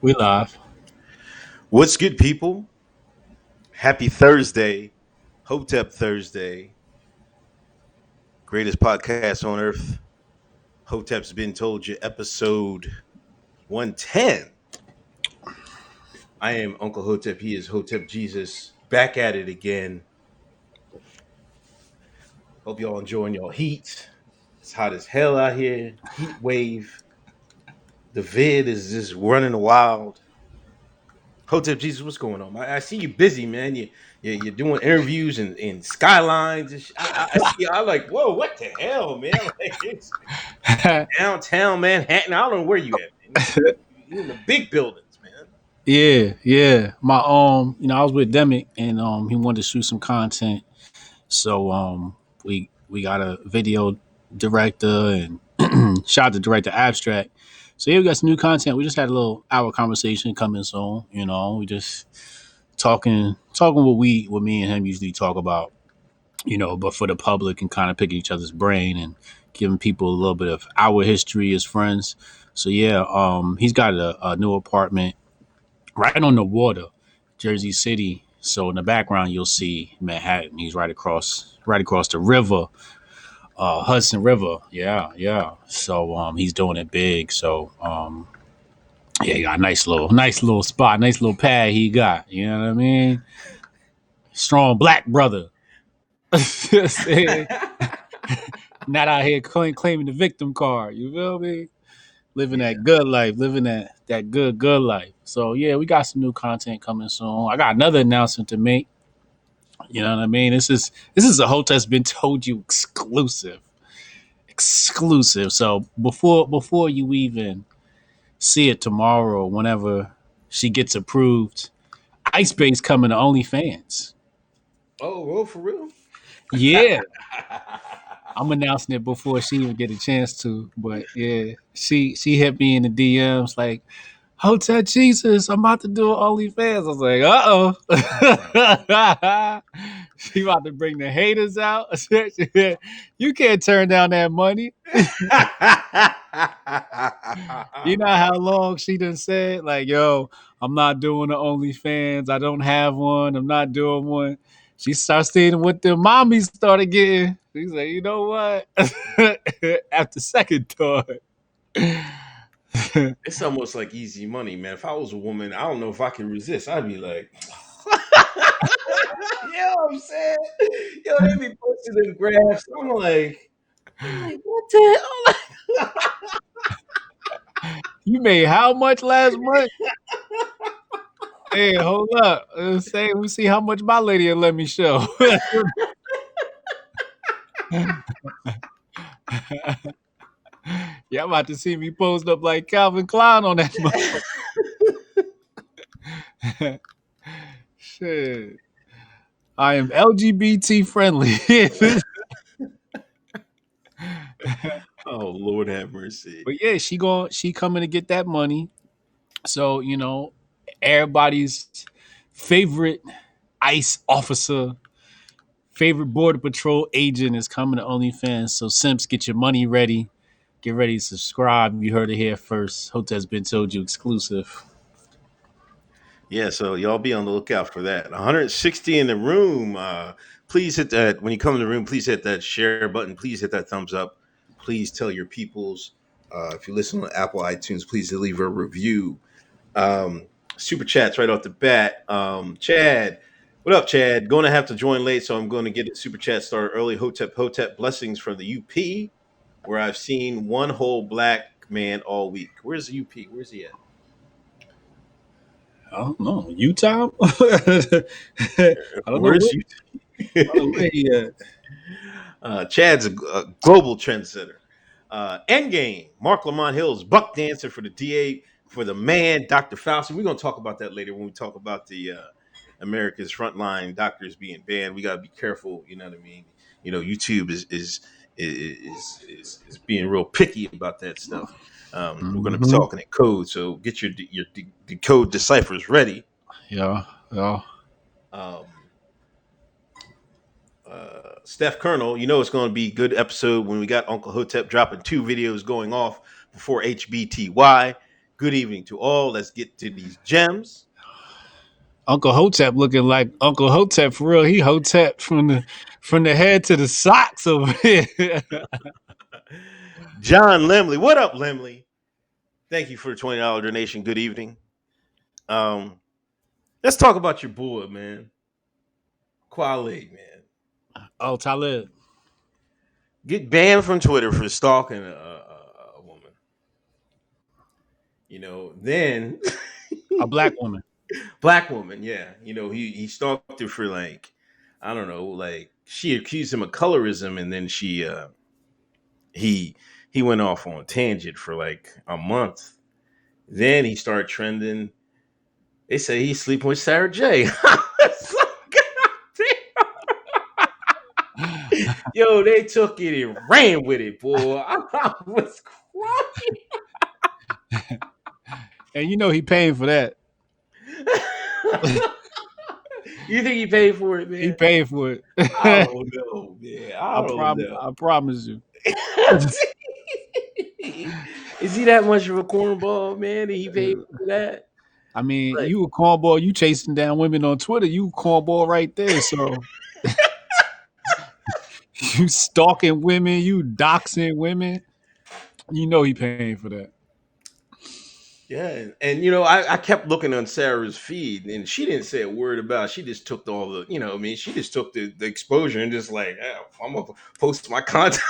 We live. What's good, people? Happy Thursday, Hotep Thursday, greatest podcast on earth. Hotep's been told you, episode 110. I am Uncle Hotep. He is Hotep Jesus. Back at it again. Hope y'all enjoying your heat. It's hot as hell out here. Heat wave. The vid is just running wild. Hotep Jesus, what's going on? I see you busy, man. You're doing interviews and skylines. And I see. I like, whoa, what the hell, man? Like it's downtown Manhattan. I don't know where you at, man. You in the big buildings, man. Yeah. My I was with Demic and he wanted to shoot some content. So we got a video director and shot the director abstract. So yeah, we got some new content. We just had a little hour conversation coming soon. We just talking what me and him usually talk about. But for the public and kind of picking each other's brain and giving people a little bit of our history as friends. So yeah, he's got a new apartment right on the water, Jersey City. So in the background you'll see Manhattan. He's right across the river, Hudson River. Yeah. So he's doing it big. So yeah, he got a nice little spot, nice little pad he got. You know what I mean? Strong black brother. Not out here claiming the victim card. You feel me? Living Yeah. that good life, living that good life. So yeah, we got some new content coming soon. I got another announcement to make. You know what I mean? This is a hotel that's been told you exclusive. So before you even see it tomorrow, whenever she gets approved, Ice Bae's coming to OnlyFans. Oh, well, for real? Yeah, I'm announcing it before she even get a chance to. But yeah, she hit me in the DMs like, Hotel Jesus, I'm about to do an OnlyFans. I was like, she about to bring the haters out. You can't turn down that money. You know how long she done said, like, yo, I'm not doing the OnlyFans. I don't have one. I'm not doing one. She starts seeing what the mommies started getting. She's like, you know what? After second thought. It's almost like easy money, man. If I was a woman, I don't know if I can resist. I'd be like, you know what I'm saying? Yo, they be posting them graphs. I'm like, what the hell? You made how much last month? Hey, hold up. Say we see how much my lady will let me show. Y'all about to see me post up like Calvin Klein on that month. Shit. I am LGBT friendly. Oh, Lord have mercy. But yeah, she coming to get that money. So, everybody's favorite ICE officer, favorite border patrol agent is coming to OnlyFans. So Simps, get your money ready. Get ready to subscribe. You heard it here first. Hotel's been told you exclusive. Yeah, so y'all be on the lookout for that. 160 in the room. Please hit that when you come in the room. Please hit that share button. Please hit that thumbs up. Please tell your peoples. If you listen on Apple iTunes, please leave a review. Super chats right off the bat. Chad, what up, Chad? Going to have to join late, so I'm going to get a super chat started early. Hotep blessings from the UP, where I've seen one whole black man all week. Where's the UP? Where's he at? I don't know. Utah? I don't know Where's where, you? I don't know where he at. Chad's a global trendsetter. Endgame, Mark Lamont Hill's buck dancer for the DA, for the man, Dr. Fauci. We're going to talk about that later when we talk about the America's frontline doctors being banned. We got to be careful. You know what I mean? YouTube is being real picky about that stuff. We're going to be Mm-hmm. talking in code, so get your decode deciphers ready. Yeah. Um, Steph Colonel, it's going to be a good episode when we got Uncle Hotep dropping two videos going off before HBTY. Good evening to all. Let's get to these gems. Uncle Hotep looking like Uncle Hotep for real. He Hotep from the head to the socks over here. John Lemley. What up, Lemley? Thank you for the $20 donation. Good evening. Um, let's talk about your boy, man. Kweli, man. Oh, Talib. Get banned from Twitter for stalking a woman. Then A black woman. black woman, yeah. He stalked her for like, I don't know, like she accused him of colorism, and then he went off on tangent for like a month. Then he started trending. They say he's sleeping with Sarah J. Yo, they took it and ran with it, boy. I was crying. And you know he paying for that. You think he paid for it, man? He paid for it. I don't know, man. I don't know. I promise you. Is he that much of a cornball, man? That he paid for that? I mean, Like, you a cornball, you chasing down women on Twitter, you a cornball right there. So you stalking women, you doxing women. You know he paying for that. yeah, and I kept looking on Sarah's feed, and she didn't say a word about it. She just took all the, she just took the exposure and just like, I'm gonna post my content.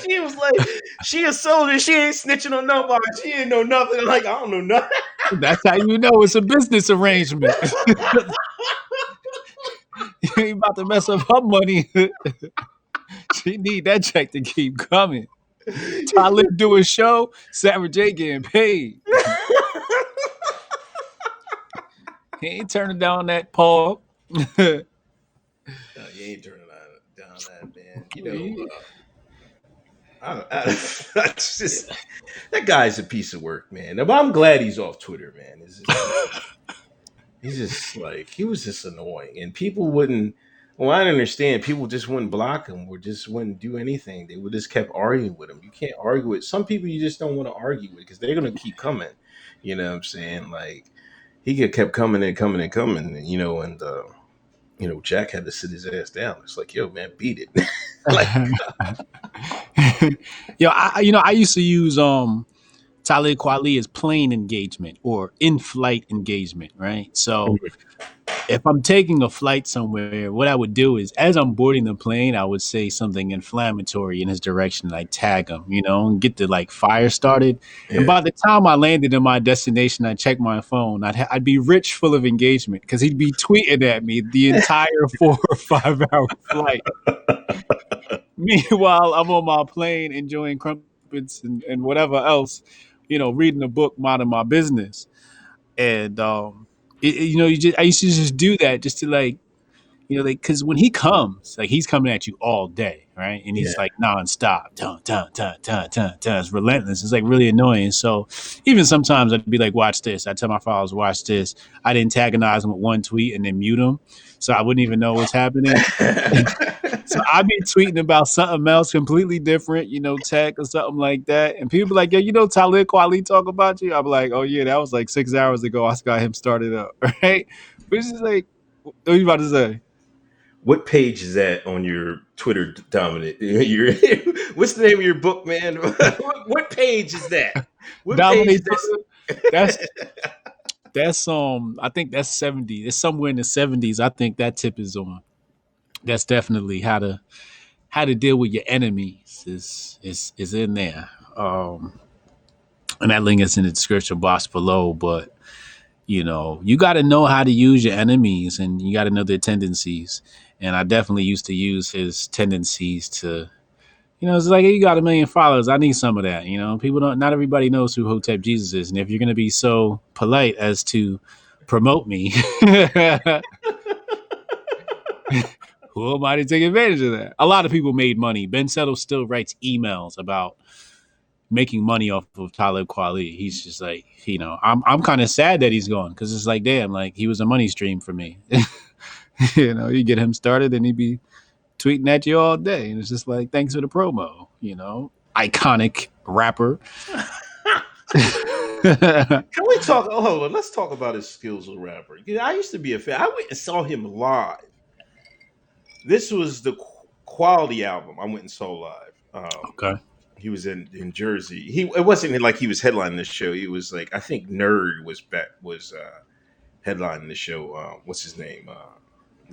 She was like, she a soldier, she ain't snitching on nobody, she ain't know nothing. Like, I don't know nothing. That's how you know it's a business arrangement. You ain't about to mess up her money. She need that check to keep coming. Talib do a show, Sarah J getting paid. He ain't turning down that Paul. No, you ain't turning down that, man. That's just, that guy's a piece of work, man. But I'm glad he's off Twitter, man. He's just like, he was just annoying, and people wouldn't. Well, I understand. People just wouldn't block him or just wouldn't do anything. They would just kept arguing with him. You can't argue with some people. You just don't want to argue with because they're gonna keep coming. You know what I'm saying? Like he kept coming and coming and coming, and Jack had to sit his ass down. It's like, yo, man, beat it. Like, I used to use Talib Kweli as plane engagement or in-flight engagement, right? So if I'm taking a flight somewhere, what I would do is as I'm boarding the plane, I would say something inflammatory in his direction, like tag him, and get the like fire started. yeah. And by the time I landed in my destination, I checked my phone. I'd be rich full of engagement because he'd be tweeting at me the entire 4 or 5 hour flight. Meanwhile, I'm on my plane enjoying crumpets and whatever else, reading a book, minding my business. And I used to just do that just to like, because when he comes, like he's coming at you all day, right? And he's Yeah. like nonstop, dun, dun, dun, dun, dun, dun. It's relentless. It's like really annoying. So even sometimes I'd be like, watch this. I tell my followers, watch this. I'd antagonize him with one tweet and then mute him, so I wouldn't even know what's happening. So I'd be tweeting about something else completely different, tech or something like that. And people be like, yo, Talib Kweli talk about you. I'm like, oh yeah, that was like 6 hours ago. I got him started up, right? But it's just like, what are you about to say? What page is that on your Twitter, Dominic? What's the name of your book, man? What page is that? What Dominic, page that's I think that's 70. It's somewhere in the 70s. I think that tip is on. That's definitely how to deal with your enemies is in there. And that link is in the description box below. But you got to know how to use your enemies, and you got to know their tendencies. And I definitely used to use his tendencies to, it's like, hey, you got 1 million followers. I need some of that. Not everybody knows who Hotep Jesus is. And if you're going to be so polite as to promote me, who am I to take advantage of that? A lot of people made money. Ben Settle still writes emails about making money off of Talib Kweli. He's just like, I'm kind of sad that he's gone because it's like, damn, like he was a money stream for me. You get him started and he'd be tweeting at you all day. And it's just like, thanks for the promo, iconic rapper. Can we talk? Oh, hold on. Let's talk about his skills as a rapper. I used to be a fan. I went and saw him live. This was the Quality album. I went and saw live. Okay. He was in Jersey. It wasn't like he was headlining the show. He was like, I think Nerd was headlining the show. What's his name?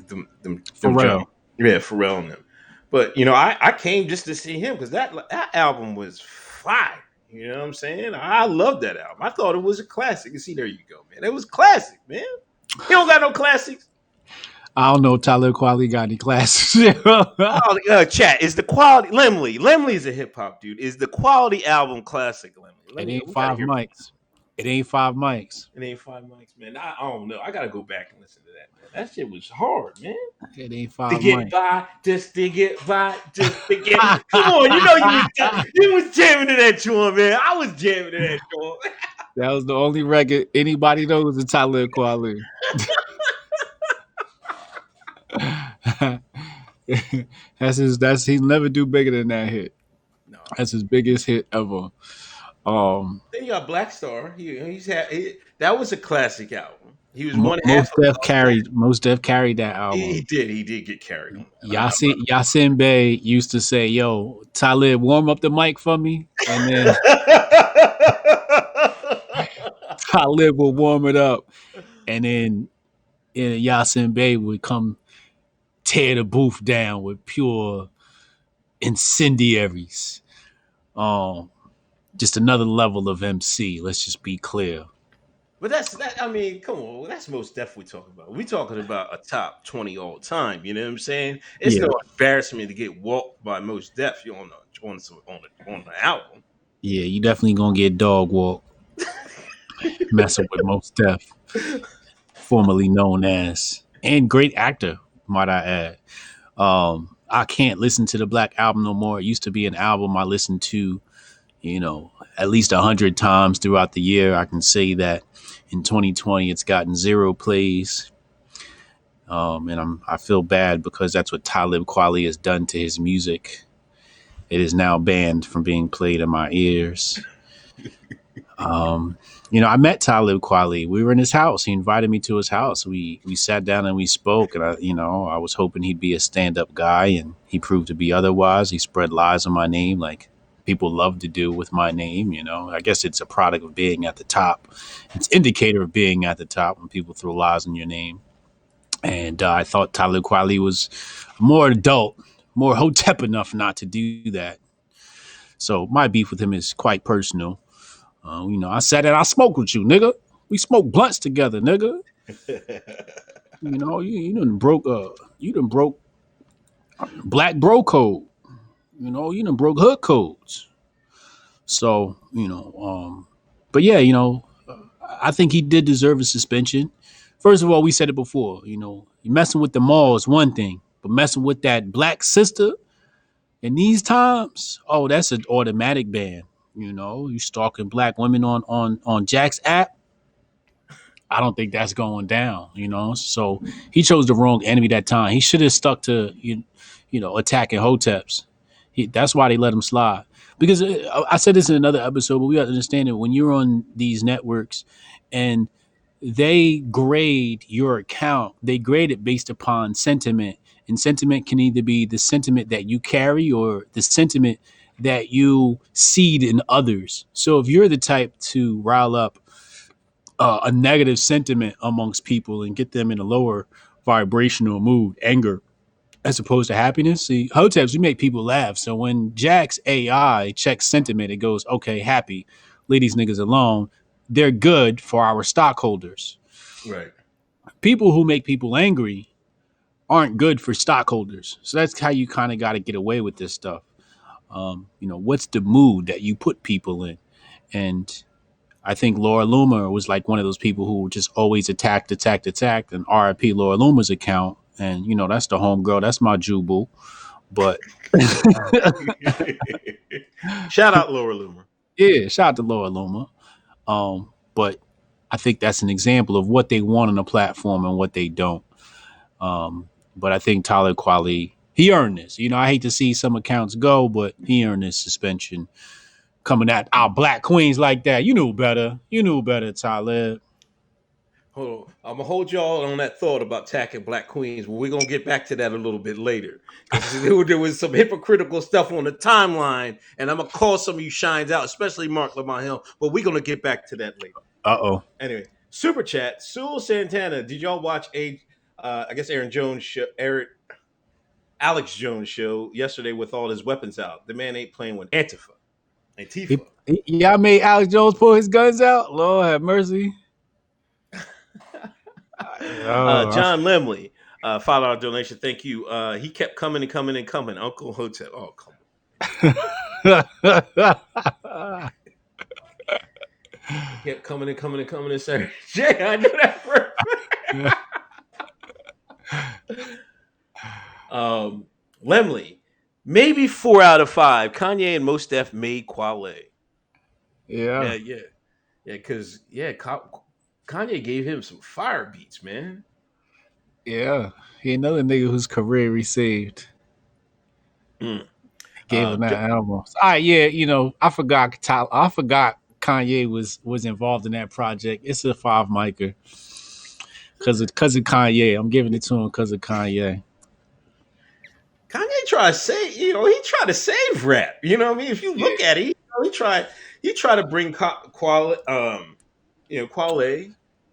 Them John. Pharrell. Yeah, Pharrell and them. But I came just to see him because that album was fire. You know what I'm saying? I loved that album. I thought it was a classic. You see, there you go, man. It was classic, man. He don't got no classics. I don't know if Talib Kweli got any classes. Oh, chat is the quality. Lemley is a hip hop dude. Is the Quality album classic? It Lemley, ain't five mics. It ain't five mics. It ain't 5 mics, man. I don't know. I gotta go back and listen to that, man. That shit was hard, man. It ain't To five get mics. by, just to get by, just to get. Come on, you was jamming to that joint, man. I was jamming to that joint. That was the only record anybody knows is Talib Kweli. He'll never do bigger than that hit. No. That's his biggest hit ever. Then you got Black Star. That was a classic album. He was one half of Most Def carried that He album. did. He did get carried on that. Yasin Bey used to say, "Yo, Talib, warm up the mic for me," and then Talib would warm it up, and then Yasin Bey would come tear the booth down with pure incendiaries. Just another level of MC. Let's just be clear. But that's that. I mean, come on. That's most definitely talking about. We talking about a top 20 all time. You know what I'm saying? It's Yeah, no embarrassment to get walked by most def. You on the album. yeah, you definitely gonna get dog walk messing with Most Def, formerly known as, and great actor, might I add. I can't listen to the Black Album no more. It used to be an album I listened to, at least 100 times throughout the year. I can say that in 2020, it's gotten 0 plays. And I feel bad because that's what Talib Kweli has done to his music. It is now banned from being played in my ears. I met Talib Kweli. We were in his house. He invited me to his house. We sat down and we spoke. And I was hoping he'd be a stand-up guy, and he proved to be otherwise. He spread lies on my name, like people love to do with my name. I guess it's a product of being at the top. It's an indicator of being at the top when people throw lies on your name. And I thought Talib Kweli was more adult, more Hotep enough not to do that. So my beef with him is quite personal. I sat and I smoked with you, nigga. We smoked blunts together, nigga. You done broke black bro code. You done broke hood codes. So, but yeah, I think he did deserve a suspension. First of all, we said it before, you messing with the mall is one thing, but messing with that black sister in these times, oh, that's an automatic ban. You stalking black women on Jack's app. I don't think that's going down. So he chose the wrong enemy that time. He should have stuck to attacking Hoteps. That's why they let him slide. Because I said this in another episode, but we have to understand it when you're on these networks and they grade your account. They grade it based upon sentiment, and sentiment can either be the sentiment that you carry or the sentiment that you seed in others. So if you're the type to rile up a negative sentiment amongst people and get them in a lower vibrational mood, anger, as opposed to happiness. See, Hoteps, we make people laugh. So when Jack's AI checks sentiment, it goes, okay, happy, leave these niggas alone. They're good for our stockholders. Right. People who make people angry aren't good for stockholders. So that's how you kind of got to get away with this stuff. What's the mood that you put people in? And I think Laura Loomer was like one of those people who just always attacked, and RIP Laura Loomer's account. And, that's the homegirl. That's my Jubal. But shout out Laura Loomer. Yeah, shout out to Laura Loomer. But I think that's an example of what they want on a platform and what they don't. But I think Talib Kweli, he earned this. I hate to see some accounts go, but he earned this suspension. coming at our black queens like that. You knew better. You knew better, Talib. Hold on. I'm gonna hold y'all on that thought about attacking black queens. But we're gonna get back to that a little bit later because there was some hypocritical stuff on the timeline, and I'm gonna call some of you shines out, especially Mark Lamont Hill. But we're gonna get back to that later. Uh-oh. Anyway, super chat. Sewell Santana. Did y'all watch I guess Aaron Jones show, Alex Jones show yesterday with all his weapons out? The man ain't playing with Antifa. Y'all made Alex Jones pull his guns out? Lord have mercy. John Lemley, $5 donation. Thank you. He kept coming and coming and coming. Uncle Hotep. Oh, come on. He kept coming and coming and coming and saying, Jay, I knew that for Lemley, maybe 4 out of 5. Kanye and Mos Def made Kweli. Yeah. Because Kanye gave him some fire beats, man. Yeah. He another nigga whose career received. Gave him that album. All right, yeah, I forgot Kanye was involved in that project. It's a 5 micer. Cause of Kanye. I'm giving it to him because of Kanye. Kanye tried to save rap. You know what I mean? If you look at it, he tried to bring Kweli,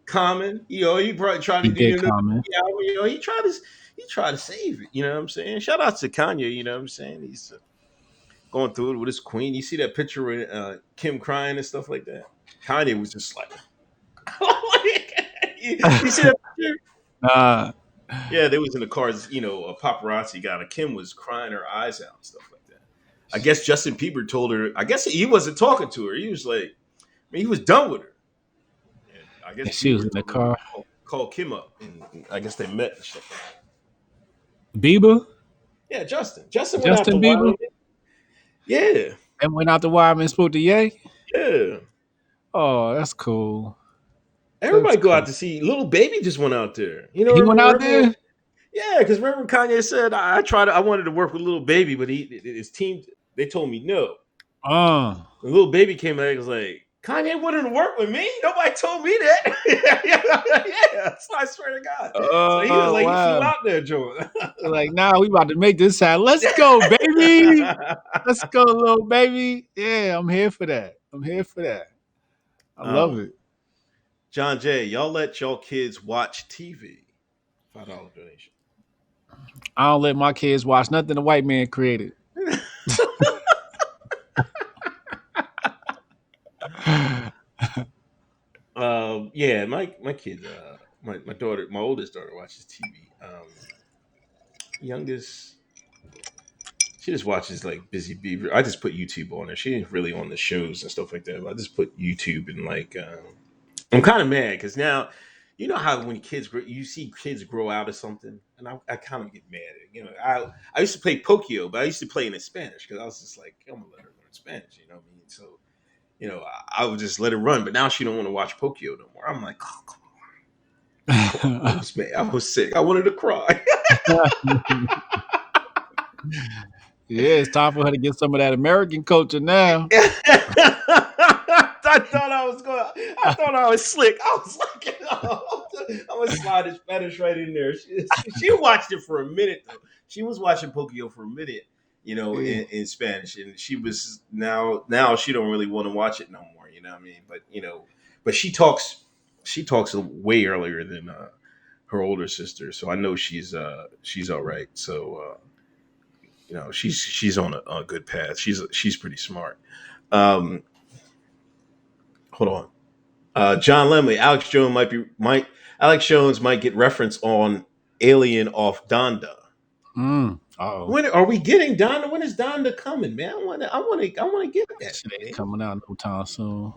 Common. He probably tried to do Common. he tried to save it. You know what I'm saying? Shout out to Kanye. You know what I'm saying? He's going through it with his queen. You see that picture with Kim crying and stuff like that. Kanye was just like, you see that picture? Yeah, they was in the cars. A paparazzi got her. Kim was crying her eyes out and stuff like that. I guess Justin Bieber told her. I guess he wasn't talking to her. He was like, he was done with her. And I guess she was in the car. Called Kim up, and I guess they met and stuff. Bieber? Yeah, Justin went out to Bieber. Wyoming. Yeah, and went out to Wyoming and spoke to Ye. Yeah. Oh, that's cool. Everybody go out to see. Little Baby just went out there. He went out there. Yeah, because remember Kanye said I wanted to work with Little Baby, but his team they told me no. The Little Baby came out and was like, Kanye wanted to work with me. Nobody told me that. Yeah, I swear to God. So he was like, wow. He flew out there, Joe. Like, nah, we about to make this happen. Let's go, baby. Let's go, Little Baby. Yeah, I'm here for that. I love it. John J, y'all let y'all kids watch TV. $5 donation. I don't let my kids watch nothing the white man created. Yeah, my kids, my daughter, my oldest daughter watches TV. Youngest, she just watches like Busy Beaver. I just put YouTube on her. She ain't really on the shows and stuff like that. But I just put YouTube and like, I'm kind of mad because now, you know how when you see kids grow out of something, and I kind of get mad at it. I used to play Pokio, but I used to play it in Spanish because I was just like, I'm gonna let her learn Spanish. You know what I mean? So, I would just let it run. But now she don't want to watch Pokio no more. I'm like, oh, come on. I was sick. I wanted to cry. Yeah, it's time for her to get some of that American culture now. I thought I was slick. I was like, I'm gonna slide the Spanish right in there. She watched it for a minute though. She was watching Pokio for a minute, in Spanish, and she was now she don't really want to watch it no more. You know what I mean? But she talks way earlier than her older sister, so I know she's all right. So she's on a good path. She's pretty smart. Hold on. John Lemley, Alex Jones might get reference on Alien off Donda. When are we getting Donda? When is Donda coming, man? I want to get that. Shit ain't coming out no time soon.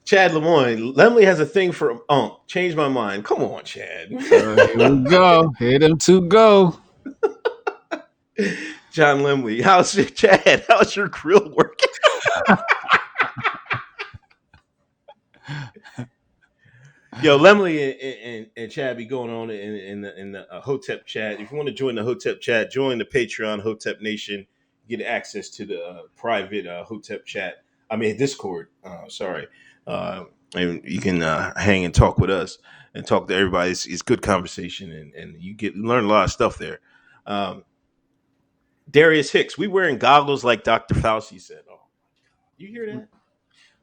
Chad Lemoyne, Lemley has a thing for change my mind. Come on, Chad. Here we go. Here them two go. John Lemley, how's your grill working? Yo, Lemley and Chad be going on in the Hotep chat. If you want to join the Hotep chat, join the Patreon Hotep Nation. get access to the private Hotep chat. I mean Discord. Sorry, uh, and you can hang and talk with us and talk to everybody. It's good conversation, and you learn a lot of stuff there. Um, Darius Hicks, we wearing goggles like Dr. Fauci said. Oh, you hear that?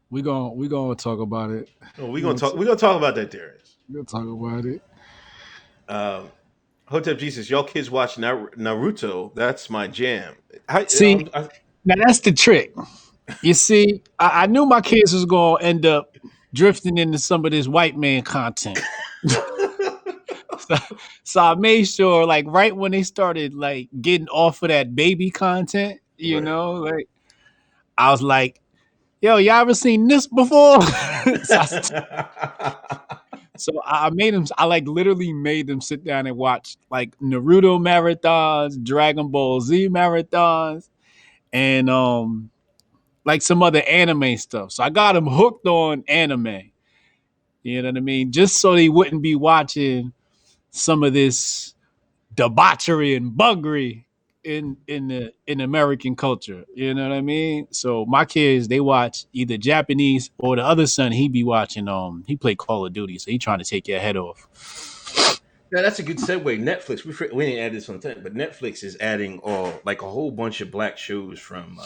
We gonna talk about it. Oh, We gonna we're gonna talk about that, Darius. we gonna talk about it. Um, Hotep Jesus, y'all kids watch Naruto. That's my jam. See, now that's the trick. You see, I knew my kids was gonna end up drifting into some of this white man content. so, so I made sure, like, right when they started like getting off of that baby content, Right. like I was like, "Yo, y'all ever seen this before?" so, I, so I made them. I like literally made them sit down and watch like Naruto marathons, Dragon Ball Z marathons, and like some other anime stuff. So I got them hooked on anime. You know what I mean? Just so they wouldn't be watching some of this debauchery and buggery in American culture. You know what I mean? So my kids, they watch either Japanese or the other son, he be watching he played Call of Duty, so he trying to take your head off. Yeah, that's a good segue. Netflix. We didn't add this on time, but Netflix is adding all like a whole bunch of black shows from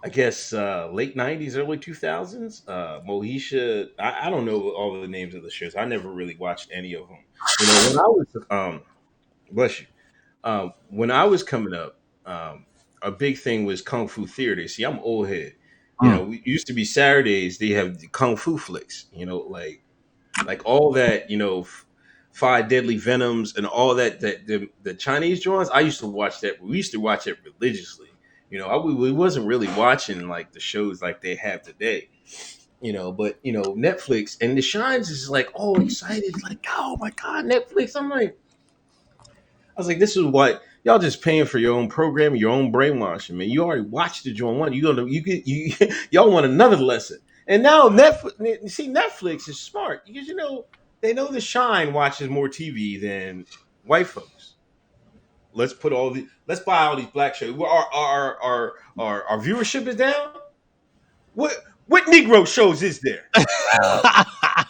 I guess late '90s, early 2000s. Moesha. I don't know all of the names of the shows. I never really watched any of them. You know, when I was bless you. When I was coming up, a big thing was kung fu theater. See, I'm old head. You know, Mm, we used to be Saturdays. They have the kung fu flicks. You know, like all that. You know, Five Deadly Venoms and all that. That the Chinese drawings. I used to watch that. We used to watch it religiously. You know, we wasn't really watching like the shows like they have today. You know, but you know, Netflix and the Shines is like all excited, like, oh my god, Netflix. I'm like, I was like, this is what y'all just paying for your own programming, your own brainwashing, man. You already watched the joint one. Y'all want another lesson. And now Netflix, see, Netflix is smart because you know they know the Shine watches more TV than white folks. Let's buy all these black shows. Our viewership is down. What what Negro shows is there? mm.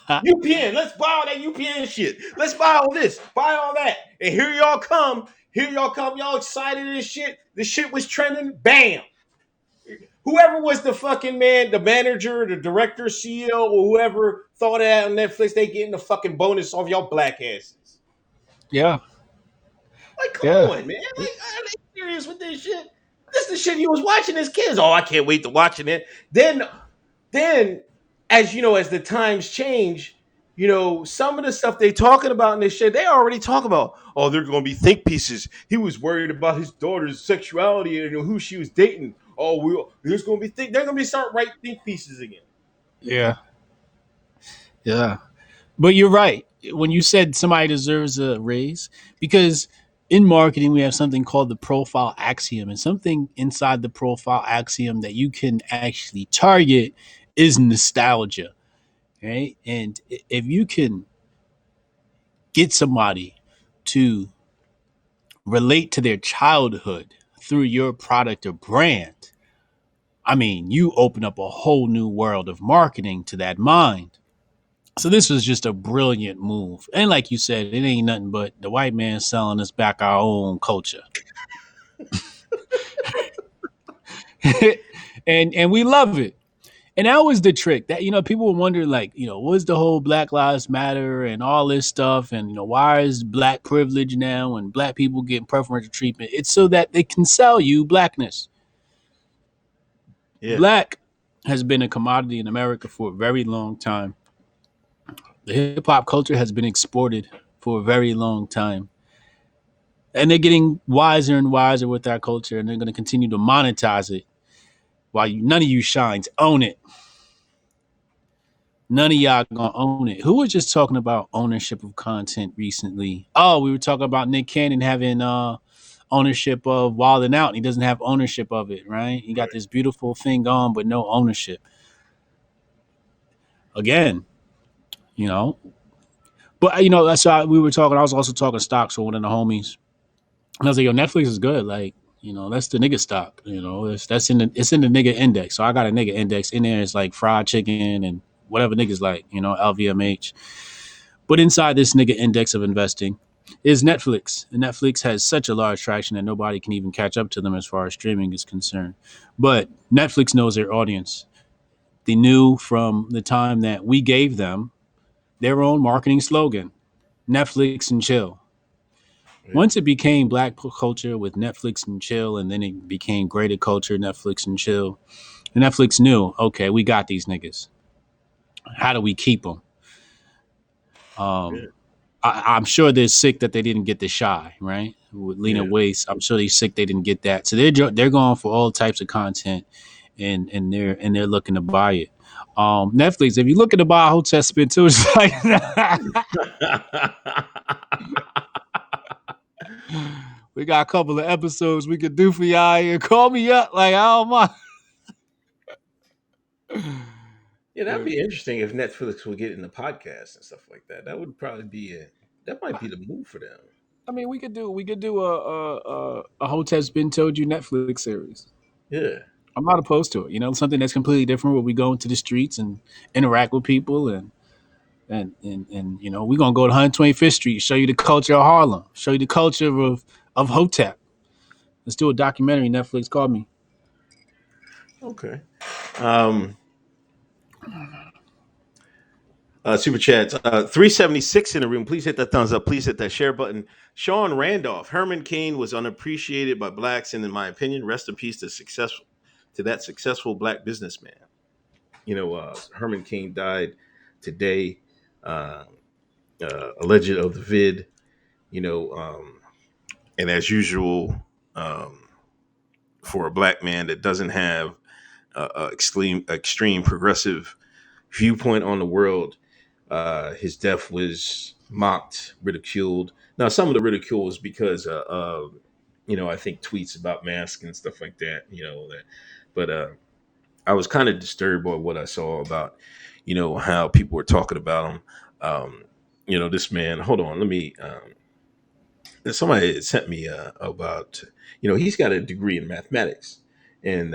UPN. Let's buy all that UPN shit. Let's buy all this, buy all that. And here y'all come. Here y'all come. Y'all excited and shit. The shit was trending. Bam. Whoever was the fucking man, the manager, the director, CEO, or whoever thought of that on Netflix, they getting the fucking bonus off y'all black asses. Yeah, Like, come yeah, on, man. Like, are they serious with this shit? This is the shit you was watching as kids. Oh, I can't wait to watching it. Then as you know, as the times change, you know, some of the stuff they talking about in this shit, they already talk about. Oh, they're gonna be think pieces. He was worried about his daughter's sexuality and who she was dating. Oh, there's gonna be they're gonna be start writing think pieces again. yeah, yeah. But you're right when you said somebody deserves a raise because in marketing we have something called the profile axiom, and something inside the profile axiom that you can actually target is nostalgia, right? And if you can get somebody to relate to their childhood through your product or brand, I mean, you open up a whole new world of marketing to that mind. So this was just a brilliant move. And like you said, it ain't nothing but the white man selling us back our own culture. and we love it. And that was the trick. That people were wondering, like, what's the whole Black Lives Matter and all this stuff, and why is black privilege now and black people getting preferential treatment? It's so that they can sell you blackness. Yeah, Black has been a commodity in America for a very long time. The hip hop culture has been exported for a very long time. And they're getting wiser and wiser with our culture, and they're going to continue to monetize it while none of you shines own it. None of y'all gonna own it. Who was just talking about ownership of content recently? Oh, we were talking about Nick Cannon having ownership of Wild and Out, and he doesn't have ownership of it, right? He got right. this beautiful thing going, but no ownership. Again, you know. But that's why we were talking. I was also talking stocks with one of the homies, and I was like, "Yo, Netflix is good. Like, That's the nigga stock. That's in the nigga index. So I got a nigga index in there. It's like fried chicken and whatever niggas like. LVMH. But inside this nigga index of investing is Netflix, and Netflix has such a large traction that nobody can even catch up to them as far as streaming is concerned. But Netflix knows their audience. They knew from the time that we gave them their own marketing slogan, Netflix and chill. Yeah. Once it became black culture with Netflix and chill, and then it became greater culture, Netflix and chill, Netflix knew, okay, we got these niggas. How do we keep them? Yeah. Um, I'm sure they're sick that they didn't get the shy, right? With Lena Yeah. Waithe, I'm sure they're sick they didn't get that. So they're going for all types of content, and they're looking to buy it. Netflix, if you're looking to buy Hoteps, too, it's like we got a couple of episodes we could do for y'all here. Call me up, like I don't mind. Yeah, that'd be interesting if Netflix would get into podcasts and stuff like that. That would probably be that might be the move for them. I mean, we could do a Hoteps been told you Netflix series. Yeah. I'm not opposed to it. Something that's completely different where we go into the streets and interact with people and we're gonna go to 125th Street, show you the culture of Harlem, show you the culture of Hotep. Let's do a documentary. Netflix called me. Okay. Um, Super chats. 376 in the room. Please hit that thumbs up. Please hit that share button. Sean Randolph. Herman Cain was unappreciated by blacks, and in my opinion, rest in peace to that successful black businessman. Herman Cain died today. Uh, Alleged of the vid. You know, and as usual, um, for a black man that doesn't have extreme progressive viewpoint on the world. His death was mocked, ridiculed. Now, some of the ridicule was because, I think tweets about masks and stuff like that. But I was kind of disturbed by what I saw about, how people were talking about him. This man. Hold on, let me. Somebody sent me about, he's got a degree in mathematics and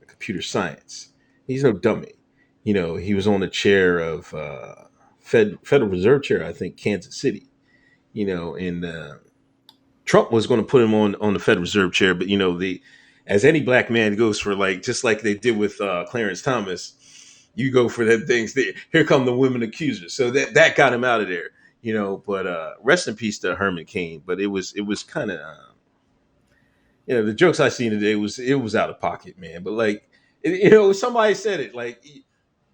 computer science. He's no dummy. He was on the chair of Federal Reserve chair, I think, Kansas City. And Trump was going to put him on the Federal Reserve chair, but as any black man goes for, like, just like they did with Clarence Thomas, you go for them things. Here come the women accusers, so that got him out of there. But rest in peace to Herman Cain. But it was kind of the jokes I seen today it was out of pocket, man. But like somebody said it, like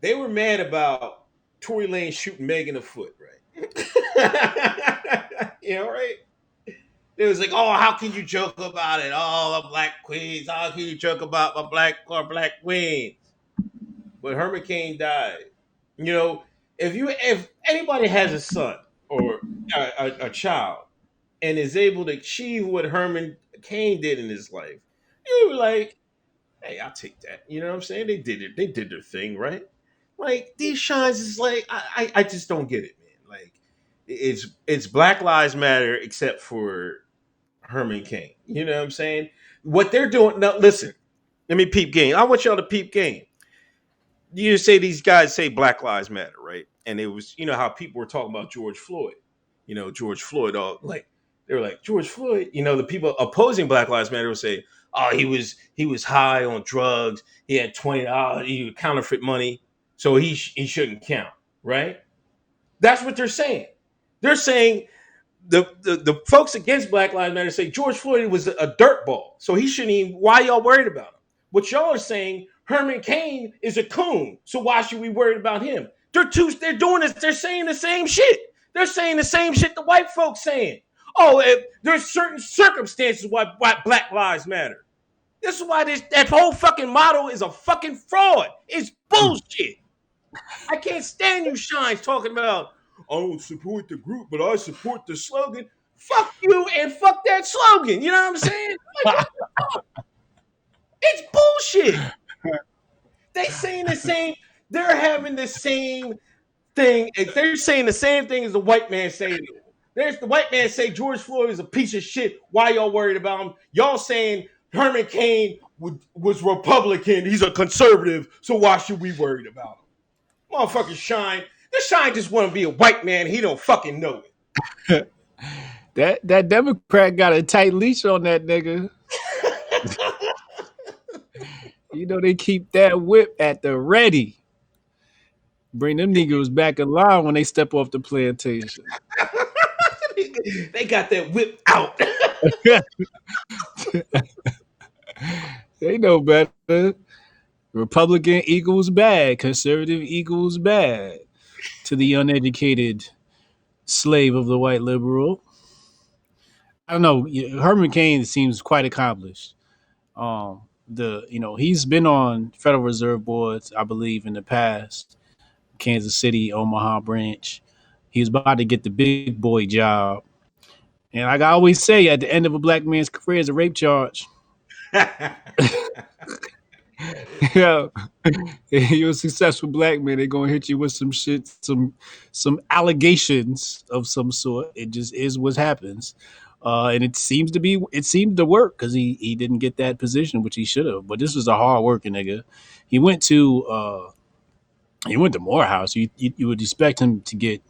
they were mad about Tory Lane shooting Meg in the foot, right? Right? It was like, oh, how can you joke about it? Oh, the black queens. How can you joke about my black queens? But Herman Cain died. You know, if anybody has a son or a child and is able to achieve what Herman Cain did in his life, you were like, hey, I'll take that. You know what I'm saying? They did it. They did their thing, right? Like these shines is like I just don't get it, man. Like it's Black Lives Matter except for Herman Cain. You know what I'm saying? What they're doing now, listen, let me peep game. I want y'all to peep game. You say these guys say Black Lives Matter, right? And it was, how people were talking about George Floyd. George Floyd, all like they were like George Floyd. The people opposing Black Lives Matter would say, "Oh, he was high on drugs. He had $20. He had counterfeit money, so he shouldn't count." Right? That's what they're saying. They're saying the folks against Black Lives Matter say George Floyd was a dirtball, so he shouldn't even. Why y'all worried about him? What y'all are saying, Herman Cain is a coon, so why should we worry about him? They're doing this. They're saying the same shit. They're saying the same shit the white folks saying. Oh, there's certain circumstances why Black Lives Matter. This is why that whole fucking model is a fucking fraud. It's bullshit. I can't stand you shines talking about, I don't support the group, but I support the slogan. Fuck you and fuck that slogan. You know what I'm saying? Like, what the fuck? It's bullshit. They saying the same. They're having the same thing. They're saying the same thing as the white man saying. There's the white man say George Floyd is a piece of shit. Why y'all worried about him? Y'all saying Herman Cain was Republican. He's a conservative. So why should we worried about him? Motherfucker Shine. This Shine just want to be a white man. He don't fucking know it. That Democrat got a tight leash on that nigga. You know they keep that whip at the ready. Bring them Negroes back in line when they step off the plantation. They got that whip out. They know better. Republican equals bad. Conservative equals bad. To the uneducated slave of the white liberal. I don't know. Herman Cain seems quite accomplished. He's been on Federal Reserve boards, I believe, in the past. Kansas City, Omaha branch. He was about to get the big boy job. And like I always say, at the end of a black man's career is a rape charge. Yeah, you're a successful black man. They're gonna hit you with some shit, some allegations of some sort. It just is what happens, and it seemed to work because he didn't get that position, which he should have. But this was a hard working nigga. He went to Morehouse. You would expect him to get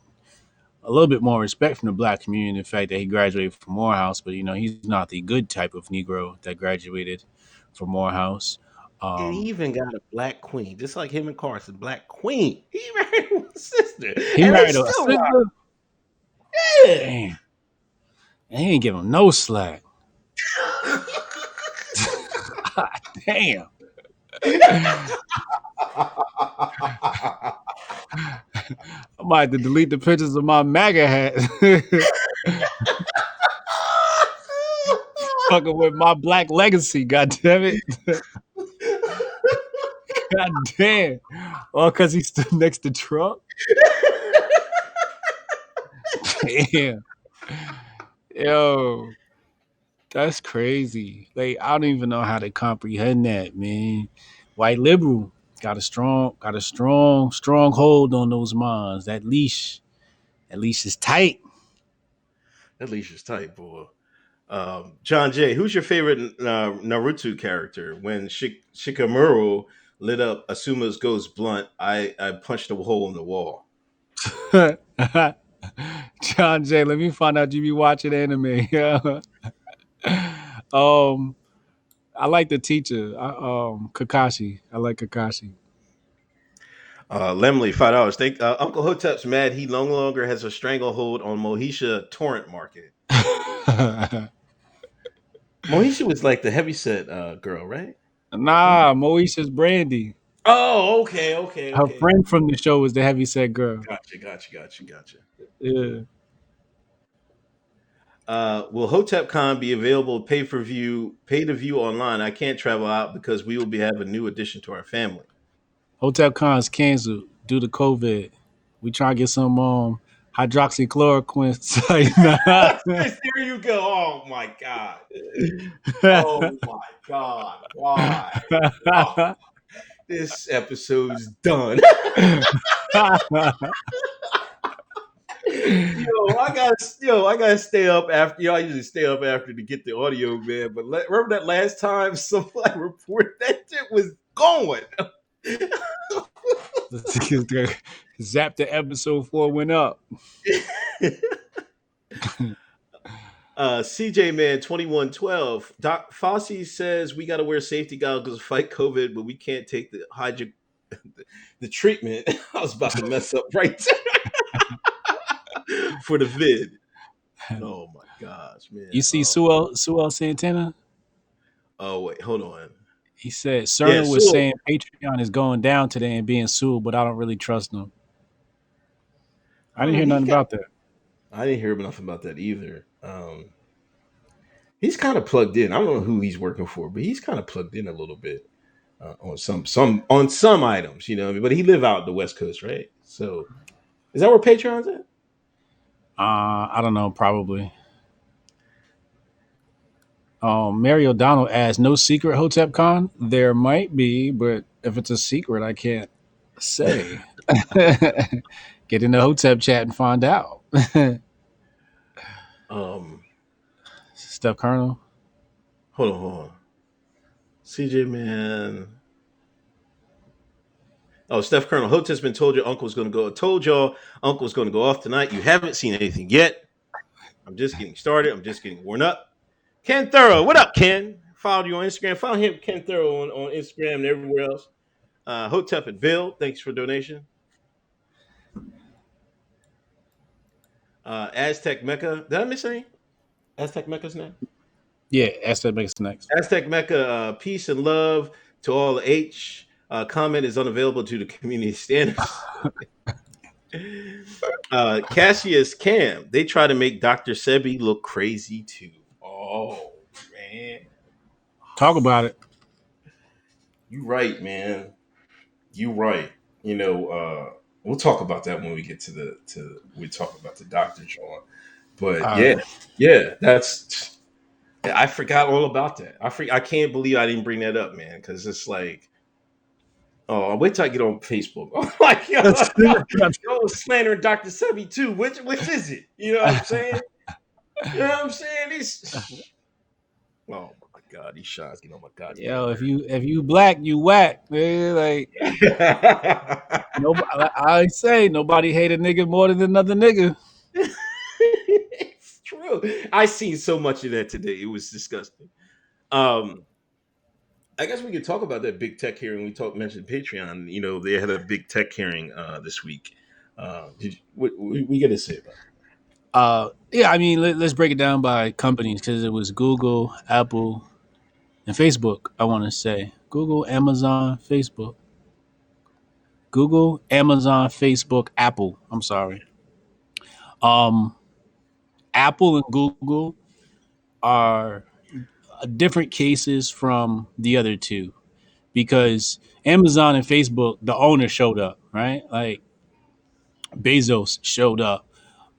a little bit more respect from the black community. The fact that he graduated from Morehouse, but he's not the good type of Negro that graduated from Morehouse. And he Um, even got a black queen, just like him and Carson. Black queen. He married one sister, he and they married a still rock. sister. Yeah. Damn, he ain't give him no slack. Damn. I might have to delete the pictures of my MAGA hat. Fucking with my black legacy, god damn it. God damn. Oh, because he stood next to Trump? Damn. Yo, that's crazy. Like, I don't even know how to comprehend that, man. White liberal got a strong hold on those minds. That leash is tight. At least it's tight, boy. John Jay, who's your favorite Naruto character? When Shikamaru lit up Asuma's ghost blunt, I punched a hole in the wall. John Jay, let me find out you be watching anime. um, I like the teacher, Kakashi. I like Kakashi. Lemley, $5. Think Uncle Hotep's mad he no longer has a stranglehold on Mohisha torrent market. Mohisha was like the heavyset girl, right? I think. Nah, Moesha's Brandy. Oh, okay, okay, Her okay. friend from the show was the heavyset girl. Gotcha. Yeah. Will Hotep Con be available pay to view online? I can't travel out because we will be having a new addition to our family. Hotep Con's canceled due to COVID. We try to get some hydroxychloroquine. There you go. Oh my god. Oh my god. Why? Oh, this episode's done. I gotta stay up after. I usually stay up after to get the audio, man. But remember that last time somebody reported that shit was going. Zap the episode 4 went up. CJ Man 2112. Doc Fossey says we got to wear safety goggles to fight COVID, but we can't take the treatment. I was about to mess up right for the vid. Oh my gosh, man. You see Suel Santana? Oh wait, hold on. He said Yeah, Cerner was so saying Patreon is going down today and being sued, but I don't really trust them. I didn't hear nothing about that. I didn't hear nothing about that either. He's kind of plugged in. I don't know who he's working for, but he's kind of plugged in a little bit on some items, you know. But he live out the West Coast, right? So is that where Patreon's at? I don't know, probably. Mary O'Donnell asked, "No secret Hotep Con? There might be, but if it's a secret, I can't say." Get in the Hotep chat and find out. Um, Steph Colonel. hold on. CJ man. Oh, Steph Colonel Hotep's been told your uncle's going to go. Told y'all uncle's going to go off tonight. You haven't seen anything yet. I'm just getting started. I'm just getting worn up. Ken Thorough, what up, Ken? Followed you on Instagram. Follow him, Ken Thorough, on Instagram and everywhere else. Hotep and Bill, thanks for donation. Aztec Mecca. Did I miss any? Aztec Mecca's name? Yeah, Aztec makes next. Aztec Mecca, peace and love to all the H. Comment is unavailable due to community standards. Cassius Cam, they try to make Dr. Sebi look crazy too. Oh, man. Talk about it. You right, man. You right. We'll talk about that when we get to we talk about the Dr. John. But All yeah, right. yeah, that's I forgot all about that. I can't believe I didn't bring that up, man, because it's like, oh, wait till I get on Facebook. I'm like, yo, slandering Dr. Sebi too. Which is it? You know what I'm saying? You know what I'm saying? Oh my god, these shots get on my goddamn Yo, if you black, you whack. Man. Like nerves. nobody, I say nobody hate a nigga more than another nigga. It's true. I seen so much of that today. It was disgusting. Um, I guess we could talk about that big tech hearing. Mentioned Patreon. They had a big tech hearing this week. What we got to say about Yeah, I mean, let's break it down by companies because it was Google, Apple, and Facebook. I want to say Google, Amazon, Facebook. Google, Amazon, Facebook, Apple. I'm sorry. Um, Apple and Google are different cases from the other two because Amazon and Facebook, the owner showed up, right? Like Bezos showed up,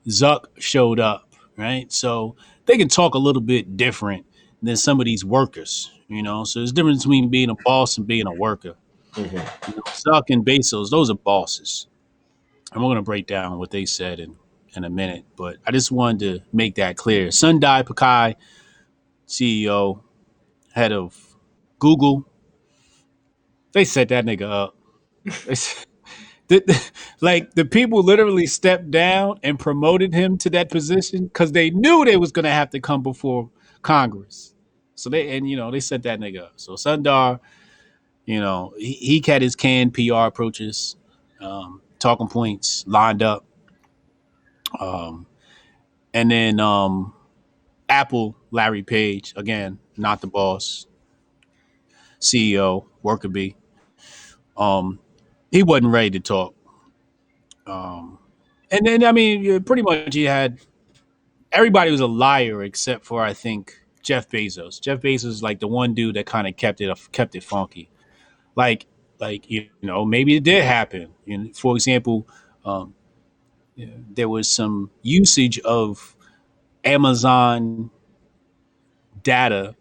Zuck showed up, right? So they can talk a little bit different than some of these workers, you know. So there's a difference between being a boss and being a worker. it. Mhm. You know, Zuck and Bezos, those are bosses. And we're gonna break down what they said in a minute, but I just wanted to make that clear. Sundar Pichai, CEO, head of Google, they set that nigga up. Like the people literally stepped down and promoted him to that position because they knew they was gonna have to come before Congress. So they set that nigga up. So Sundar, he had his canned PR approaches, talking points lined up, um, and then Apple Larry Page again, not the boss, CEO, worker bee. Um, he wasn't ready to talk. Um, and then I mean, pretty much he had everybody was a liar except for I think Jeff Bezos. Jeff Bezos is like the one dude that kind of kept it funky. Like maybe it did happen. For example, um, there was some usage of Amazon data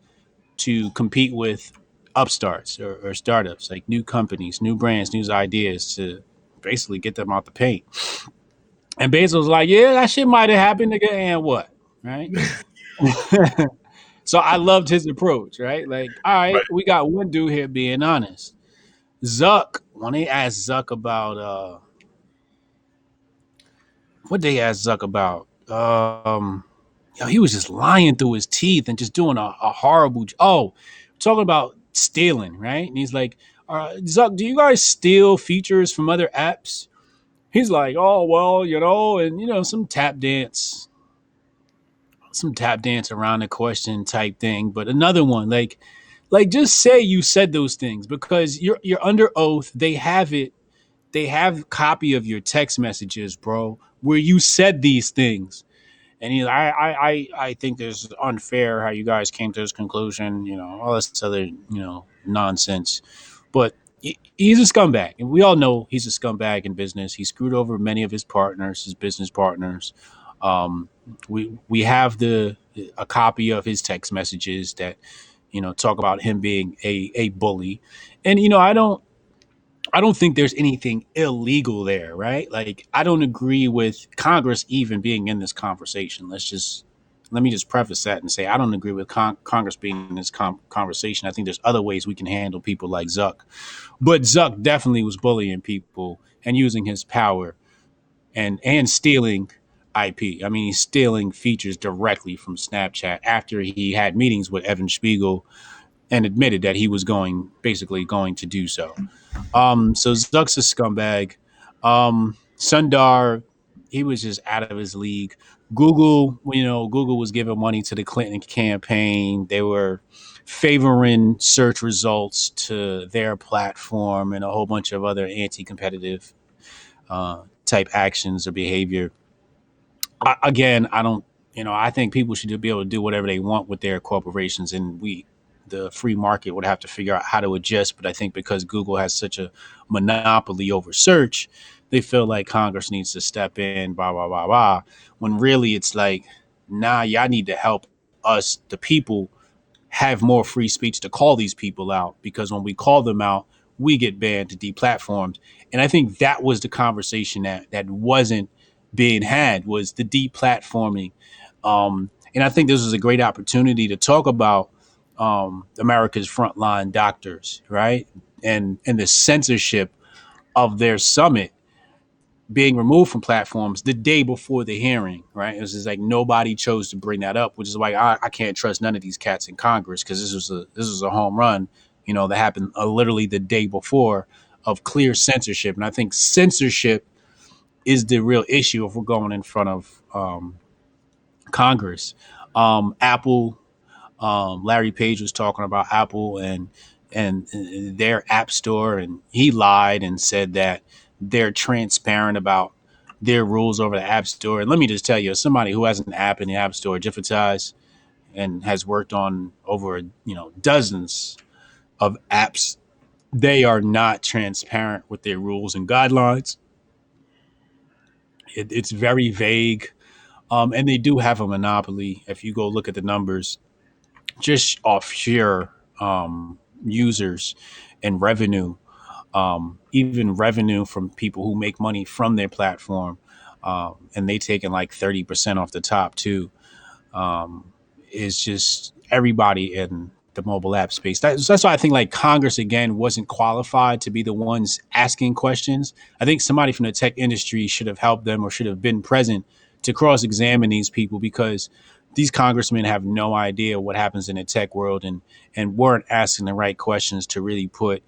to compete with upstarts or startups, like new companies, new brands, new ideas to basically get them out the paint. And Bezos was like, yeah, that shit might have happened, nigga, and what? Right? So I loved his approach, right? Like, all right, Right. we got one dude here being honest. Zuck, when they asked Zuck about what they asked Zuck about, he was just lying through his teeth and just doing a horrible. Talking about stealing, right? And he's like, Zuck, do you guys steal features from other apps? He's like, oh well, and some tap dance around the question type thing. But another one, like just say you said those things because you're under oath. They have it. They have copy of your text messages, bro, where you said these things. And he's I think this is unfair how you guys came to this conclusion, all this other, nonsense. But he's a scumbag. And we all know he's a scumbag in business. He screwed over many of his partners, his business partners. Um, we have a copy of his text messages that, talk about him being a bully. And, I don't think there's anything illegal there, right? Like I don't agree with Congress even being in this conversation. let me just preface that and say I don't agree with Congress being in this conversation. I think there's other ways we can handle people like Zuck, but Zuck definitely was bullying people and using his power and stealing IP. I mean, he's stealing features directly from Snapchat after he had meetings with Evan Spiegel and admitted that he was basically going to do so. So Zuck's a scumbag. Sundar, he was just out of his league. Google, Google was giving money to the Clinton campaign. They were favoring search results to their platform and a whole bunch of other anti-competitive type actions or behavior. Again, I don't, I think people should be able to do whatever they want with their corporations, and the free market would have to figure out how to adjust. But I think because Google has such a monopoly over search, they feel like Congress needs to step in, blah, blah, blah, blah. When really it's like, nah, y'all need to help us, the people, have more free speech to call these people out, because when we call them out, we get banned to deplatformed. And I think that was the conversation that wasn't being had, was the deplatforming. And I think this was a great opportunity to talk about America's frontline doctors, right? And the censorship of their summit being removed from platforms the day before the hearing, right? It was just like nobody chose to bring that up, which is why I can't trust none of these cats in Congress, because this was a home run, that happened literally the day before, of clear censorship. And I think censorship is the real issue if we're going in front of Congress. Apple, Larry Page was talking about Apple and their app store, and he lied and said that they're transparent about their rules over the app store. And let me just tell you, as somebody who has an app in the app store, Jiffitas, and has worked on over dozens of apps, they are not transparent with their rules and guidelines. It's very vague, and they do have a monopoly. If you go look at the numbers, just off sheer users and revenue, even revenue from people who make money from their platform, and they taking like 30% off the top too. Is just everybody in the mobile app space. That's why I think like Congress again wasn't qualified to be the ones asking questions. I think somebody from the tech industry should have helped them or should have been present to cross-examine these people, because these congressmen have no idea what happens in the tech world, and weren't asking the right questions to really put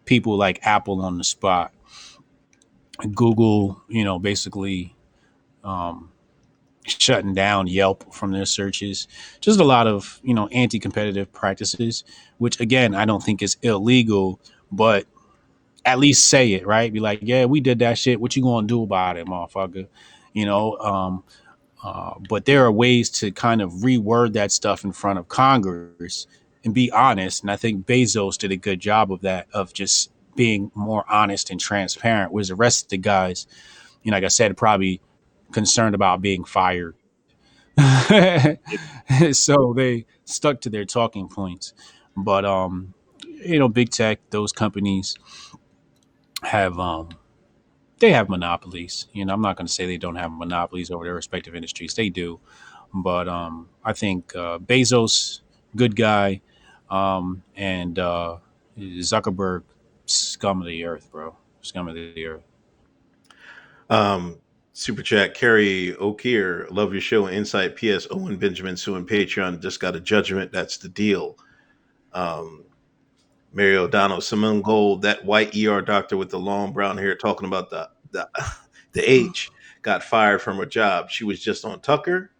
people like Apple on the spot. Google, basically shutting down Yelp from their searches. Just a lot of, anti-competitive practices, which again, I don't think is illegal, but at least say it, right? Be like, yeah, we did that shit. What you gonna do about it, motherfucker? You know, but there are ways to kind of reword that stuff in front of Congress and be honest. And I think Bezos did a good job of that, of just being more honest and transparent, whereas the rest of the guys, like I said, probably concerned about being fired. So they stuck to their talking points. But big tech, those companies have they have monopolies. I'm not going to say they don't have monopolies over their respective industries. They do. But I think Bezos, good guy, and Zuckerberg, scum of the earth, bro. Scum of the earth. Um, Super chat, Carrie O'Keer, love your show. Insight. P.S. Owen Benjamin suing Patreon just got a judgment. That's the deal. Um, Mary O'Donnell, Simone Gold, that white ER doctor with the long brown hair talking about the the age, got fired from her job. She was just on Tucker.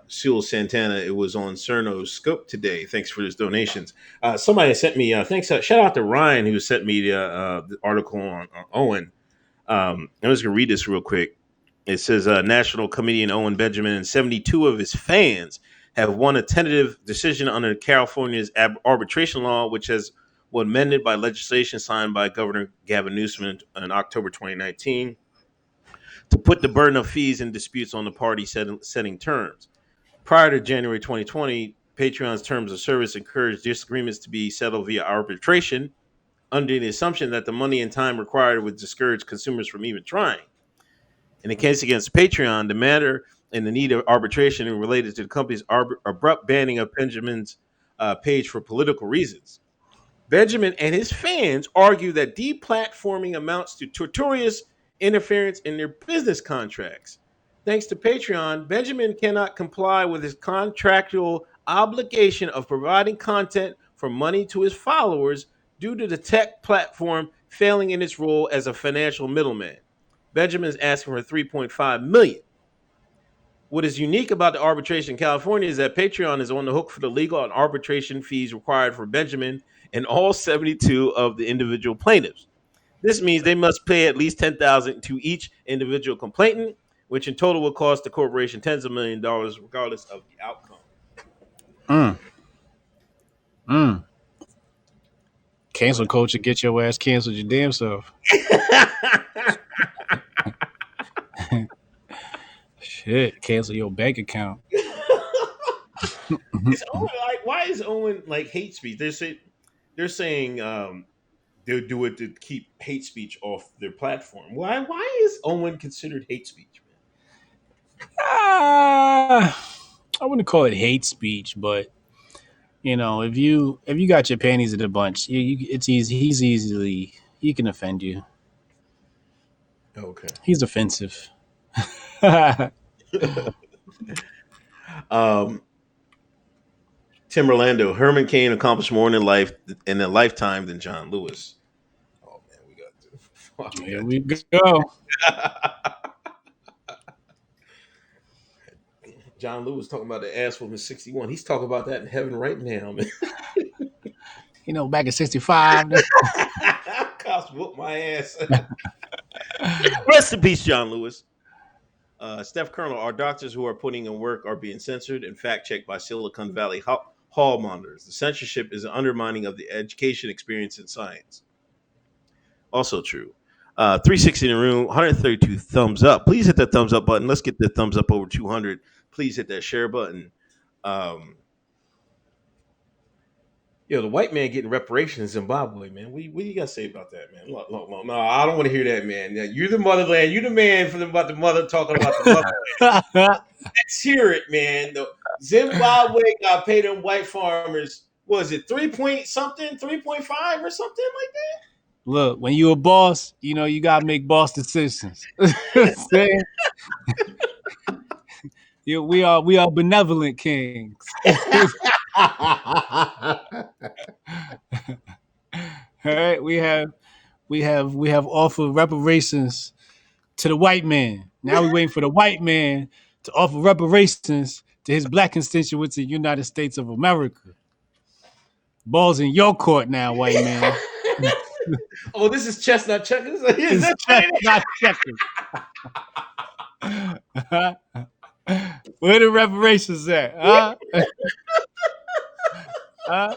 Sewell Santana, it was on Cerno's Scope today. Thanks for his donations. Somebody sent me, thanks. Shout out to Ryan who sent me the article on Owen. I'm just going to read this real quick. It says national comedian Owen Benjamin and 72 of his fans have won a tentative decision under California's arbitration law, which has was amended by legislation signed by Governor Gavin Newsom in October 2019 to put the burden of fees and disputes on the party setting terms. Prior to January 2020, Patreon's terms of service encouraged disagreements to be settled via arbitration under the assumption that the money and time required would discourage consumers from even trying. In the case against Patreon, the matter and the need of arbitration related to the company's abrupt banning of Benjamin's page for political reasons. Benjamin and his fans argue that deplatforming amounts to tortious interference in their business contracts. Thanks to Patreon, Benjamin cannot comply with his contractual obligation of providing content for money to his followers due to the tech platform failing in its role as a financial middleman. Benjamin is asking for 3.5 million. What is unique about the arbitration in California is that Patreon is on the hook for the legal and arbitration fees required for Benjamin and all 72 of the individual plaintiffs. This means they must pay at least $10,000 to each individual complainant, which in total will cost the corporation tens of millions of dollars, regardless of the outcome. Mm. Mm. Cancel culture, get your ass canceled your damn self. Shit, cancel your bank account. Is Owen like? Why is Owen like hate speech? They're saying they'll do it to keep hate speech off their platform. Why is Owen considered hate speech, man? I wouldn't call it hate speech, but if you got your panties in a bunch, it's easy. He can offend you. Okay. He's offensive. Yeah, um, Tim Orlando, Herman Cain accomplished more in a lifetime than John Lewis. Oh man, we got to. We here got we go. to. John Lewis talking about the ass whooping 61. He's talking about that in heaven right now, man. Back in '65. Cops whoop my ass. Rest in peace, John Lewis. Steph Colonel, our doctors who are putting in work are being censored and fact checked by Silicon Valley hall monitors. The censorship is an undermining of the education experience in science. Also true. 360 in the room, 132 thumbs up. Please hit that thumbs up button. Let's get the thumbs up over 200. Please hit that share button. The white man getting reparations in Zimbabwe, man. What do you got to say about that, man? Look, no, I don't want to hear that, man. You're the motherland. You're the man about the mother talking about the mother. Let's hear it, man. The Zimbabwe got paid them white farmers. Was it 3 point something, 3.5 or something like that? Look, when you a boss, you gotta make boss decisions. Saying, we are benevolent kings. All right, we have offered reparations to the white man. Now we're waiting for the white man to offer reparations to his black constituents in the United States of America. Ball's in your court now, white man. Oh, this is chestnut checkers. Is It's that not checkers. Where the reparations at? Huh? Huh?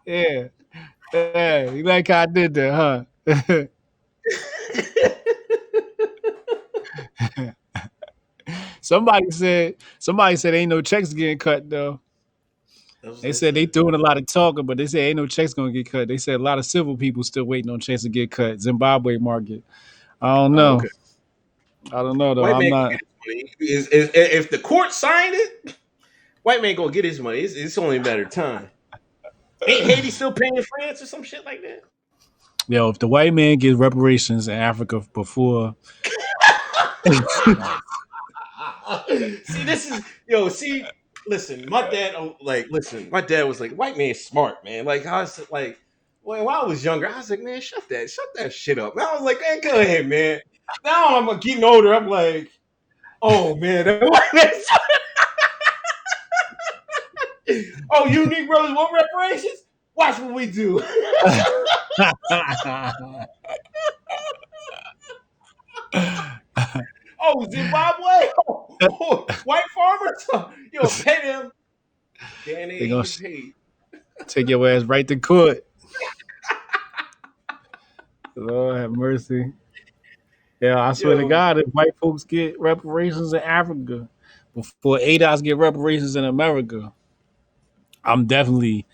Yeah. Yeah. You like how I did that, huh? Somebody said ain't no checks getting cut though. That's what They they said they said. doing a lot of talking, but they said ain't no checks gonna get cut. They said a lot of civil people still waiting on checks to get cut. Zimbabwe market. I don't Oh, know. okay. I don't know though. White I'm man gonna not. get his money. If the court signed it, white man gonna get his money. It's only a matter of time. Ain't Haiti still paying France or some shit like that? If the white man gets reparations in Africa before, See, this is See, listen, my dad listen. My dad was like, white man smart, man. Like I was like, when I was younger, I was like, man, shut that shit up. And I was like, man, go ahead, man. Now I'm getting older. I'm like, oh man, that white man. Oh, you Negroes want reparations? Watch what we do. Oh, Zimbabwe? White farmers? Pay them. Damn, they they ain't gonna getting paid. take your ass right to court. Lord have mercy. Yeah, I swear to Yo, God, if white folks get reparations in Africa before ADOS get reparations in America, I'm definitely,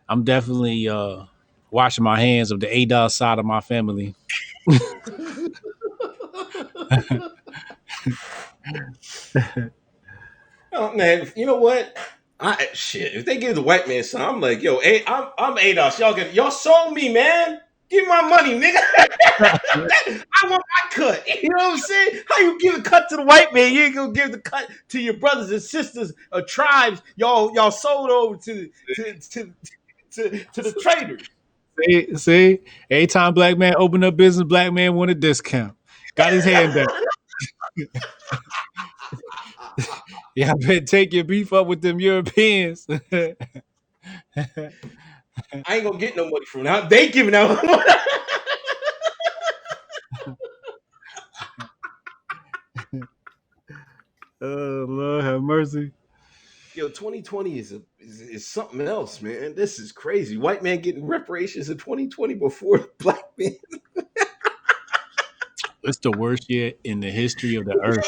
I'm definitely washing my hands of the ADOS side of my family. Oh man, you know what? I shit. If they give the white man some, I'm like, yo, hey, I'm ADOS. Y'all sold me, man. Give me my money, nigga. I want my cut. You know what I'm saying? How you give a cut to the white man? You ain't gonna give the cut to your brothers and sisters or tribes. Y'all sold over to the traders. See, every time black man open up business, black man want a discount. Got his hand up. Yeah, I better take your beef up with them Europeans. I ain't gonna get no money from them. They giving out money. Oh Lord have mercy. Yo, 2020 is something else, man. This is crazy. White man getting reparations in 2020 before black man. It's the worst year in the history of the earth.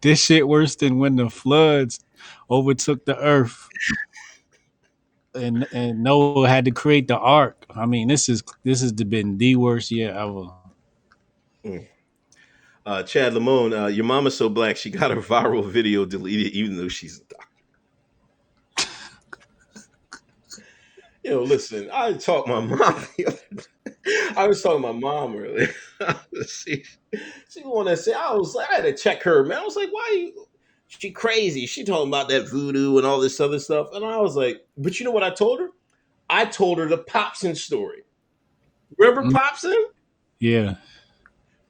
This shit worse than when the floods overtook the earth and Noah had to create the ark. I mean, been the worst year ever. Mm. Chad Lamone, your mama's so black she got her viral video deleted, even though she's a doctor. Listen, I talked my mom. I was talking to my mom earlier. she, she wanted to say, I was like, I had to check her, man. I was like, why you? She crazy. She talking about that voodoo and all this other stuff. And I was like, but you know what I told her? I told her the Popson story. Remember Mm, Popson? yeah,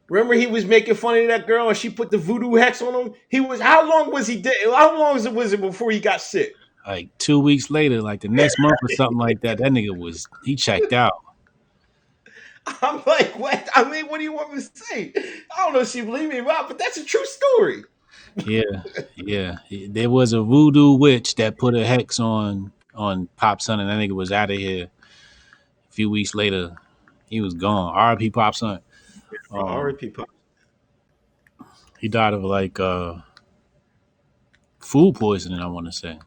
Remember he was making fun of that girl and she put the voodoo hex on him? He was how long was he dead? How long was it before he got sick? like 2 weeks later, like the next month or something like that, that nigga he checked out. I'm like, what? I mean, what do you want me to say? I don't know if she believe me or not, but that's a true story. Yeah, yeah. There was a voodoo witch that put a hex on Pop Son, and that nigga was out of here. A few weeks later, he was gone. R.I.P. Pop Son. Um, R.I.P. Pop. he died of like food poisoning. I want to say.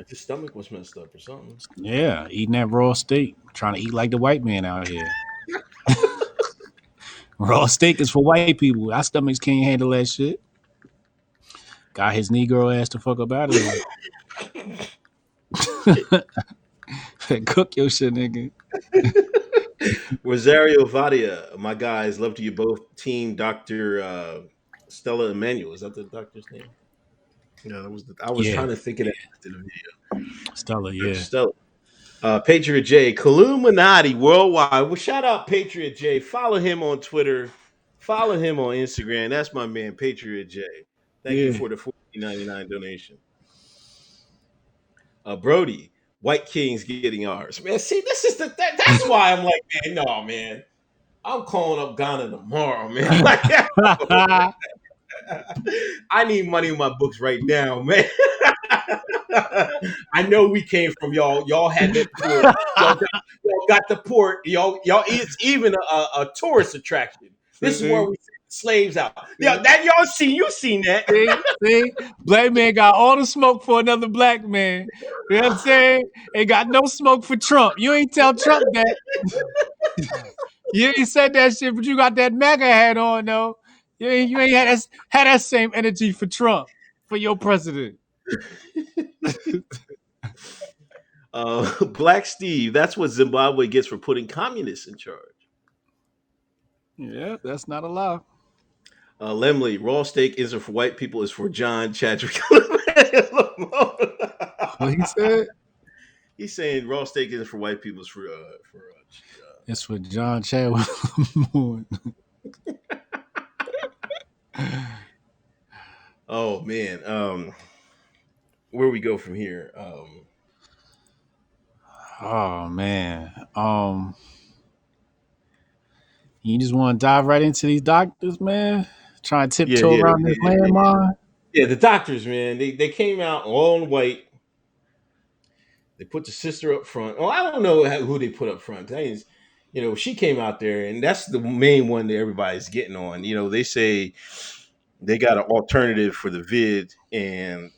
His stomach was messed up or something. Yeah, eating that raw steak, trying to eat like the white man out here. Raw steak is for white people. Our stomachs can't handle that shit. Got his Negro ass to fuck up out of here. Cook your shit, nigga. Rosario Vadia, my guys, love to you both. Team Doctor Stella Emanuel. Is that the doctor's name? Yeah, that was. I was Yeah, trying to think of that after the video. Stella. Dr. Yeah, Stella. Patriot J, Illuminati Worldwide. Well, shout out Patriot J. Follow him on Twitter. Follow him on Instagram. That's my man, Patriot J. Thank you yeah. for the 14.99 donation. Brody, White Kings getting ours. Man, see, this is that's why I'm like, man, no, man. I'm calling up Ghana tomorrow, man. Like, I need money in my books right now, man. I know we came from y'all. Y'all had that port. Y'all got the port. Y'all. It's even a tourist attraction. This is where see, we send slaves out. Yeah, see, that y'all seen. You seen that? see. Black man got all the smoke for another black man. You know what I'm saying? Ain't got no smoke for Trump. You ain't tell Trump that. You ain't said that shit, but you got that MAGA hat on though. You ain't had that same energy for Trump for your president. Black Steve. That's what Zimbabwe gets for putting communists in charge. Yeah, that's not a lie. Lemley, raw steak isn't for white people. It's for John Chadwick. What he said? He's saying raw steak isn't for white people. It's for It's for John Chadwick. oh man. Where we go from here? Oh man. You just want to dive right into these doctors, man. Try and Yeah, tiptoe yeah, around this landmine. yeah. The doctors, man, they came out all in white. They put the sister up front. Oh, I don't know who they put up front. That is, she came out there, and that's the main one that everybody's getting on. They say they got an alternative for the vid, and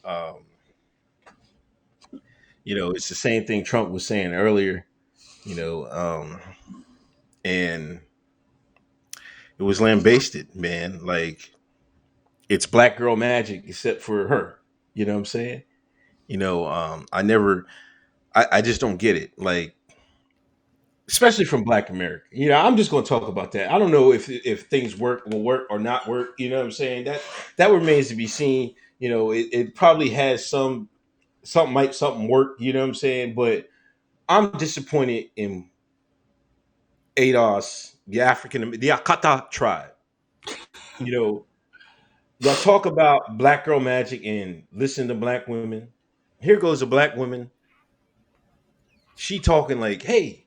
it's the same thing Trump was saying earlier. And It was lambasted, man. Like it's black girl magic, except for her. You know what I'm saying? I just don't get it. Like, especially from Black America. I'm just going to talk about that. I don't know if things will work or not work. You know what I'm saying? That remains to be seen. It probably has something work. You know what I'm saying? But I'm disappointed in ADOS, the Akata tribe. You know, y'all talk about black girl magic and listen to black women. Here goes a black woman. She talking like, "Hey,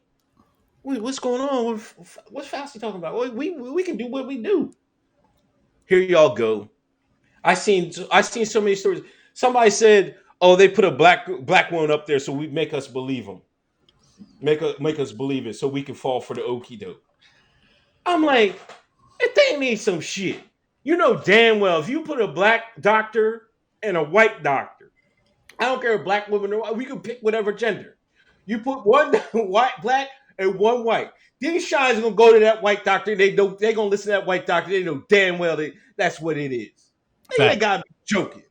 what's going on? What's Fauci talking about? Well, we can do what we do." Here y'all go. I seen so many stories. Somebody said, "Oh, they put a black woman up there so we make us believe them, make us believe it, so we can fall for the okie doke." I'm like, if they need some shit, you know damn well if you put a black doctor and a white doctor, I don't care if black women or white, we can pick whatever gender. You put one white, black, and one white. These shines gonna go to that white doctor. They gonna listen to that white doctor. They know damn well that's what it is. You ain't Fact. gotta be joking.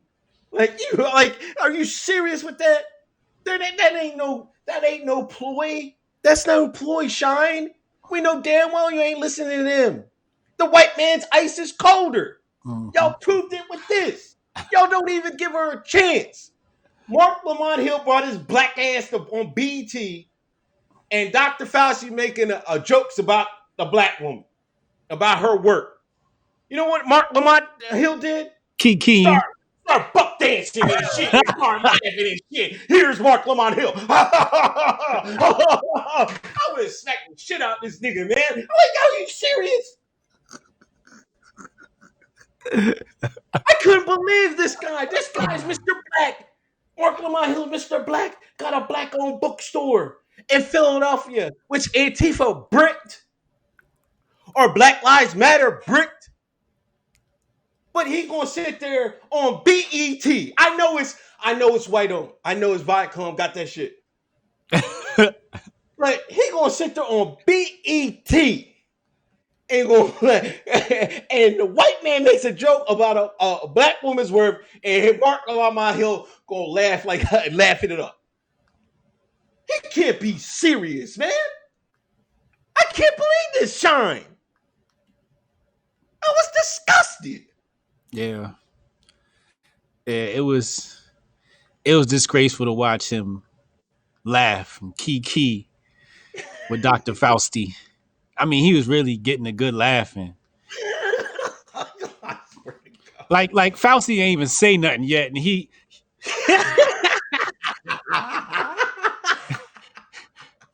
Are you serious with that? That ain't no ploy. That's no ploy, Shine. We know damn well you ain't listening to them. The white man's ice is colder. Mhm. Y'all proved it with this. Y'all don't even give her a chance. Mark Lamont Hill brought his black ass on BT, and Dr. Fauci making a jokes about the black woman, about her work. You know what Mark Lamont Hill did? Kiki. Start start buck dancing and shit, and start laughing and shit. Here's Mark Lamont Hill. I would have smacked the shit out of this nigga, man. I'm like, are you serious? I couldn't believe this guy. This guy's Mr. Black. Mark Lamont Hill, Mr. Black, got a black-owned bookstore in Philadelphia, which Antifa bricked, or Black Lives Matter bricked. But he gonna sit there on BET. I know it's white owned. I know it's Viacom got that shit. But he gonna sit there on BET and and the white man makes a joke about a black woman's worth, and Mark Lamont Hill gonna laughing it up. He can't be serious, man. I can't believe this shine. I was disgusted. Yeah. Yeah, it was disgraceful to watch him laugh and key with Dr. Fausti. I mean, he was really getting a good laugh in. I swear to Like Fauci ain't even say nothing yet, and God.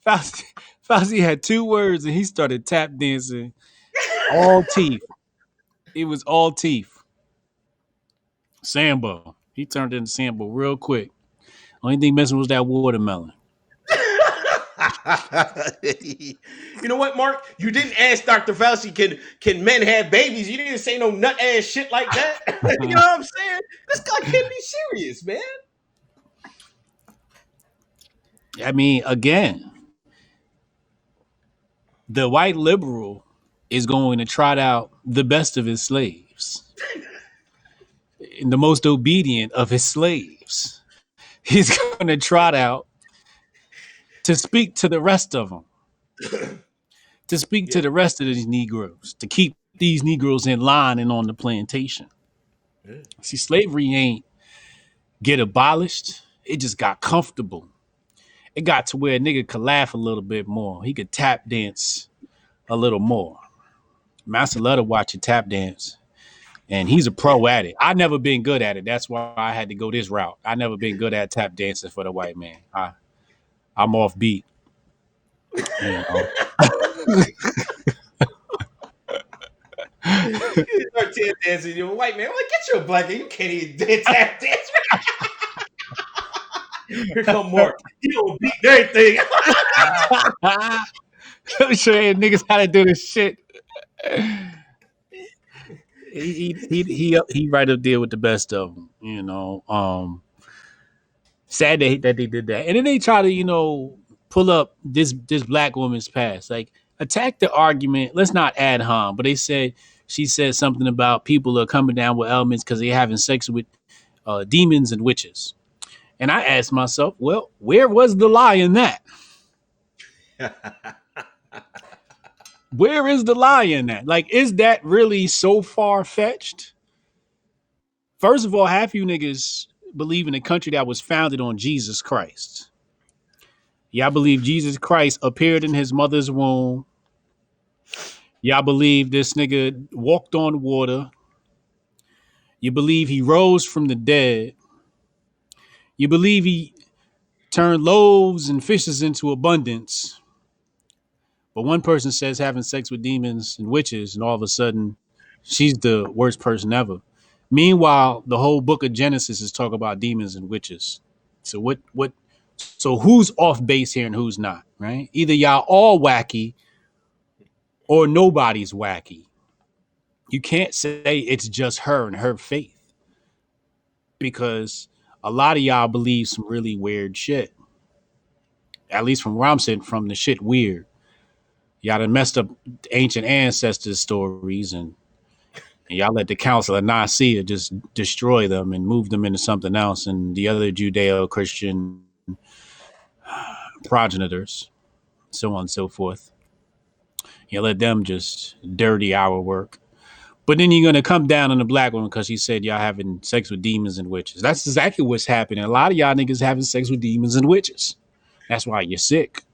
Fauci, Fauci had two words, and he started tap dancing. All teeth. It was all teeth. Sambo. He turned into Sambo real quick. Only thing missing was that watermelon. You know what, Mark? You didn't ask Dr. Fauci, can men have babies? You didn't say no nut ass shit like that. You know what I'm saying? This guy can't be serious, man. I mean, again, the white liberal is going to trot out the best of his slaves and the most obedient of his slaves. He's going to trot out to speak to the rest of them, to speak to Yeah. the rest of these Negroes, to keep these Negroes in line and on the plantation. Yeah. See, slavery ain't get abolished. It just got comfortable. It got to where a nigga could laugh a little bit more. He could tap dance a little more. Master love to watch you tap dance. And he's a pro at it. I never been good at it. That's why I had to go this route. I never been good at tap dancing for the white man. I'm off beat, you know. You start tap dancing, you're a white man. I'm like, get your black man. You can't even tap dance. Here come Mark. He don't beat everything. I'm sure niggas how to do this shit. He right up there with the best of them, you know. Sad that they did that, and then they try to pull up this black woman's past. Like attack the argument. Let's not ad hom, but they said she said something about people are coming down with elements because they're having sex with demons and witches. And I asked myself, well, where was the lie in that? Where is the lie in that? Like, is that really so far fetched? First of all, half you niggas believe in a country that was founded on Jesus Christ. Y'all believe Jesus Christ appeared in his mother's womb. Y'all believe this nigga walked on water. You believe he rose from the dead. You believe he turned loaves and fishes into abundance. But one person says having sex with demons and witches, and all of a sudden, she's the worst person ever. Meanwhile, the whole book of Genesis is talk about demons and witches. So what so who's off base here and who's not, right? Either y'all all wacky or nobody's wacky. You can't say it's just her and her faith because a lot of y'all believe some really weird shit. At least from where I'm sitting from, the shit weird. Y'all done messed up ancient ancestors' stories and y'all let the Council of Nicaea just destroy them and move them into something else and the other Judeo-Christian progenitors, so on and so forth. You let them just dirty our work. But then you're going to come down on the black woman because she said y'all having sex with demons and witches. That's exactly what's happening. A lot of y'all niggas having sex with demons and witches. That's why you're sick.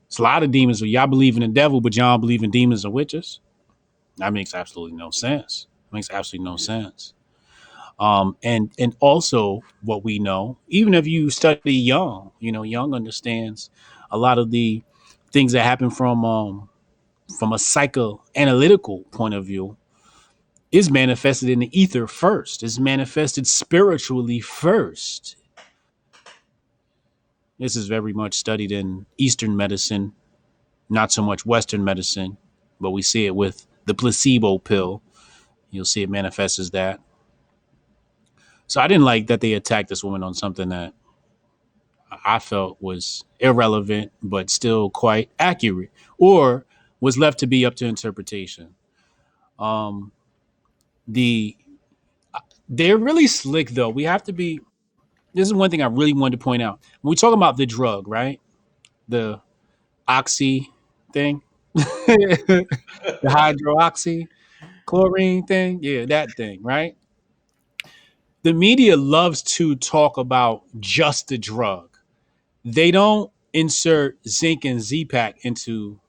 It's a lot of demons. Y'all believe in the devil, but y'all believe in demons and witches. That makes absolutely no sense. Makes absolutely no sense. And also what we know, even if you study Young, Young understands a lot of the things that happen from a psychoanalytical point of view is manifested in the ether first. Is manifested spiritually first. This is very much studied in Eastern medicine, not so much Western medicine, but we see it with the placebo pill. You'll see it manifests as that. So I didn't like that they attacked this woman on something that I felt was irrelevant, but still quite accurate, or was left to be up to interpretation. Um, the They're really slick though. We have to be. This is one thing I really wanted to point out. When we talk about the drug, right? The oxy thing, the hydroxy chlorine thing, yeah, that thing, right? The media loves to talk about just the drug. They don't insert zinc and Z-Pack into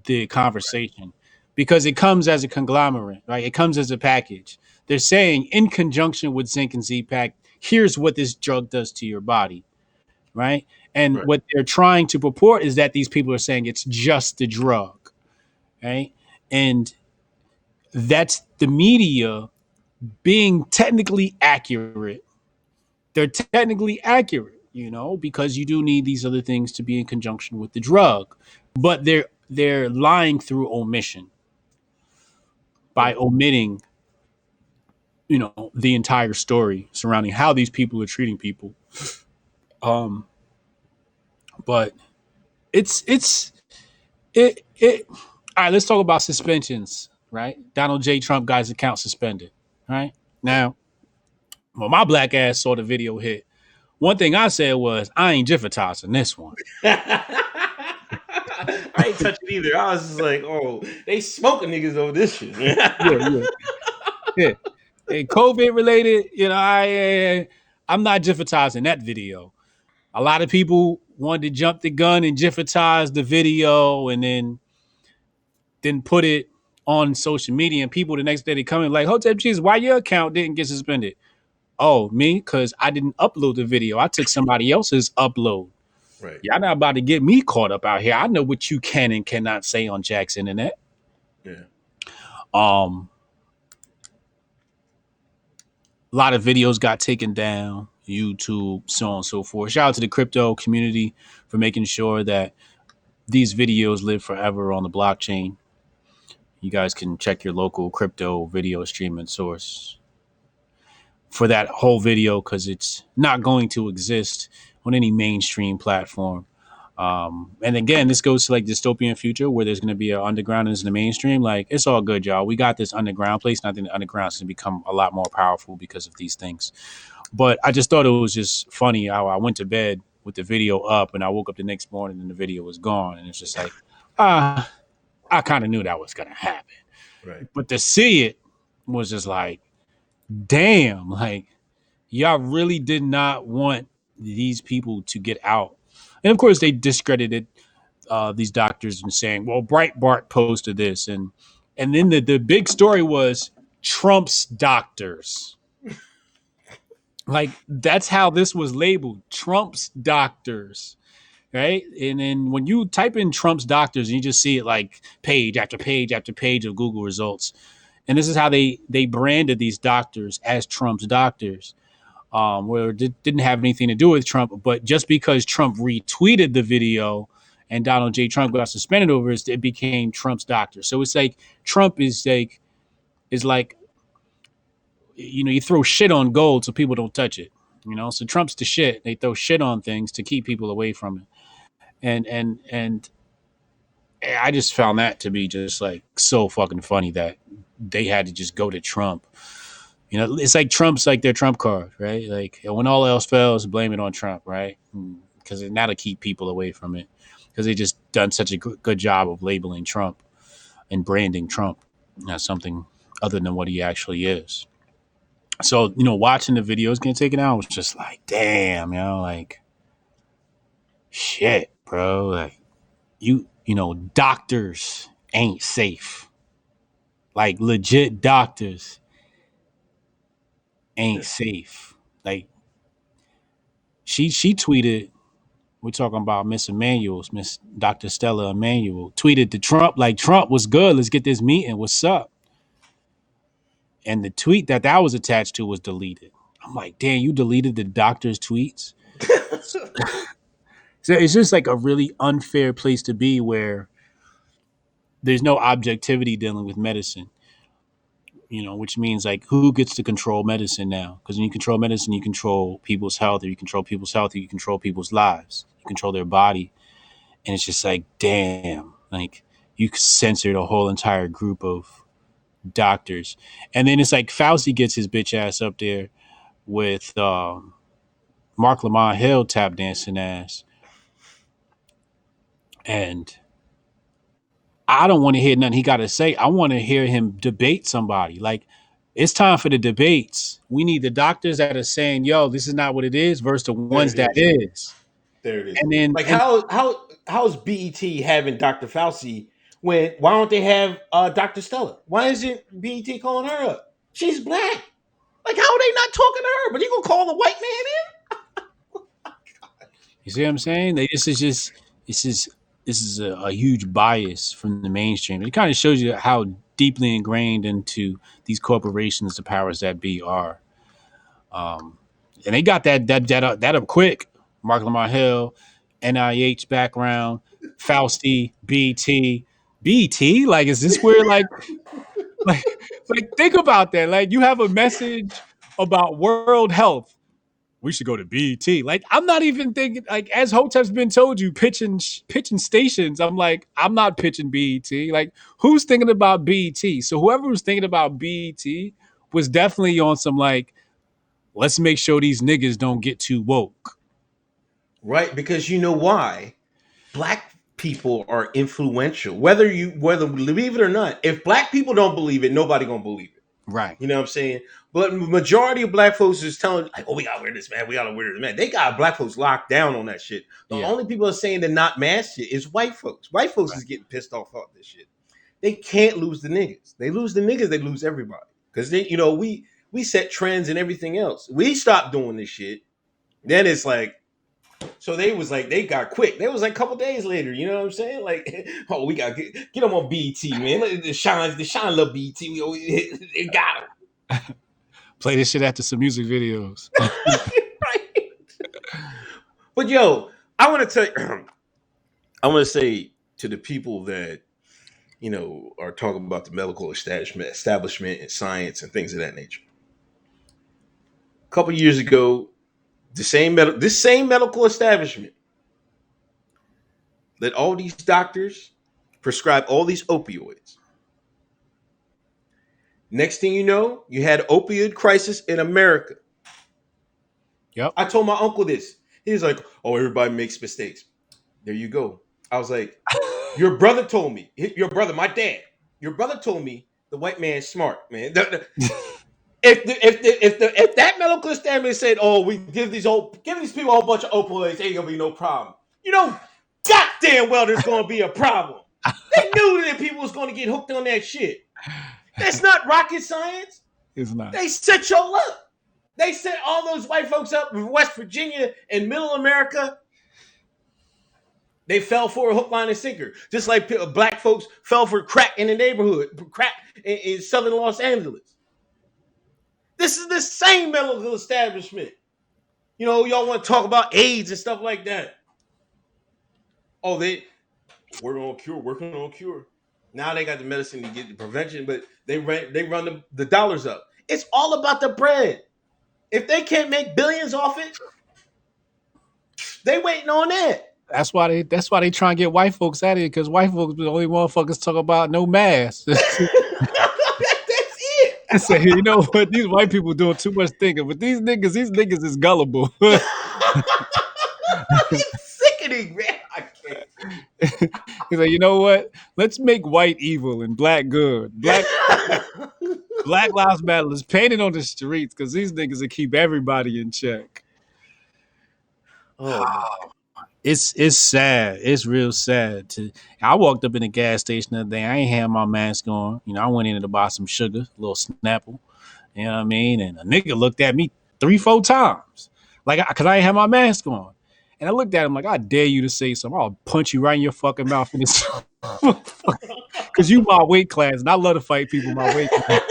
the conversation because it comes as a conglomerate, right? It comes as a package. They're saying in conjunction with zinc and Z-Pack, here's what this drug does to your body, right? And Right. what they're trying to purport is that these people are saying it's just the drug, right? And that's the media being technically accurate. They're technically accurate, because you do need these other things to be in conjunction with the drug, but they're lying through omission by Right. omitting, the entire story surrounding how these people are treating people. Um, but it's it. All right, let's talk about suspensions. Right, Donald J. Trump got his account suspended. Right now, when my black ass saw the video hit, one thing I said was, I ain't jiffitizing this one. I ain't touch it either. I was just like, oh, they smoking niggas over this shit. Yeah, yeah, yeah. And COVID related, I'm not jiffitizing that video. A lot of people wanted to jump the gun and jiffitize the video and then put it on social media. And people the next day they come in like, Hotep Jesus, why your account didn't get suspended? Oh, me? Because I didn't upload the video. I took somebody else's upload. Right. Y'all not about to get me caught up out here. I know what you can and cannot say on Jack's internet. Yeah. Um, a lot of videos got taken down, YouTube, so on and so forth. Shout out to the crypto community for making sure that these videos live forever on the blockchain. You guys can check your local crypto video streaming source for that whole video because it's not going to exist on any mainstream platform. And again, this goes to like dystopian future where there's going to be an underground and there's the mainstream. Like, it's all good, y'all. We got this underground place, and I think the underground is going to become a lot more powerful because of these things. But I just thought it was just funny how I went to bed with the video up, and I woke up the next morning and the video was gone, and it's just like, ah, I kind of knew that was going to happen. Right. But to see it was just like, damn, like y'all really did not want these people to get out. And of course, they discredited these doctors and saying, "Well, Breitbart posted this," and then the big story was Trump's doctors. Like, that's how this was labeled, Trump's doctors, right? And then when you type in Trump's doctors, and you just see it like page after page after page of Google results, and this is how they branded these doctors as Trump's doctors. Where it didn't have anything to do with Trump, but just because Trump retweeted the video and Donald J. Trump got suspended over it, it became Trump's doctor. So it's like Trump is like you throw shit on gold so people don't touch it. So Trump's the shit. They throw shit on things to keep people away from it, and I just found that to be just like so fucking funny that they had to just go to Trump. It's like Trump's like their Trump card, right? Like when all else fails, blame it on Trump, right? Because now to keep people away from it, because they just done such a good job of labeling Trump and branding Trump as something other than what he actually is. So watching the videos getting taken out was just like, damn, like shit, bro. Like doctors ain't safe. Like legit doctors ain't safe. Like she tweeted, we're talking about Miss Emanuel's, Miss Dr. Stella Emanuel, tweeted to Trump, like, Trump was good. Let's get this meeting. What's up? And the tweet that was attached to was deleted. I'm like, damn, you deleted the doctor's tweets? So it's just like a really unfair place to be where there's no objectivity dealing with medicine, which means like who gets to control medicine now? Because when you control medicine, you control people's health. Or you control people's health, you control people's lives. You control their body. And it's just like, damn, like you censored a whole entire group of doctors. And then it's like Fauci gets his bitch ass up there with Mark Lamont Hill tap dancing ass. And I don't want to hear nothing he got to say. I want to hear him debate somebody. Like, it's time for the debates. We need the doctors that are saying, yo, this is not what it is, versus the There ones it that is. is. There it is. And then, Like and how's BET having Dr. Fauci when why don't they have Dr. Stella? Why isn't BET calling her up? She's black. Like how are they not talking to her? But you gonna call the white man you see what I'm saying? This is this is a huge bias from the mainstream. It kind of shows you how deeply ingrained into these corporations the powers that be are. Um, and they got that up quick. Mark Lamar Hill, NIH background, Fauci, BT. Like, is this where like like think about that? Like, you have a message about world health, we should go to BT. Like, I'm not even thinking, like, as Hotep's been told you, pitching stations. I'm like, I'm not pitching BT. Like, who's thinking about BT? So whoever was thinking about BT was definitely on some like, let's make sure these niggas don't get too woke. right? Because you know why? Black people are influential. Whether believe it or not, if black people don't believe it, nobody gonna believe it. Right. You know what I'm saying? But majority of black folks is telling like, oh, we gotta wear this, man. We gotta wear this, man. They got black folks locked down on that shit. The Yeah. only people are saying they're not mask shit is white folks. White folks Right. is getting pissed off about this shit. They can't lose the niggas. They lose the niggas, they lose everybody. Because we set trends and everything else. We stopped doing this shit. Then it's like, so they was like, they got quick. They was like a couple days later, you know what I'm saying? Like, oh, we got to get them on BT, man. The shine love BT. They got them. Play this shit after some music videos. Right? But yo, I want to tell you, I want to say to the people that are talking about the medical establishment and science and things of that nature. A couple years ago, this same medical establishment Let all these doctors prescribe all these opioids. Next thing you know, you had opioid crisis in America. Yep. I told my uncle this. He was like, "Oh, everybody makes mistakes." There you go. I was like, "Your brother told me. Your brother, my dad. Your brother told me the white man's smart, man. If that medical establishment said, "Oh, we give these people a whole bunch of opioids, ain't gonna be no problem," you know, goddamn well there's gonna be a problem. They knew that people was gonna get hooked on that shit. That's not rocket science. It's not. They set y'all up. They set all those white folks up in West Virginia and Middle America. They fell for a hook, line, and sinker, just like black folks fell for crack in the neighborhood, crack in Southern Los Angeles. This is the same medical establishment. You know, y'all want to talk about AIDS and stuff like that. Oh, working on cure. Now they got the medicine to get the prevention, but they run the dollars up. It's all about the bread. If they can't make billions off it, they waiting on that. That's why they try and get white folks out of it, because white folks be the only motherfuckers talk about no mask. That's it. I say, you know what? These white people doing too much thinking, but these niggas is gullible. It's sickening, man. I can't. He's like, you know what? Let's make white evil and black good. Black lives matter is painted on the streets because these niggas will keep everybody in check. Oh my. It's sad. It's real sad. I walked up in the gas station the other day. I ain't had my mask on. You know, I went in to buy some sugar, a little Snapple. You know what I mean? And a nigga looked at me 3-4 times, like, cause I ain't had my mask on. And I looked at him like, I dare you to say something. I'll punch you right in your fucking mouth in this. Cause you my weight class, and I love to fight people my weight class.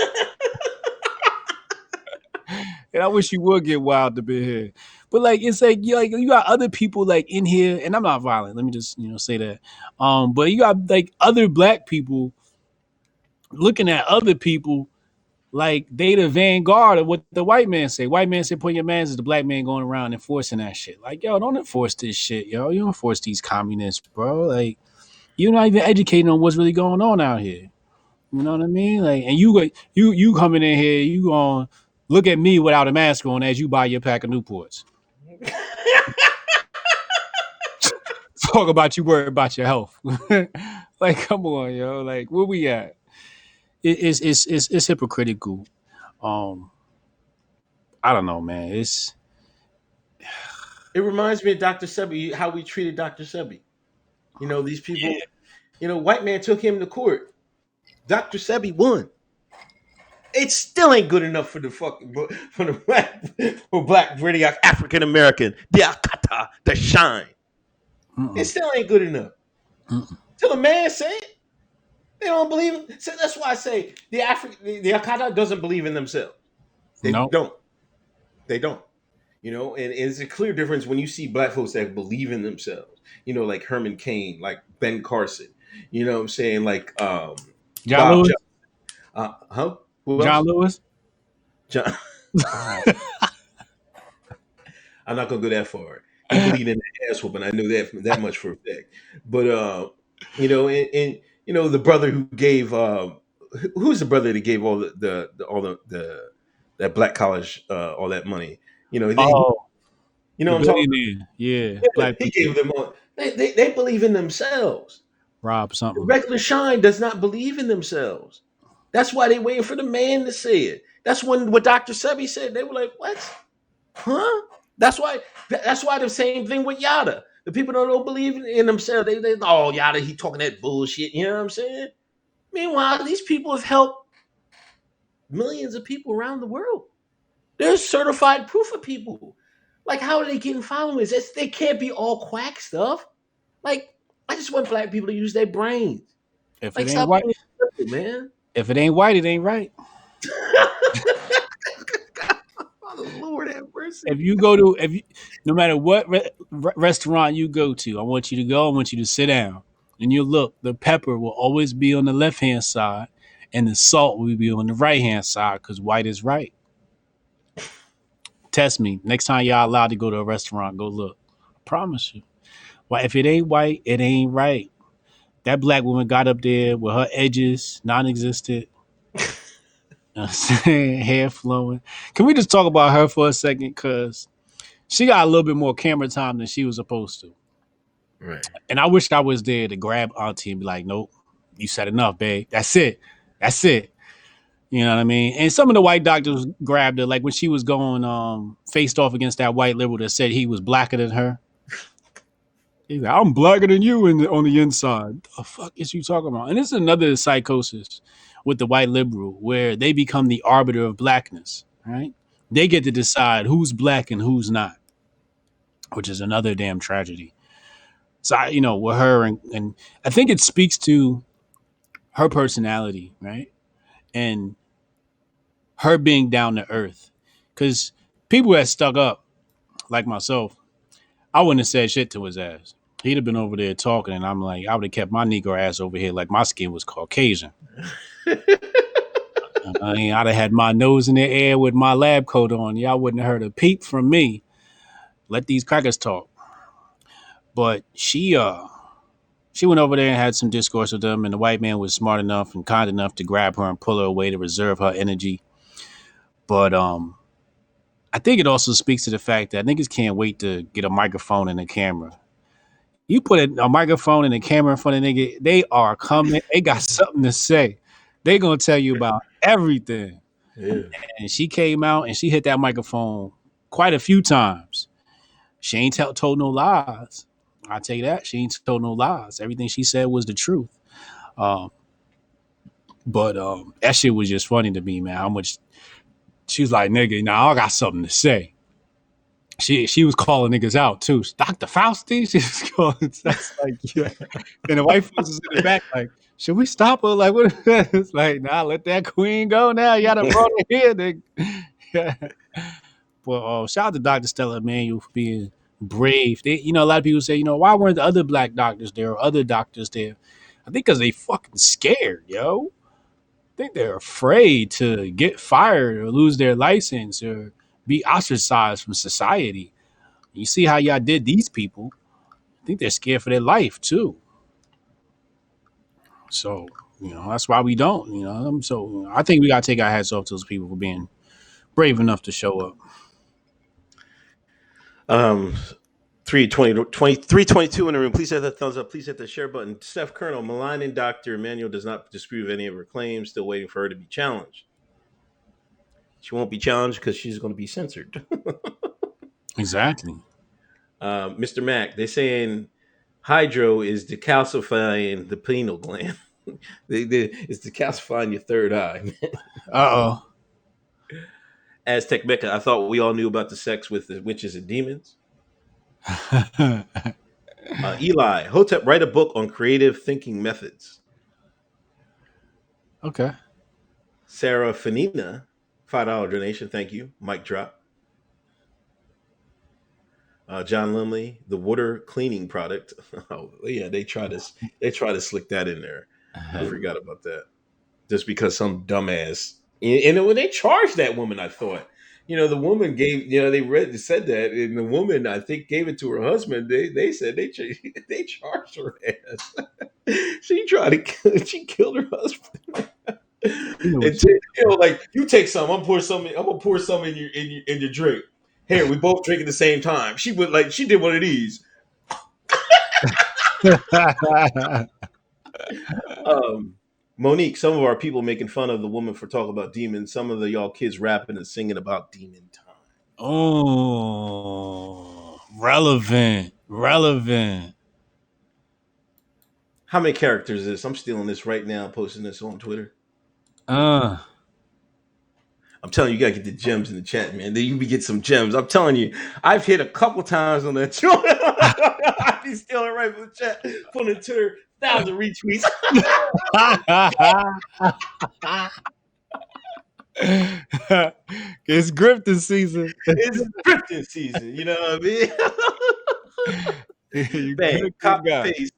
And I wish you would get wild to be here. But like it's like you got other people like in here, and I'm not violent. Let me just say that. But you got like other black people looking at other people like they the vanguard of what the white man say. White man say put your mans is the black man going around enforcing that shit. Like, yo, don't enforce this shit, yo. You don't enforce these communists, bro. Like, you're not even educating on what's really going on out here. You know what I mean? Like, and you coming in here, you going look at me without a mask on as you buy your pack of Newports. Talk about you worry about your health. Like, come on, yo. Like, where we at? It's hypocritical. Um, I don't know, man. It reminds me of Dr. Sebi, how we treated Dr. Sebi. You know, these Yeah. people, white man took him to court. Dr. Sebi won. It still ain't good enough for the fucking for the black British African American, the Akata, the shine. It Mm-mm. still ain't good enough. Mm-mm. Till a man say it, they don't believe it. So that's why I say the Akata doesn't believe in themselves. They No, don't. They don't. And it's a clear difference when you see black folks that believe in themselves. Like Herman Cain, like Ben Carson. You know what I'm saying? Like John Bob. Lewis. Huh? Who John else? Lewis. John. I'm not gonna go that far. He believed in the ass whooping. I know that much for a fact. But and the brother who gave who's the brother that gave all the that black college all that money. Oh, You know the what I'm talking billionaire. Yeah, about? black He people. gave them all. They believe in themselves. Rob The something. regular shine does not believe in themselves. That's why they waiting for the man to say it. That's what Dr. Sebi said. They were like, "What? Huh?" That's why. That's why the same thing with Yada. The people don't believe in themselves. They oh Yada, he talking that bullshit. You know what I'm saying? Meanwhile, these people have helped millions of people around the world. There's certified proof of people. Like, how are they getting followers? They can't be all quack stuff. Like, I just want black people to use their brains. If it Like, ain't stop white, being stupid, man. if it ain't white, it ain't right. Oh, Lord have mercy. If you go to, no matter what restaurant you go to, I want you to go. I want you to sit down, and you look. The pepper will always be on the left hand side, and the salt will be on the right hand side because white is right. Test me. Next time y'all allowed to go to a restaurant, go look. I promise you. Well, if it ain't white, it ain't right. That black woman got up there with her edges non-existent, hair flowing. Can we just talk about her for a second? Cause she got a little bit more camera time than she was supposed to. Right. And I wished I was there to grab Auntie and be like, nope, you said enough, babe. That's it. That's it. You know what I mean? And some of the white doctors grabbed her, like when she was going faced off against that white liberal that said he was blacker than her. He's like, I'm blacker than you on the inside. The fuck is you talking about? And this is another psychosis with the white liberal where they become the arbiter of blackness, right? They get to decide who's black and who's not, which is another damn tragedy. So, with her, and I think it speaks to her personality, right? And her being down to earth. Because people that stuck up, like myself, I wouldn't have said shit to his ass. He'd have been over there talking, and I'm like, I would have kept my Negro ass over here like my skin was Caucasian. I mean, I'd have had my nose in the air with my lab coat on. Y'all wouldn't have heard a peep from me. Let these crackers talk. But she went over there and had some discourse with them, and the white man was smart enough and kind enough to grab her and pull her away to reserve her energy. But I think it also speaks to the fact that niggas can't wait to get a microphone and a camera. You put a microphone and a camera in front of nigga, they are coming. They got something to say. They gonna tell you about everything. Yeah. And she came out and she hit that microphone quite a few times. She ain't told no lies. I tell you that she ain't told no lies. Everything she said was the truth. Um, but that shit was just funny to me, man. How much she was like, nigga, now I got something to say. She was calling niggas out too. Dr. Fausti, she was calling. That's like, yeah. And the white folks is in the back, like, should we stop her? Like, what? It's like, nah, let that queen go now. You gotta brought her here, nigga. Yeah. Well, shout out to Dr. Stella Emanuel for being brave. A lot of people say, why weren't the other black doctors there or other doctors there? I think because they fucking scared, yo. I think they're afraid to get fired or lose their license or be ostracized from society. You see how y'all did these people. I think they're scared for their life too. So, that's why we don't, So I think we gotta take our hats off to those people for being brave enough to show up. Um, 322 in the room. Please hit that thumbs up. Please hit the share button. Steph Colonel, maligning Dr. Emanuel does not disprove any of her claims. Still waiting for her to be challenged. She won't be challenged because she's going to be censored. Exactly. Mr. Mack, they're saying hydro is decalcifying the pineal gland. It's decalcifying your third eye. Uh Aztec Mecca, I thought we all knew about the sex with the witches and demons. oh. Eli, Hotep, write a book on creative thinking methods. Okay. Sarah Fanina, $5 donation. Thank you. Mic drop. John Limley, the water cleaning product. Oh yeah, they try to slick that in there. I forgot about that. Just because some dumbass and when they charged that woman, I thought, the woman gave, they said that, and the woman I think gave it to her husband. They said they charged her ass. She killed her husband. And like, you take some, I'm gonna pour some in your drink. Here, we both drink at the same time. She did one of these. Monique, some of our people making fun of the woman for talking about demons. Some of the y'all kids rapping and singing about demon time. Oh, relevant. How many characters is this? I'm stealing this right now, posting this on Twitter. Uh, I'm telling you, you gotta get the gems in the chat, man. Then you be get some gems. I'm telling you, I've hit a couple times on that. I be stealing right from the chat, putting it Twitter, 1,000 retweets. it's grifting season. It's drifting season. You know what I mean? You Bang, copy paste.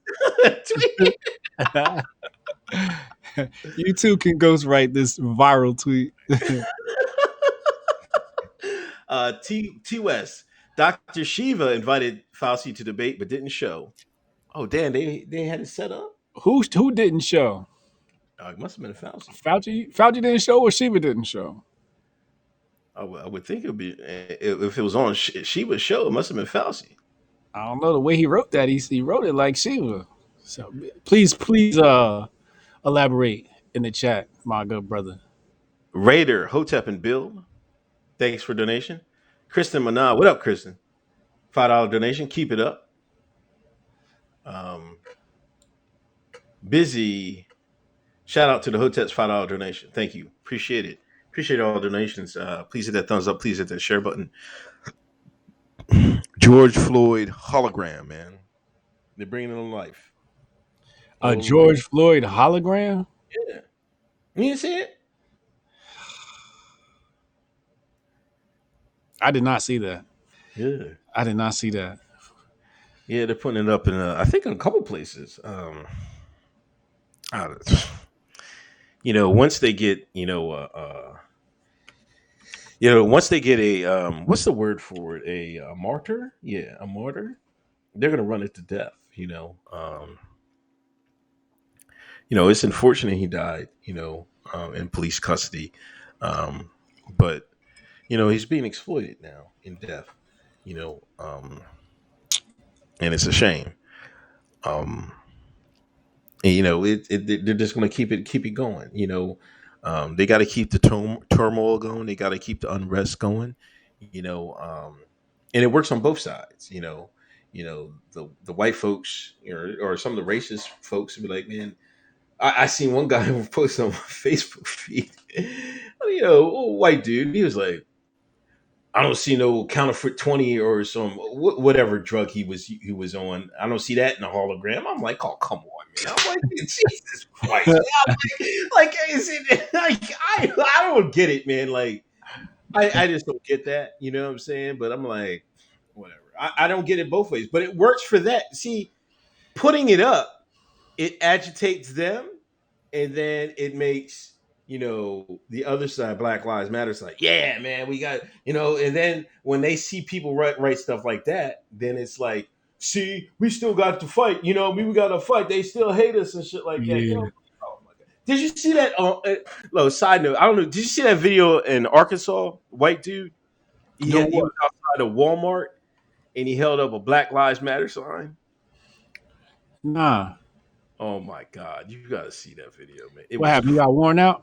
You too can ghostwrite this viral tweet. T West, Dr. Shiva invited Fauci to debate, but didn't show. Oh, damn, they had it set up. Who didn't show? It must have been Fauci. Fauci didn't show, or Sheba didn't show. I would think it would be if it was on Sheba's show. It must have been Fauci. I don't know the way he wrote that. He wrote it like Sheba. So please elaborate in the chat, my good brother. Raider, Hotep, and Bill. Thanks for donation. Kristen Mana, what up, Kristen? $5 donation. Keep it up. Um, Busy. Shout out to the Hoteps $5 donation. Thank you. Appreciate it. Appreciate all donations. Please hit that thumbs up. Please hit that share button. George Floyd hologram, man. They're bringing it to life. A George Floyd hologram? Yeah. You didn't see it? I did not see that. Yeah. I did not see that. Yeah, they're putting it up in, I think, in a couple places. Once they get, once they get a, what's the word for it? A martyr? Yeah, a martyr. They're going to run it to death, It's unfortunate he died, in police custody. But, he's being exploited now in death, and it's a shame. And, they're just going to keep it going. They got to keep the turmoil going. They got to keep the unrest going. And it works on both sides. The white folks or some of the racist folks would be like, man, I seen one guy who posted on my Facebook feed. White dude. He was like, I don't see no counterfeit 20 or some whatever drug he was on. I don't see that in the hologram. I'm like, oh, come on, man. I'm like, Jesus Christ. like, is it like I don't get it, man. Like, I just don't get that. You know what I'm saying? But I'm like, whatever. I don't get it both ways. But it works for that. See, putting it up, it agitates them, and then it makes the other side, Black Lives Matter, is like, yeah, man, we got, and then when they see people write stuff like that, then it's like, see, we still got to fight, we got to fight. They still hate us and shit like that. Yeah. Oh my God. Did you see that? Side note, I don't know. Did you see that video in Arkansas? White dude, he was outside of Walmart and he held up a Black Lives Matter sign. Nah. Oh my God, you got to see that video, man. What happened? You got worn out?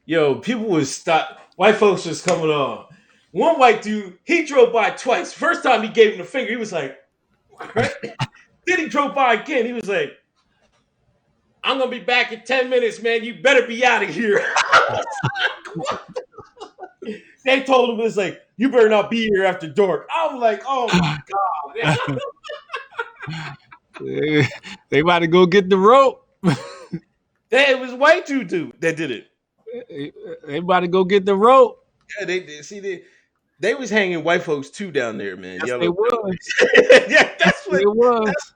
Yo, people was stop. White folks was coming on. One white dude, he drove by twice. First time he gave him the finger, he was like, right? Then he drove by again. He was like, I'm gonna be back in 10 minutes, man. You better be out of here. They told him, it was like, you better not be here after dark. I was like, oh my God. They about to go get the rope. It was white dude that did it. They about to go get the rope. Yeah, they was hanging white folks too down there, man. Yes, they was. Yeah, that's what it was. That's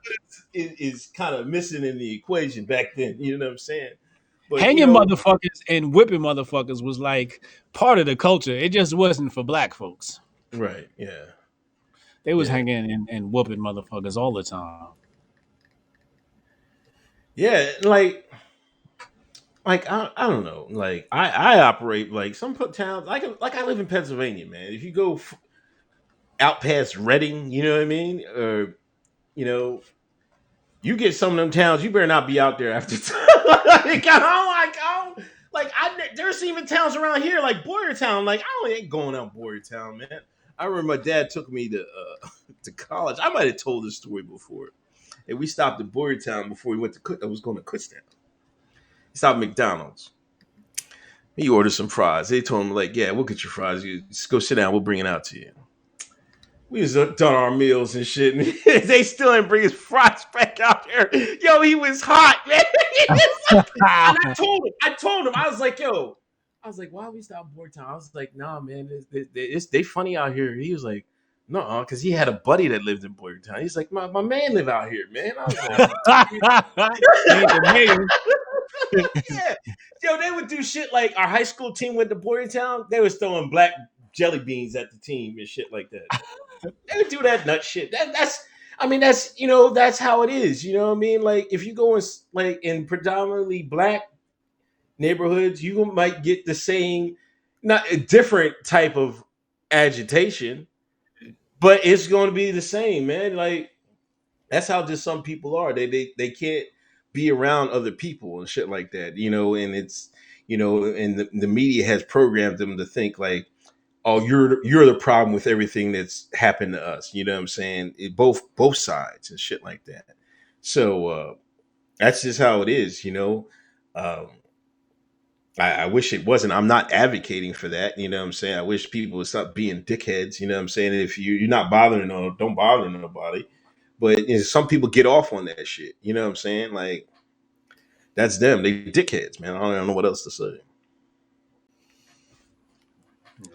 what is kind of missing in the equation back then. You know what I'm saying? But, hanging motherfuckers and whipping motherfuckers was like part of the culture. It just wasn't for black folks. Right. Yeah. They was hanging and whooping motherfuckers all the time. Yeah, like I don't know. Like I operate like some towns. Like I live in Pennsylvania, man. If you go out past Reading, you know what I mean, or you get some of them towns, you better not be out there after. There's even towns around here like Boyertown. Like I ain't going out Boyertown, man. I remember my dad took me to college. I might have told this story before. And we stopped at Boyertown before we went to I was going to Kutztown. He stopped at McDonald's. He ordered some fries. They told him, like, yeah, we'll get your fries. You just go sit down. We'll bring it out to you. We was done our meals and shit. And they still didn't bring his fries back out there. Yo, he was hot, man. And I told him, I was like, why we stop at Boyertown? I was like, nah, man, they funny out here. He was like, no, because he had a buddy that lived in Boyertown. He's like, my man live out here, man. I was like, yeah. Yo, they would do shit like our high school team went to Boyertown. They was throwing black jelly beans at the team and shit like that. They would do that nut shit. That's I mean that's that's how it is. You know what I mean? Like if you go in like in predominantly black neighborhoods, you might get the same, not a different type of agitation, but it's going to be the same, man. Like that's how just some people are. They can't be around other people and shit like that, and it's and the media has programmed them to think like, oh, you're the problem with everything that's happened to us. You know what I'm saying? Both sides and shit like that. So that's just how it is. Um, I wish it wasn't. I'm not advocating for that. You know what I'm saying? I wish people would stop being dickheads. You know what I'm saying? If you're not bothering no, don't bother nobody. But some people get off on that shit. You know what I'm saying? Like that's them. They dickheads, man. I don't know what else to say.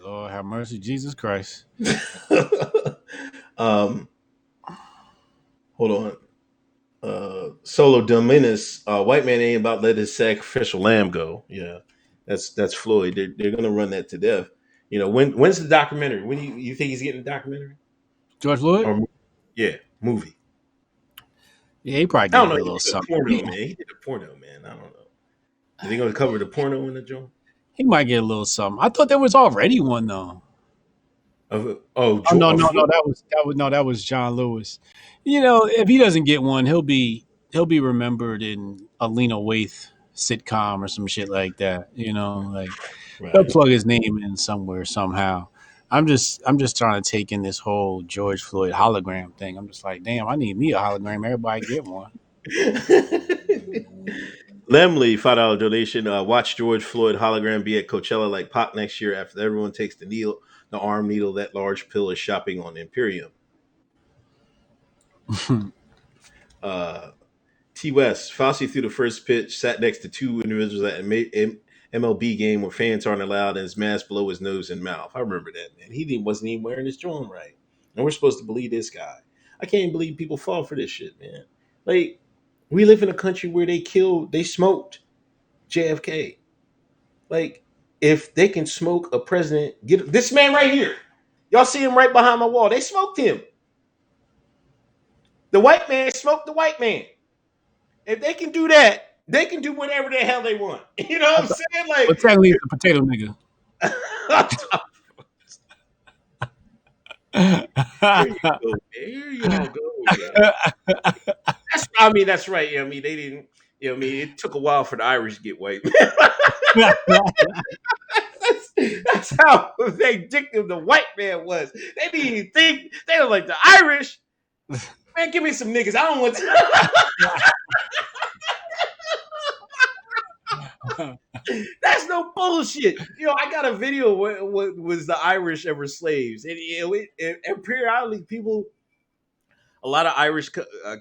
Lord have mercy, Jesus Christ. um, hold on. Solo Dominus, white man ain't about to let his sacrificial lamb go. Yeah, that's Floyd. They're gonna run that to death. When's the documentary? When you think he's getting a documentary George Floyd? or yeah movie? Yeah, he probably I get don't a know. He little did a something. porno, man. He did a porno, man. I don't know. Is he gonna cover the porno in the joint? He might get a little something. I thought there was already one though. Oh no, Of no, no, Floyd? that was John Lewis. If he doesn't get one, he'll be remembered in a Lena Waithe sitcom or some shit like that. Like they'll Right. plug his name in somewhere somehow. I'm just trying to take in this whole George Floyd hologram thing. I'm just like, damn, I need me a hologram. Everybody get one. Lemley, $5 donation. Watch George Floyd hologram be at Coachella like Pop next year after everyone takes the arm needle, that large pill is shopping on Imperium. Uh, T West, Fauci threw the first pitch, sat next to two individuals at an MLB game where fans aren't allowed, and his mask below his nose and mouth. I remember that, man. Wasn't even wearing his joint right. And we're supposed to believe this guy. I can't even believe people fall for this shit, man. Like, we live in a country where they smoked JFK. Like, if they can smoke a president, get this man right here. Y'all see him right behind my wall. They smoked him. The white man smoked the white man. If they can do that, they can do whatever the hell they want. You know what I'm saying? Well, Like, technically, it's a potato nigga. there you go. There y'all go, man. I mean, that's right. I mean, they didn't. It took a while for the Irish to get white. That's how vindictive the white man was. They didn't even think they were like the Irish. Man, give me some niggas. I don't want to. That's no bullshit. I got a video what was the Irish ever slaves, and and periodically people, a lot of Irish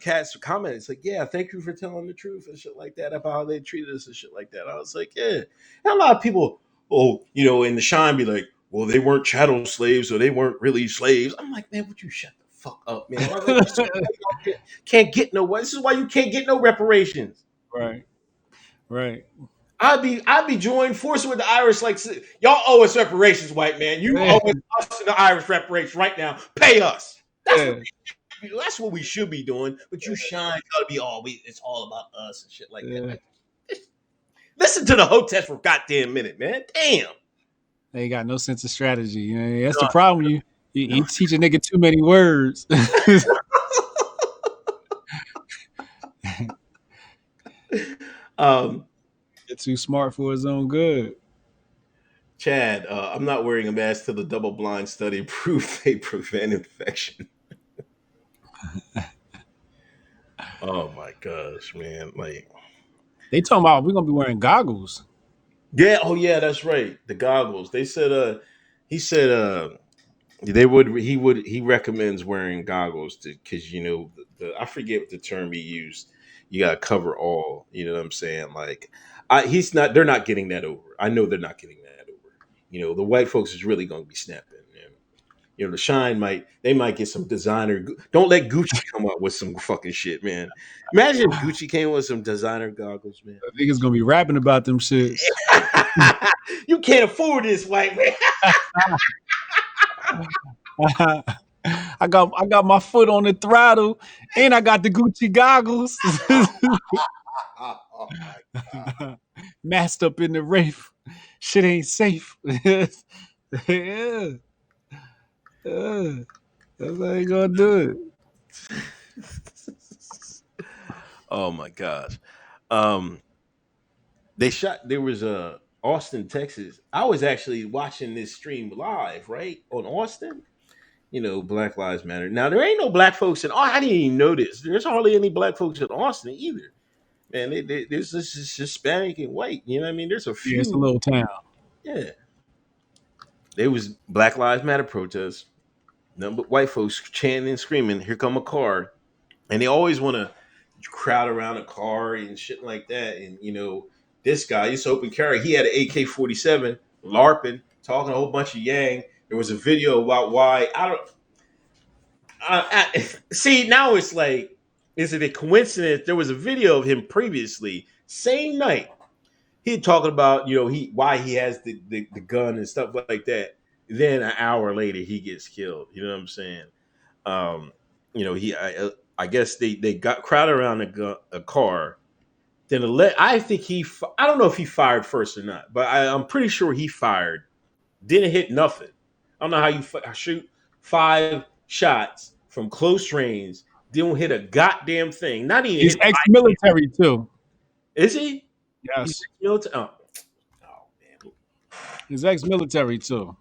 cats comment. It's like, yeah, thank you for telling the truth and shit like that about how they treated us and shit like that. I was like, yeah. And a lot of people, in the shine, be like, well, they weren't chattel slaves or they weren't really slaves. I'm like, man, would you shut the fuck up, man? Like, this is why y'all can't get nowhere. This is why you can't get no reparations. Right, right. I'd be joined forces with the Irish. Like, y'all owe us reparations, white man. You Yeah, owe us the Irish reparations right now. Pay us. yeah, That's what we should be doing. But you shine gotta be it's all about us and shit like that. yeah. Listen to the Hoteps for a goddamn minute, man. Damn. They got no sense of strategy. That's the No, problem. You no. teach a nigga too many words. um, Get too smart for his own good. Chad, I'm not wearing a mask till the double blind study proof they prevent infection. Oh my gosh, man. Like, They talking about we're gonna be wearing goggles. yeah, oh yeah, that's right. The goggles. They said he said he recommends wearing goggles to because I forget what the term he used. You gotta cover all. You know what I'm saying? Like, he's not. They're not getting that over. I know they're not getting that over. The white folks is really gonna be snapping. And, the shine might get some designer. Don't let Gucci come up with some fucking shit, man. Imagine if Gucci came with some designer goggles, man. I think it's gonna be rapping about them shits. You can't afford this, white man. I got my foot on the throttle, and I got the Gucci goggles. Oh my God. Masked up in the Wraith. Shit ain't safe. Yeah. Yeah. That's how you gonna do it. Oh my gosh. Um, they shot. There was a Austin, Texas. I was actually watching this stream live, right on Austin. Black Lives Matter. Now there ain't no black folks in. Oh, I didn't even notice. There's hardly any black folks in Austin either. Man, there's this Hispanic and white. You know what I mean? There's a Yeah, it's a few. little town. Yeah, there was Black Lives Matter protests. Nothing but white folks chanting and screaming, "Here come a car!" And they always want to crowd around a car and shit like that. And this guy used to open carry. He had an AK-47, larping, talking a whole bunch of yang. There was a video about why I don't. See, now it's like, is it a coincidence? There was a video of him previously, same night. He talking about why he has the gun and stuff like that. Then an hour later, he gets killed. You know what I'm saying? Um, I guess they got crowded around a car. Then I think I don't know if he fired first or not, but I'm pretty sure he fired. Didn't hit nothing. I don't know how you shoot 5 shots from close range. Didn't hit a goddamn thing. Not even He's hit. ex-military too. Is he? He's Yes, military. Oh man. he's ex-military too.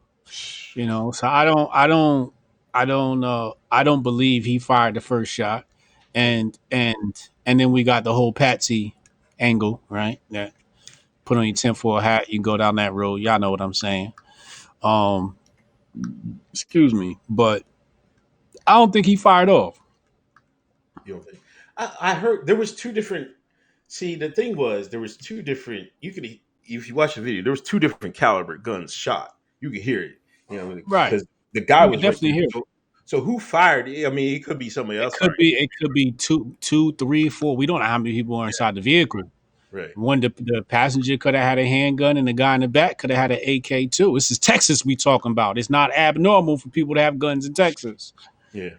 So I don't believe he fired the first shot, and then we got the whole Patsy angle, right? That put on your tinfoil hat, you go down that road. Y'all know what I'm saying. Um, excuse me, but I don't think he fired off. You don't think? I heard there was two different. See, the thing was there was two different. You could, if you watch the video, there was two different caliber guns shot. You could hear it. Right. Because the guy You can was right definitely there. hear it. So who fired it? I mean, it could be somebody It else could fired be it could be two, three, four. We don't know how many people are inside the vehicle. it. Right. One, the passenger could have had a handgun, and the guy in the back could have had an AK too. This is Texas we talking about. It's not abnormal for people to have guns in Texas. Yeah.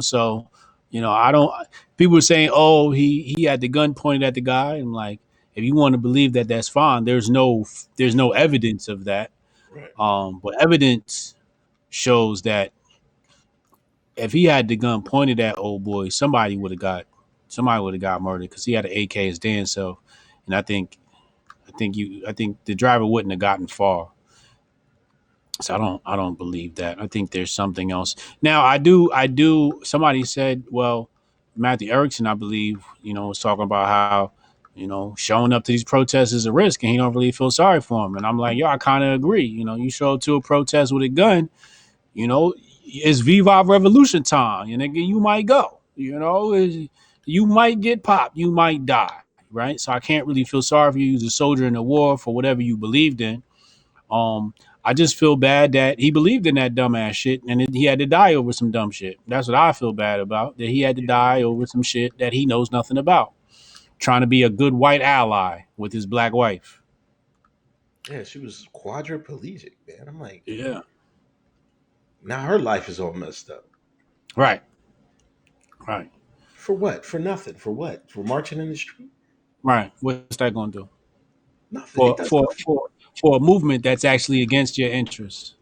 So I don't. People are saying, "Oh, he had the gun pointed at the guy." I'm like, if you want to believe that, that's fine. There's no evidence of that. Right. But evidence shows that if he had the gun pointed at old boy, somebody would have got murdered because he had an AK his damn self, and I think the driver wouldn't have gotten far. So I don't believe that. I think there's something else. Now I do. Somebody said, well, Matthew Erickson, I believe, was talking about how showing up to these protests is a risk, and he don't really feel sorry for him. And I'm like, yo, I kind of agree. You show up to a protest with a gun, it's Viva Revolution time, and again, you might go. You might get popped, you might die, right? So I can't really feel sorry for you. You're a soldier in the war for whatever you believed in. Um, I just feel bad that he believed in that dumbass shit and he had to die over some dumb shit. That's what I feel bad about. That he had to die over some shit that he knows nothing about. Trying to be a good white ally with his black wife. Yeah, she was quadriplegic, man. I'm like, Yeah. now her life is all messed up. Right. Right. For what? For nothing. For what? For marching in the street? Right. What's that going to do Nothing. It for does for nothing. for for a movement that's actually against your interests?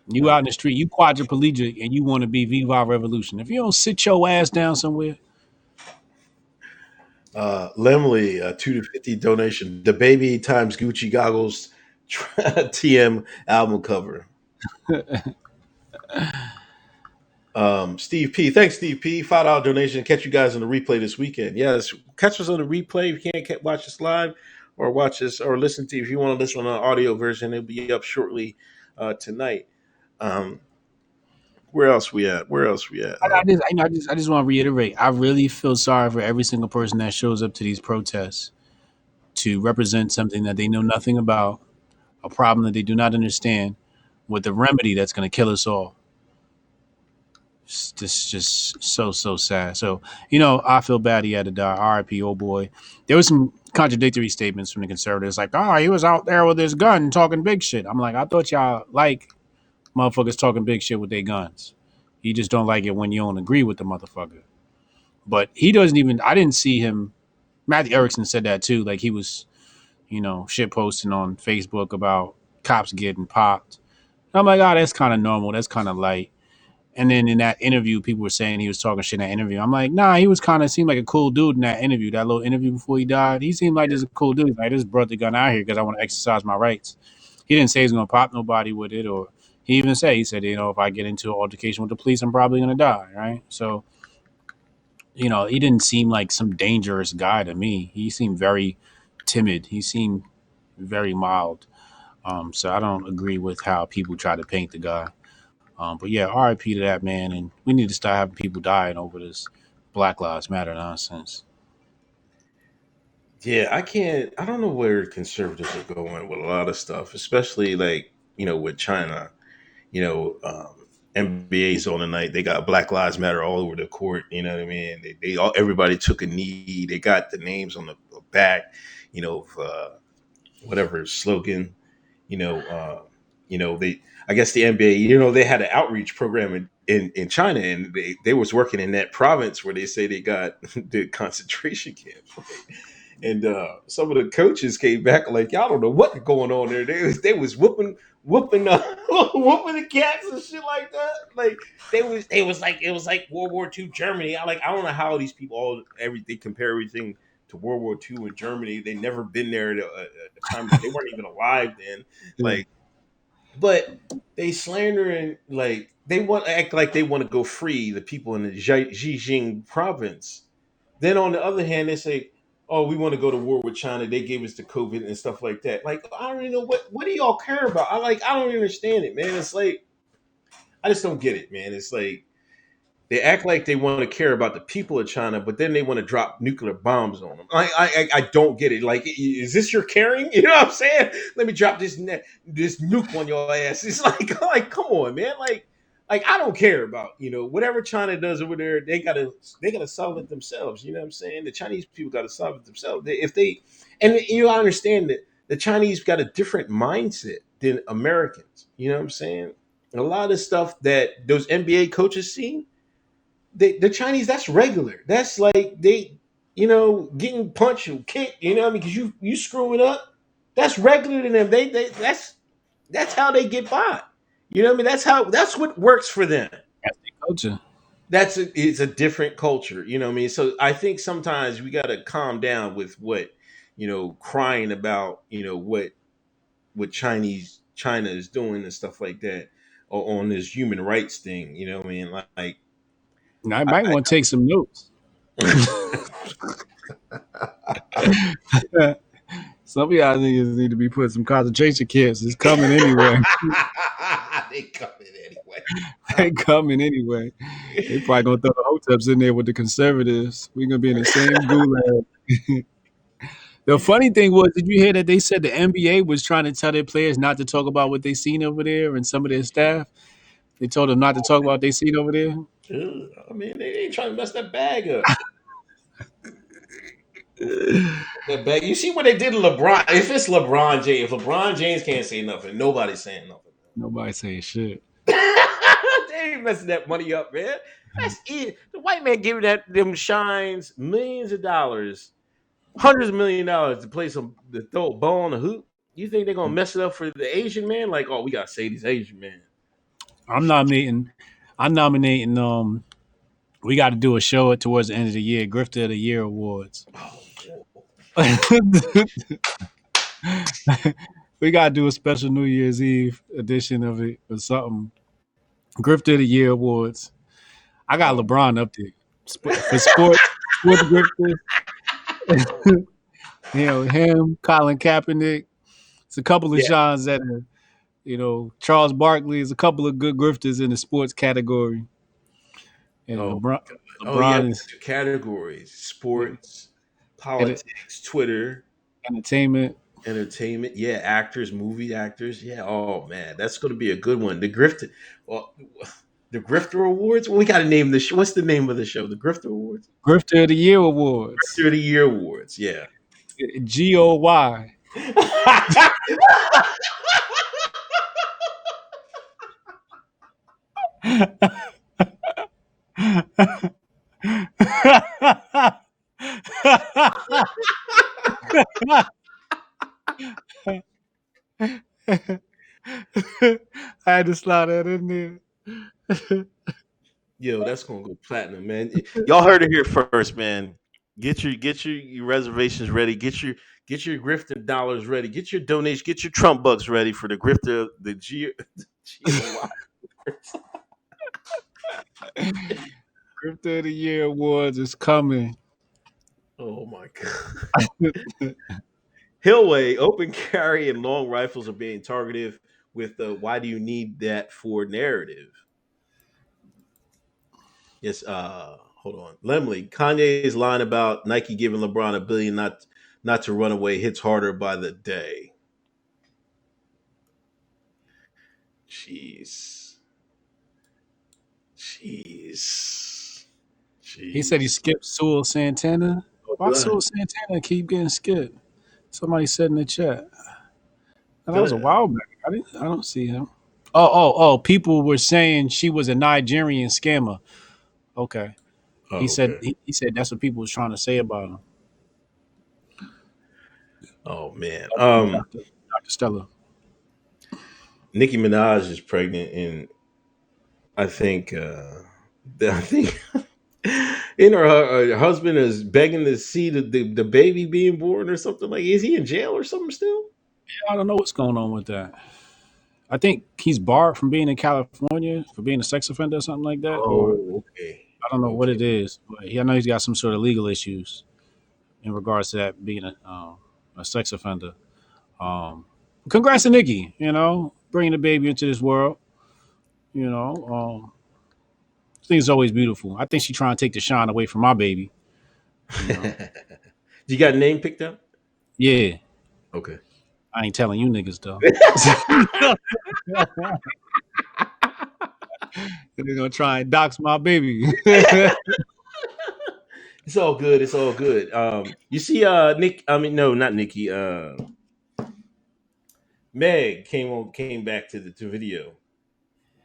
You Uh, out in the street, you quadriplegic, and you want to be Viva Revolution. If you don't sit your ass down somewhere, Lemley, 2 to 50 donation. The baby times Gucci goggles TM album cover. Steve P. Thanks, Steve P. $5 donation. Catch you guys on the replay this weekend. Yes, catch us on the replay. If you can't watch us live or watch us or listen to, if you want to listen on an audio version, it'll be up shortly tonight. Um, where else we at? Where else we at? I just want to reiterate. I really feel sorry for every single person that shows up to these protests to represent something that they know nothing about, a problem that they do not understand, with the remedy that's going to kill us all. It's just so sad. So I feel bad he had to die. R.I.P. Old boy. There was some contradictory statements from the conservatives, like, "Oh, he was out there with his gun talking big shit." I'm like, I thought y'all like motherfuckers talking big shit with their guns. He just don't like it when you don't agree with the motherfucker. But he doesn't even. I didn't see him. Matthew Erickson said that too. Like he was, shit posting on Facebook about cops getting popped. I'm like, oh, that's kind of normal. That's kind of light. And then in that interview, people were saying he was talking shit in that interview. I'm like, nah, he was kind of seemed like a cool dude in that interview. That little interview before he died, he seemed like just a cool dude. He's like, I just brought the gun out here because I want to exercise my rights. He didn't say he's gonna pop nobody with it, or he said, if I get into an altercation with the police, I'm probably gonna die, right? So, he didn't seem like some dangerous guy to me. He seemed very timid. He seemed very mild. So I don't agree with how people try to paint the guy. But yeah, RIP to that man, and we need to start having people dying over this Black Lives Matter nonsense. Yeah, I can't. I don't know where conservatives are going with a lot of stuff, especially like with China. NBA's on tonight. They got Black Lives Matter all over the court. You know what I mean? They all everybody took a knee. They got the names on the back. Of, whatever slogan. You know, uh, they. I guess the NBA. They had an outreach program in China, and they was working in that province where they say they got the concentration camp. And some of the coaches came back like, y'all don't know what's going on there. They was whooping whooping the cats and shit like that. Like they was like it was like World War II Germany. I don't know how these people they compare everything to World War II in Germany. They never been there at a time they weren't even alive then. Yeah. Like, but they slander and like they want to act like they want to go free the people in the Xinjiang province. Then on the other hand, they say, "Oh, we want to go to war with China. They gave us the COVID and stuff like that." Like, I don't even know what do y'all care about. I don't understand it, man. It's like I just don't get it, man. It's like they act like they want to care about the people of China, but then they want to drop nuclear bombs on them. I don't get it. Like, is this your caring? You know what I'm saying? Let me drop this nuke on your ass. It's like come on, man. Like I don't care about whatever China does over there. They gotta solve it themselves. You know what I'm saying? The Chinese people gotta solve it themselves. If they and I understand that the Chinese got a different mindset than Americans. You know what I'm saying? A lot of stuff that those NBA coaches see the Chinese, that's regular. That's like getting punched and kicked. You know what I mean? Because you screw it up, that's regular to them. That's how they get by. You know what I mean? That's what works for them. That's the culture. It's a different culture. You know what I mean? So I think sometimes we got to calm down with what crying about. What China is doing and stuff like that, or on this human rights thing. You know what I mean? Like Now, I might want to take some notes. Some of y'all niggas need to be put some concentration camps. It's coming anyway. they coming anyway. They coming anyway. They probably gonna throw the Hoteps in there with the conservatives. We're gonna be in the same gulag. The funny thing was, did you hear that they said the NBA was trying to tell their players not to talk about what they seen over there, and some of their staff they told them not to talk about what they seen over there. Ugh, I mean, they ain't trying to mess that bag up. That bag. You see what they did to LeBron? If it's LeBron James, if LeBron James can't say nothing, nobody's saying nothing. Nobody saying shit. They ain't messing that money up, man. That's it. The white man giving them shines millions of dollars, hundreds of $1 million to play to throw a ball on the hoop. You think they're gonna mess it up for the Asian man? Like, oh, we gotta say these Asian man. I'm nominating. I'm nominating. We got to do a show towards the end of the year, Grifter of the Year awards. Oh, We got to do a special New Year's Eve edition of it or something. Grifter of the Year awards. I got oh. LeBron up there for sports grifters. Him, Colin Kaepernick. It's a couple of Yeah. Johns that are, Charles Barkley is a couple of good grifters in the sports category. And Oh, LeBron, oh yeah. LeBron is Two categories: yeah, sports, politics, Twitter, entertainment. entertainment. Yeah, actors, movie actors. Yeah. Oh man, that's going to be a good one. The Grifter. Well, the Grifter Awards. Well, we got to name the show. What's the name of the show? The Grifter Awards. Grifter of the Year awards. Grifter of the Year Awards. Yeah. GOY. I had to slide that in there. Yo, that's gonna go platinum, man. Y'all heard it here first, man. Get your reservations ready. Get your grifting dollars ready. Get your donation. Get your Trump bucks ready for the grifter. The GOY. Crypto of the Year Awards is coming. Oh my god. Hillway, open carry and long rifles are being targeted with the "Why do you need that for" narrative. Yes, hold on. Lemley, Kanye's line about Nike giving LeBron $1 billion not to run away hits harder by the day. Jeez. Jeez. He said he Jeez. skipped Sewell Santana. Oh, Why good. Sewell Santana keep getting skipped? Somebody said in the chat. And that was a Good. while back. I don't see him. Oh. People were saying she was a Nigerian scammer. Okay. He Oh, said okay. he said that's what people was trying to say about him. Oh man. Dr. Stella. Nicki Minaj is pregnant, and I think I think in her husband is begging to see the baby being born or something. Like, is he in jail or something still? I don't know what's going on with that. I think he's barred from being in California for being a sex offender or something like that. Or Oh, okay. I don't know what Okay. it is. But I know he's got some sort of legal issues in regards to that being a sex offender. Um, Congrats to Nicki, bringing the baby into this world. You know, I think it's always beautiful. I think she's trying to take the shine away from my baby. You know, You got a name picked out? yeah. Okay. I ain't telling you niggas though. They're gonna try and dox my baby. It's all good. It's all good. You see, Nick. I mean, no, not Nikki. Meg came back to the video.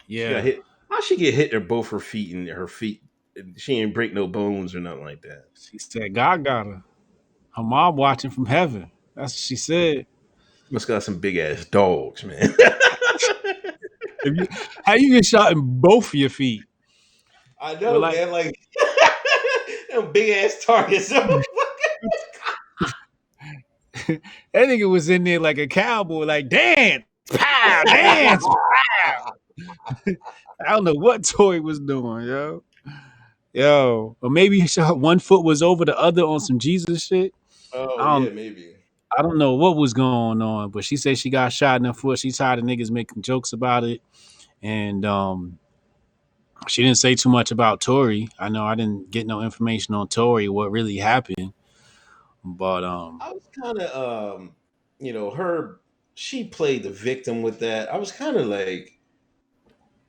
She got Yeah, hit. How she get hit in both her feet and her feet? She ain't break no bones or nothing like that. she said God got her. Her mom watching from heaven. That's what she said. Must got some big ass dogs, man. If you, how you get shot in both of your feet? I Well, know, like man. Like them big ass targets. that nigga was in there like a cowboy, like dance, pow, dance. I don't know what Toy was doing, or maybe one foot was over the other on some Jesus shit. Oh I don't, yeah, maybe. I don't know what was going on, but she said she got shot in the foot. She tired of niggas making jokes about it, and she didn't say too much about Tory. I know I didn't get no information on Tory, what really happened, but I was kind of, her. She played the victim with that. I was kind of like,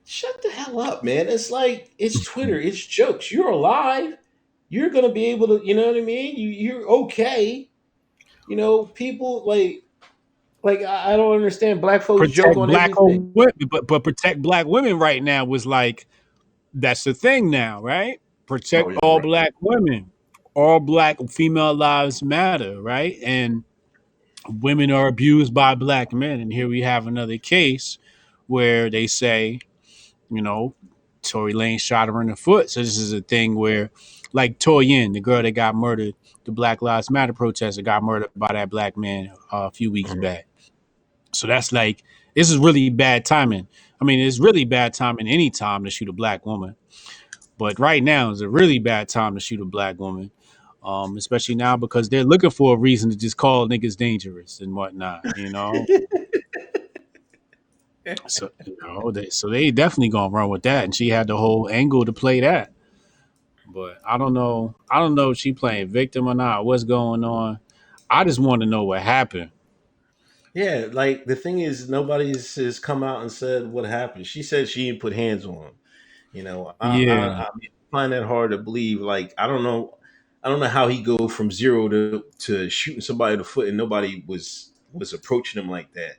shut the hell up, man. It's like it's Twitter. It's jokes. You're alive. You're gonna be able to. You know what I mean? You're okay. People like I don't understand. Black folks joke protect on black everything. women, but protect black women right now was like that's the thing now, right? Oh, Protect you're all right. black women. All black female lives matter, right? And women are abused by black men. And here we have another case where they say, you know, Tory Lane shot her in the foot. So this is a thing where, like Toyin, the girl that got murdered, the Black Lives Matter protester got murdered by that black man a few weeks Mhm. back. So that's like, this is really bad timing. I mean, it's really bad timing any time to shoot a black woman. But right now is a really bad time to shoot a black woman, especially now because they're looking for a reason to just call niggas dangerous and whatnot. So they definitely gonna run with that, and she had the whole angle to play that. But I don't know. I don't know if she playing victim or not. What's going on? I just want to know what happened. Yeah, like the thing is, nobody's has come out and said what happened. She said she didn't put hands on him. Yeah, I find that hard to believe. Like, I don't know how he go from zero to shooting somebody in the foot and nobody was approaching him like that.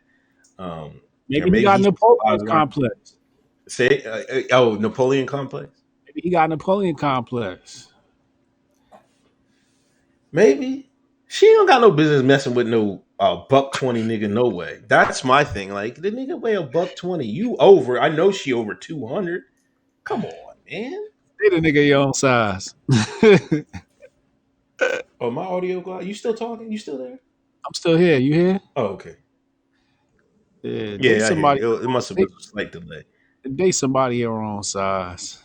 Or maybe he maybe got he an survived Napoleon's a lot. complex. Say, oh, Napoleon complex. Maybe he got a Napoleon complex. Maybe she don't got no business messing with no buck 20 nigga. No way. That's my thing. Like the nigga weigh a buck 20. You over? I know she over 200. Come on, man. They the nigga your own size. Oh, my audio go out. You still talking? You still there? I'm still here. You here? Oh, okay. Yeah, they Yeah, I hear somebody. you. It must have They, been a slight delay. they somebody your own size.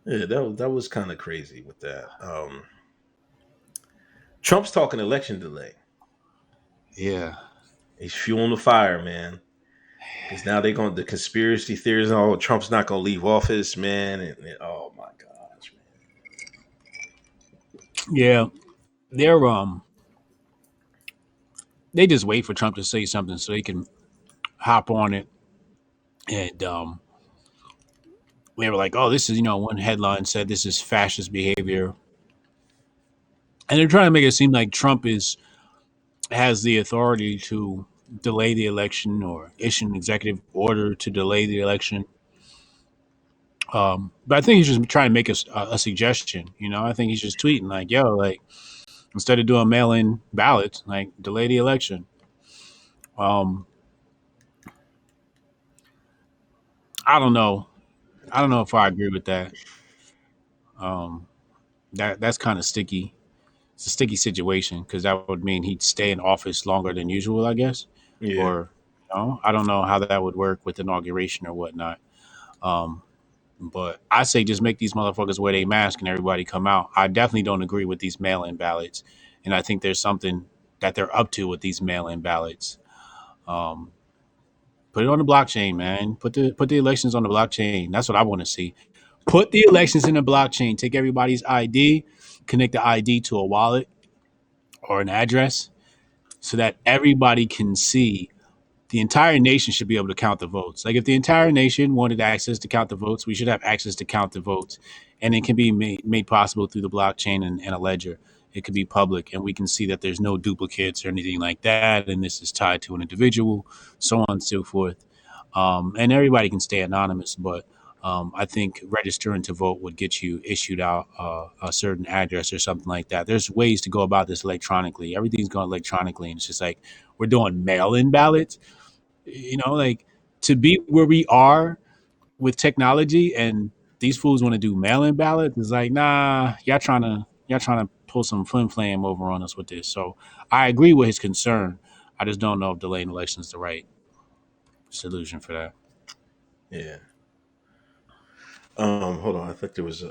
Yeah, that was kind of crazy with that. Trump's talking election delay. Yeah. He's fueling the fire, man. Because now they're going the conspiracy theories and all. Trump's not going to leave office, man. And oh my gosh, Yeah. They're they just wait for Trump to say something so they can hop on it. And they were like, "Oh, this is one headline said this is fascist behavior," and they're trying to make it seem like Trump is has the authority to delay the election or issue an executive order to delay the election. But I think he's just trying to make a suggestion. I think he's just tweeting like, "Yo, like instead of doing mail-in ballots, like delay the election." Um, I don't know. I don't know if I agree with that. Um, that's kind of sticky. It's a sticky situation because that would mean he'd stay in office longer than usual, I guess. man. Yeah, Or, I don't know how that would work with inauguration or whatnot. Um, but I say just make these motherfuckers wear a mask and everybody come out. I definitely don't agree with these mail-in ballots, and I think there's something that they're up to with these mail-in ballots. Um, put it on the blockchain, man. Put the elections on the blockchain. That's what I want to see. Put the elections in the blockchain. Take everybody's ID, connect the ID to a wallet or an address, so that everybody can see. The entire nation should be able to count the votes. Like if the entire nation wanted access to count the votes, we should have access to count the votes, and it can be made possible through the blockchain and a ledger. It could be public, and we can see that there's no duplicates or anything like that, and this is tied to an individual, so on and so forth. And everybody can stay anonymous, but I think registering to vote would get you issued out a certain address or something like that. There's ways to go about this electronically. Everything's going electronically, and it's just like we're doing mail-in ballots. Like to be where we are with technology, and these fools want to do mail-in ballots. It's like, nah, y'all trying to pull some flim flam over on us with this. So I agree with his concern. I just don't know if delaying elections is the right solution for that. yeah. Hold on. I think there was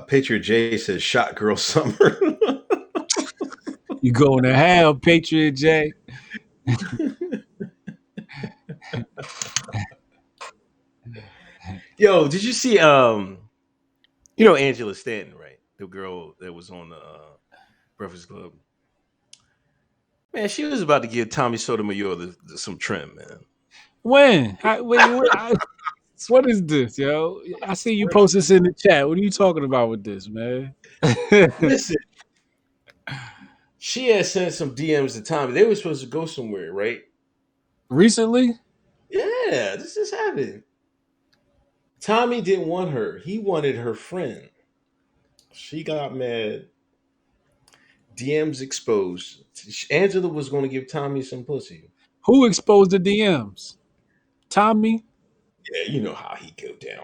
Patriot J says shot girl summer. You going to hell, Patriot J? Yo, did you see Angela Stanton, right? The girl that was on the Breakfast Club. Man, she was about to give Tommy Sotomayor some trim, man. When? What is this, yo? I see you post this in the chat. What are you talking about with this, man? Listen, she had sent some DMs to Tommy. They were supposed to go somewhere, right? Recently? Yeah, this just happened. Tommy didn't want her. He wanted her friend. She got mad. DMs exposed. Angela was going to give Tommy some pussy. Who exposed the DMs? Tommy? Yeah, you know how he go down.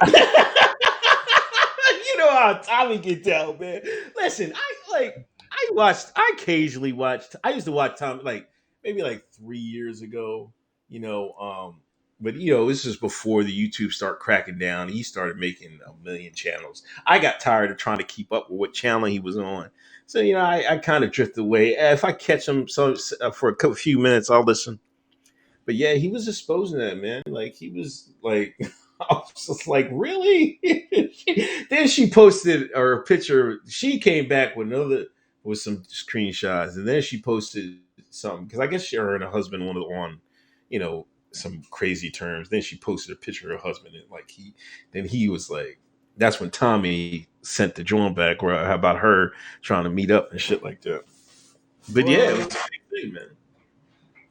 You know how Tommy get down, man. Listen, I occasionally watched. I used to watch Tommy like maybe like 3 years ago. You know, but this is before the YouTube start cracking down. He started making a million channels. I got tired of trying to keep up with what channel he was on. So I kind of drifted away. If I catch him for a few minutes, I'll listen. But yeah, he was exposing that, man. Like he was like, I was just like, really? Then she posted or a picture. She came back with some screenshots, and then she posted something because I guess her and her husband wanted on, some crazy terms. Then she posted a picture of her husband, and then he was like, that's when Tommy sent the joint back where about her trying to meet up and shit like that. But yeah, it was What? a big thing, man.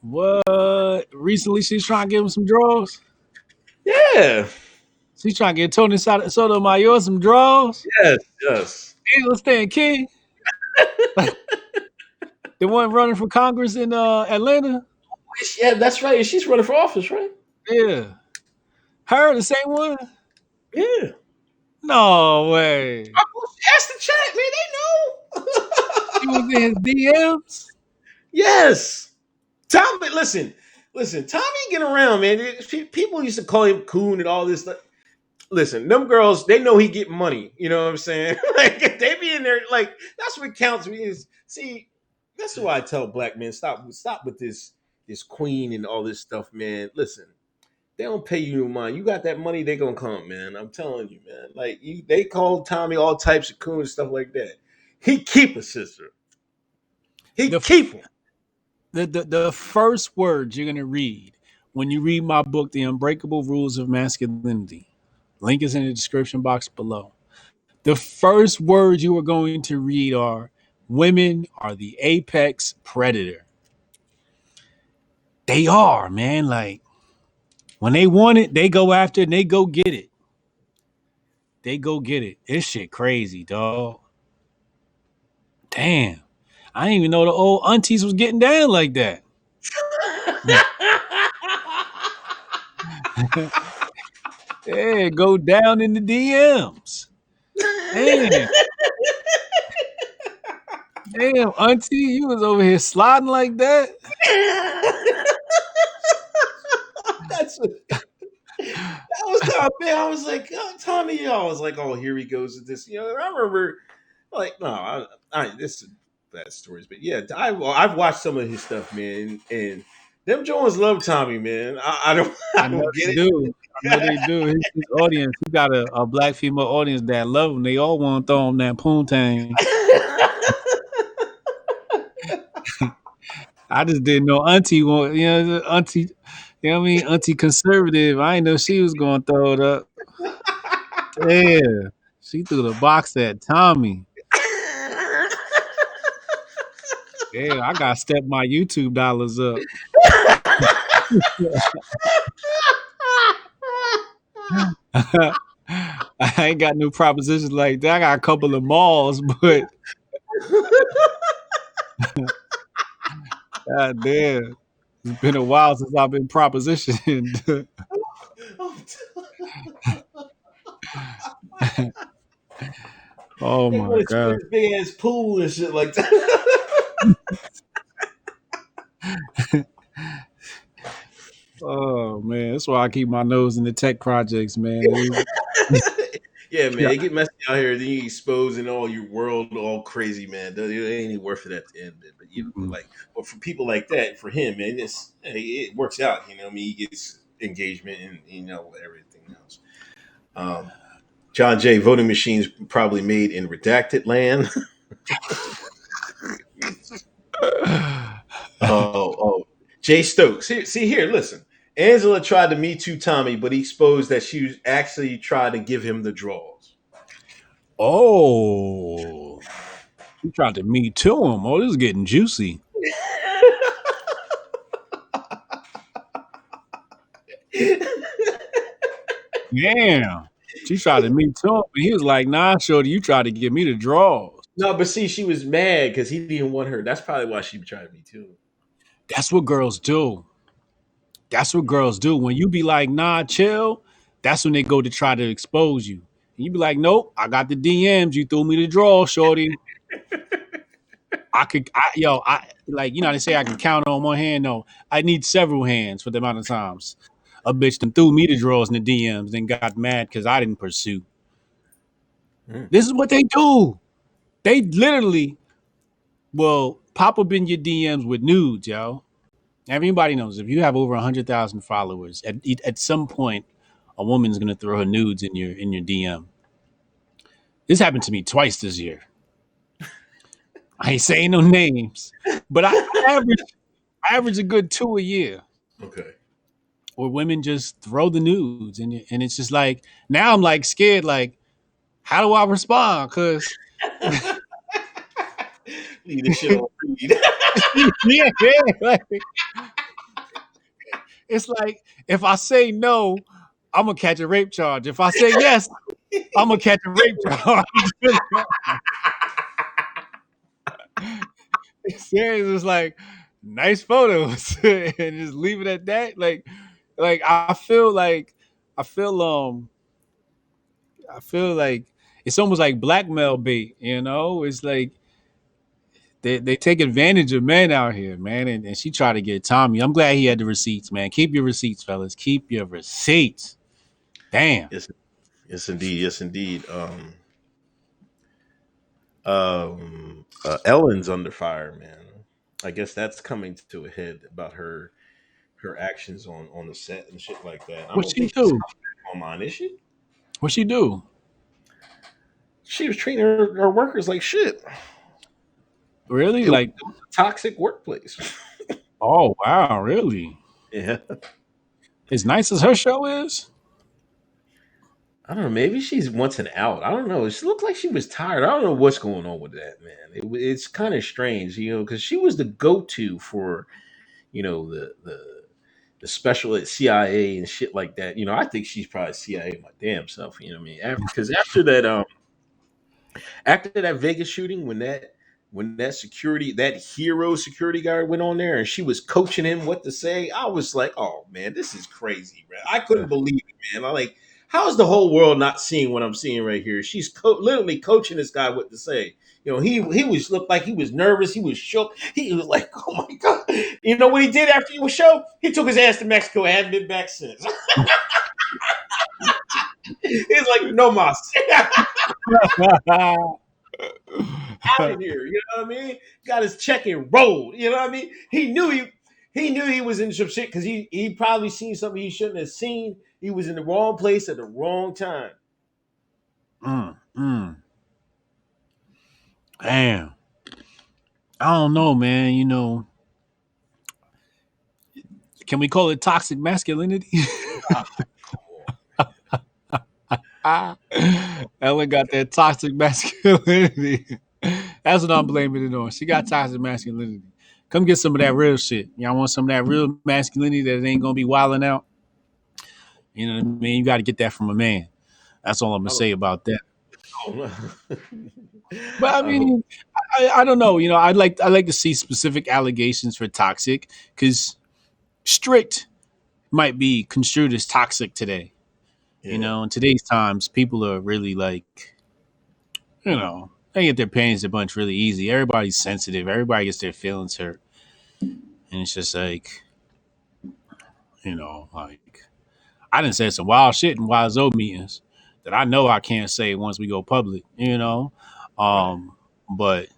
What? Recently, she's trying to give him some draws. Yeah. She's trying to get Tony Sotomayor some draws. Yes. Yes. Angela Stan King, the one running for Congress in Atlanta. Yeah, that's right. She's running for office, right? Yeah, her the same one. Yeah. No way. Ask the chat, man. She was They know. in his DMs. Yes. Tommy, listen. Tommy get around, man. People used to call him coon and all this stuff. Listen, them girls, they know he get money. You know what I'm saying? Like they be in there, like that's what counts me is see. That's why I tell black men stop with this queen and all this stuff, man. Listen, they don't pay you no mind. You got that money, they gonna come, man. I'm telling you, man. Like they call Tommy all types of coon and stuff like that. He keep a sister. He The keep them. the first words you're gonna read when you read my book, The Unbreakable Rules of Masculinity. Link is in the description box below. The first words you are going to read are women are the apex predator. They are, man. Like when they want it, they go after it and they go get it. They go get it. This shit crazy, dog. Damn. I didn't even know the old aunties was getting down like that. Yeah, go down in the DMs. Damn. Damn, auntie, you was over here sliding like that. That's what, that was Tommy. Man, I was like, oh, Tommy. I was like, oh, here he goes with this. I remember, like, no, this is bad stories, but yeah, I've watched some of his stuff, man, and them Jones love Tommy, man. I don't, I I know don't they get do. I know they do. His audience, he got a black female audience that love him. They all want to throw him that poontang. it. I just didn't know auntie want, auntie, you know what I mean? Auntie conservative. I didn't know she was going to throw it up. Yeah. She threw the box at Tommy. Yeah, I got to step my YouTube dollars up. I ain't got no propositions like that. I got a couple of malls, but god damn. It's been a while since I've been propositioned. Oh They my want to swim god. this big ass pool and shit like that. Oh man, that's why I keep my nose in the tech projects, man. Yeah, man, Yeah. it get messy out here. Then you exposing all your world all crazy, man. It ain't even worth it at the end. But Mhm. like, but for people like that, for him, man, it works out. You know, what I mean, he gets engagement and everything else. Um, John Jay, voting machines probably made in redacted land. Oh, Jay Stokes. See here, listen. Angela tried to Me Too Tommy, but he exposed that she was actually tried to give him the draws. Oh, you tried to me to him. Oh, this is getting juicy. Damn. She tried to me to him, and he was like, "Nah, shorty, you tried to get me the draws." No, but see, she was mad because he didn't want her. That's probably why she tried Me Too. That's what girls do. That's what girls do. When you be like, "Nah, chill," that's when they go to try to expose you. And you be like, "Nope, I got the DMs. You threw me the draw, shorty." I like, they say I can count on one hand. No, I need several hands for the amount of times a bitch then threw me the drawers in the DMs, then got mad because I didn't pursue. Mm. This is what they do. They literally will pop up in your DMs with nudes, yo. Everybody knows if you have over 100,000 followers, at some point, a woman's gonna throw her nudes in your DM. This happened to me twice this year. I ain't saying no names, but average I average a good two a year. Okay. Or women just throw the nudes, and it's just like now I'm like scared. Like, how do I respond? Because Leave this shit on read. yeah, like, It's like if I say no, I'm gonna catch a rape charge. If I say yes, I'm gonna catch a rape charge. Serious, it's like nice photos, and just leave it at that. Like I feel I feel like it's almost like blackmail bait. It's like they take advantage of men out here, man. And she tried to get Tommy. I'm glad he had the receipts, man. Keep your receipts, fellas. Keep your receipts. Damn. Yes, yes, indeed, yes, indeed. Ellen's under fire, man. I guess that's coming to a head about her actions on the set and shit like that. I What don't she think she's do? coming back online, is she? What she do? She was treating her workers like shit. Really? It was Like, a toxic workplace. oh wow, really? Yeah. As nice as her show is? I don't know. Maybe she's wants an out. I don't know. She looked like she was tired. I don't know what's going on with that, man. It's kind of strange, because she was the go-to for the special at CIA and shit like that. I think she's probably CIA my damn self. You know what I mean? Because after that Vegas shooting, when that security, that hero security guard went on there and she was coaching him what to say, I was like, oh man, this is crazy, man. I couldn't believe it, man. I'm like, how is the whole world not seeing what I'm seeing right here? She's literally coaching this guy what to say. He was looked like he was nervous. He was shook. He was like, "Oh my god!" You know what he did after the show? He took his ass to Mexico and hadn't been back since. He's like, "No mas." Out of here. You know what I mean? Got his check and rolled. You know what I mean? He knew he was in some shit because he probably seen something he shouldn't have seen. He was in the wrong place at the wrong time. Mm. Damn. I don't know, man. Can we call it toxic masculinity? Ah, come on. Ellen got that toxic masculinity. That's what I'm blaming it on. She got toxic masculinity. Come get some of that real shit. Y'all want some of that real masculinity that ain't gonna be wilding out? You know what I mean? You got to get that from a man. That's all I'm gonna I don't, say about that. I don't know. But I I hope. mean, I don't know. I'd like to see specific allegations for toxic because strict might be construed as toxic today. Yeah. In today's times, people are really like, they get their panties a bunch really easy. Everybody's sensitive. Everybody gets their feelings hurt, and it's just like, like I done said some wild shit in Wild Zo meetings that I know I can't say once we go public. Right. But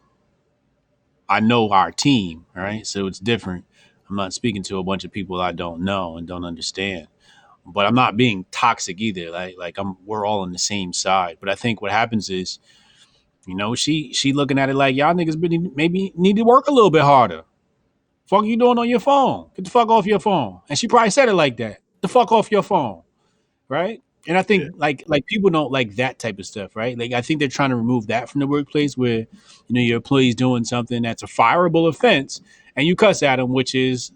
I know our team, right? So it's different. I'm not speaking to a bunch of people I don't know and don't understand. But I'm not being toxic either. Like we're all on the same side. But I think what happens is, she looking at it like y'all niggas maybe need to work a little bit harder. Fuck you doing on your phone? Get the fuck off your phone. And she probably said it like that. The fuck off your phone, right? And I Yeah. think like people don't like that type of stuff, right? Like I think they're trying to remove that from the workplace where your employee's doing something that's a fireable offense and you cuss at them, which is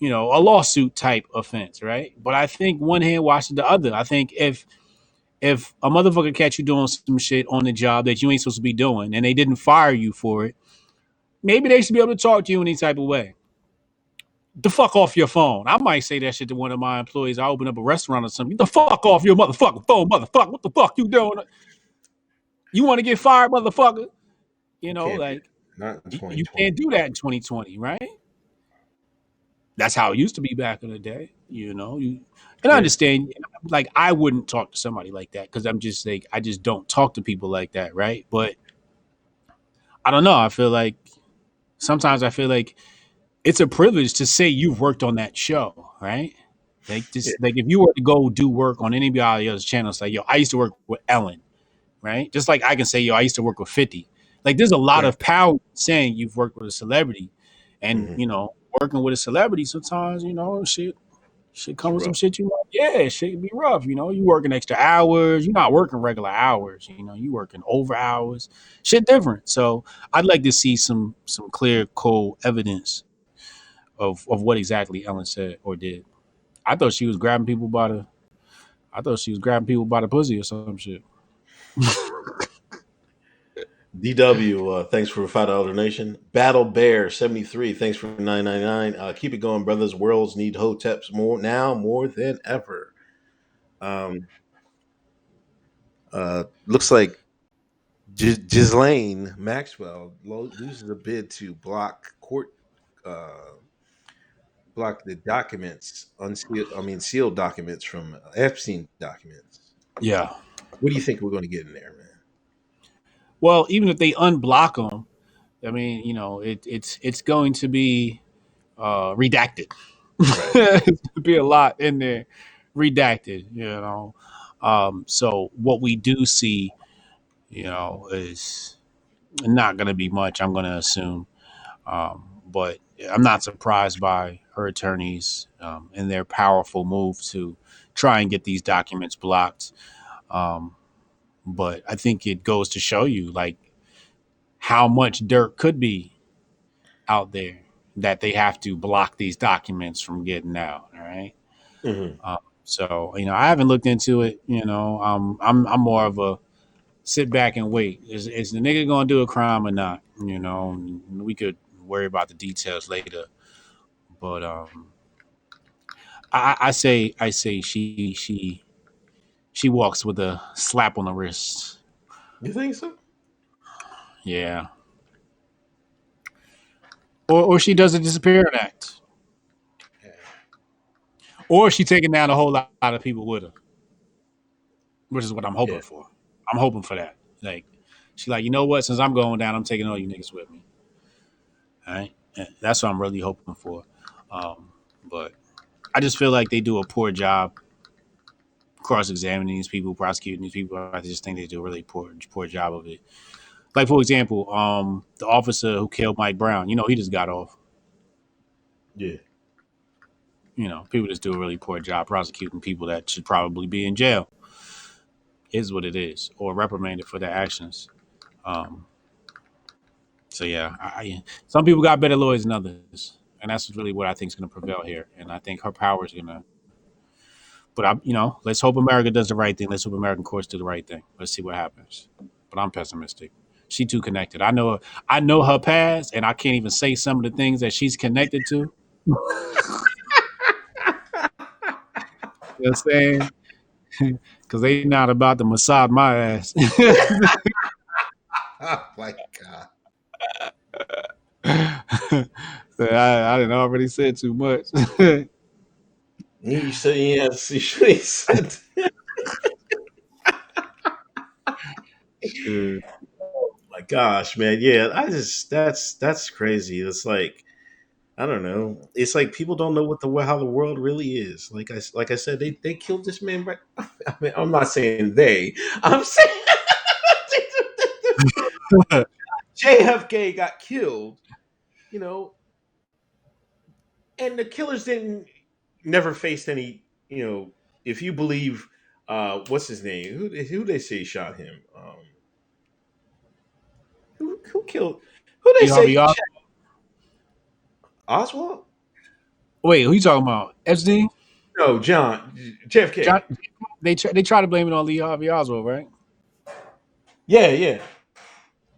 a lawsuit type offense, right? But I think one hand washes the other. I think if a motherfucker catch you doing some shit on the job that you ain't supposed to be doing and they didn't fire you for it, maybe they should be able to talk to you in any type of way. The fuck off your phone. I might say that shit to one of my employees. I open up a restaurant or something. The fuck off your motherfucking phone, motherfucker. What the fuck you doing? You want to get fired, motherfucker? You can't do Like that. Not in you 2020. can't do that in 2020, right? That's how it used to be back in the day. And I Yeah. understand. Like I wouldn't talk to somebody like that because I'm just like I just don't talk to people like that, right? But I don't know. Sometimes I feel like it's a privilege to say you've worked on that show, right? Like Yeah. just like if you were to go do work on anybody else's channel, it's like, yo, I used to work with Ellen, right? Just like I can say, yo, I used to work with 50. Like there's a lot Right. of power in saying you've worked with a celebrity. And, Hmm. working with a celebrity sometimes, shit It's come with some rough. shit you like, yeah, shit can be rough. You working extra hours, you're not working regular hours, you working over hours, shit different. So I'd like to see some clear, cold evidence of what exactly Ellen said or did. I thought she was grabbing people by the. I thought she was grabbing people by the pussy or some shit. DW, thanks for $5 donation. Battle Bear 73, thanks for 9.99. Keep it going, brothers. Worlds need Hoteps more now more than ever. Um, looks like Ghislaine Maxwell loses a bid to uh, block the documents, unsealed. I mean, sealed documents from Epstein documents. Yeah. What do you think we're going to get in there, man? Well, even if they unblock them, I mean, it's going to be redacted. Right. There's to be a lot in there redacted. So what we do see, is not going to be much. I'm going to assume, but I'm not surprised by her attorneys and their powerful move to try and get these documents blocked. Um, but I think it goes to show you like how much dirt could be out there that they have to block these documents from getting out. All right. Hmm. So I haven't looked into it. I'm more of a sit back and wait. Is the nigga gonna do a crime or not? We could worry about the details later. But I say she walks with a slap on the wrist. You think so? Yeah. Or she does a disappearing act. Yeah. Or she taking down a whole lot of people with her, which is what I'm Yeah. hoping for. I'm hoping for that. Like, she like, you know what? Since I'm going down, I'm taking all you niggas with me. All right, and that's what I'm really hoping for. But I just feel like they do a poor job cross-examining these people, prosecuting these people. I just think they do a really poor job of it. Like for example, the officer who killed Mike Brown, he just got off. Yeah. People just do a really poor job prosecuting people that should probably be in jail. Is what it is, or reprimanded for their actions. Um, so yeah, some people got better lawyers than others, and that's really what I think is going to prevail here. And I think her power is going to. But let's hope America does the right thing. Let's hope American courts do the right thing. Let's see what happens. But I'm pessimistic. She too connected. I know her past, and I can't even say some of the things that she's connected to. You know what I'm saying? Because they not about to massage my ass. Oh my God. So I didn't already said too much. You said yes. You should have said. Shit. My gosh, man. Yeah, I just that's crazy. It's like I don't know. It's like people don't know what the how the world really is. Like I said, they killed this man. Right. I mean, I'm not saying they. I'm saying JFK got killed. You know, and the killers didn't never faced any. If you believe, what's his name? Who they say shot him? Who killed? Who they Lee say Harvey shot Oswald. Oswald? Wait, who you talking about? Epstein? No, John JFK. John, they try to blame it on Lee Harvey Oswald, right? Yeah, yeah.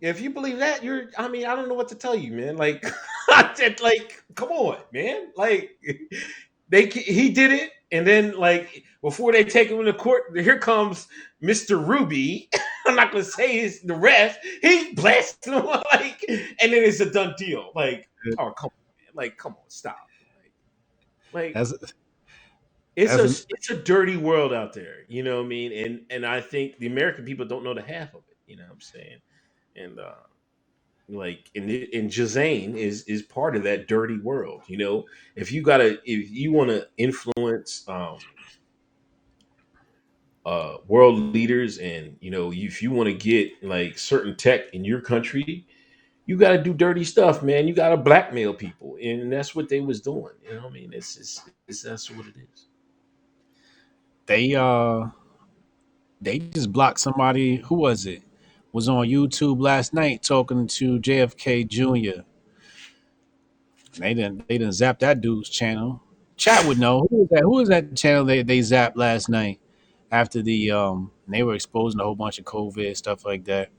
If you believe that, you're. I mean, I don't know what to tell you, man. Like, I said, like, come on, man. Like, he did it, and then like before they take him to court, here comes Mister Ruby. I'm not gonna say the rest. He blasted him like, and then it's a done deal. Like, oh come on, man. Like, come on, stop. Like As it's as a an it's a dirty world out there. You know what I mean? And I think the American people don't know the half of it. You know what I'm saying? And like and Jazane is part of that dirty world. If you want to influence world leaders, and if you want to get like certain tech in your country, you got to do dirty stuff, man. You got to blackmail people, and that's what they was doing. You know what I mean? It's that's what it is. they they just blocked somebody. Who was it? Was on YouTube last night talking to JFK Jr. They didn't zap that dude's channel. Chat would know. Who was that? Who was that channel they zapped last night after they were exposing a whole bunch of COVID stuff like that.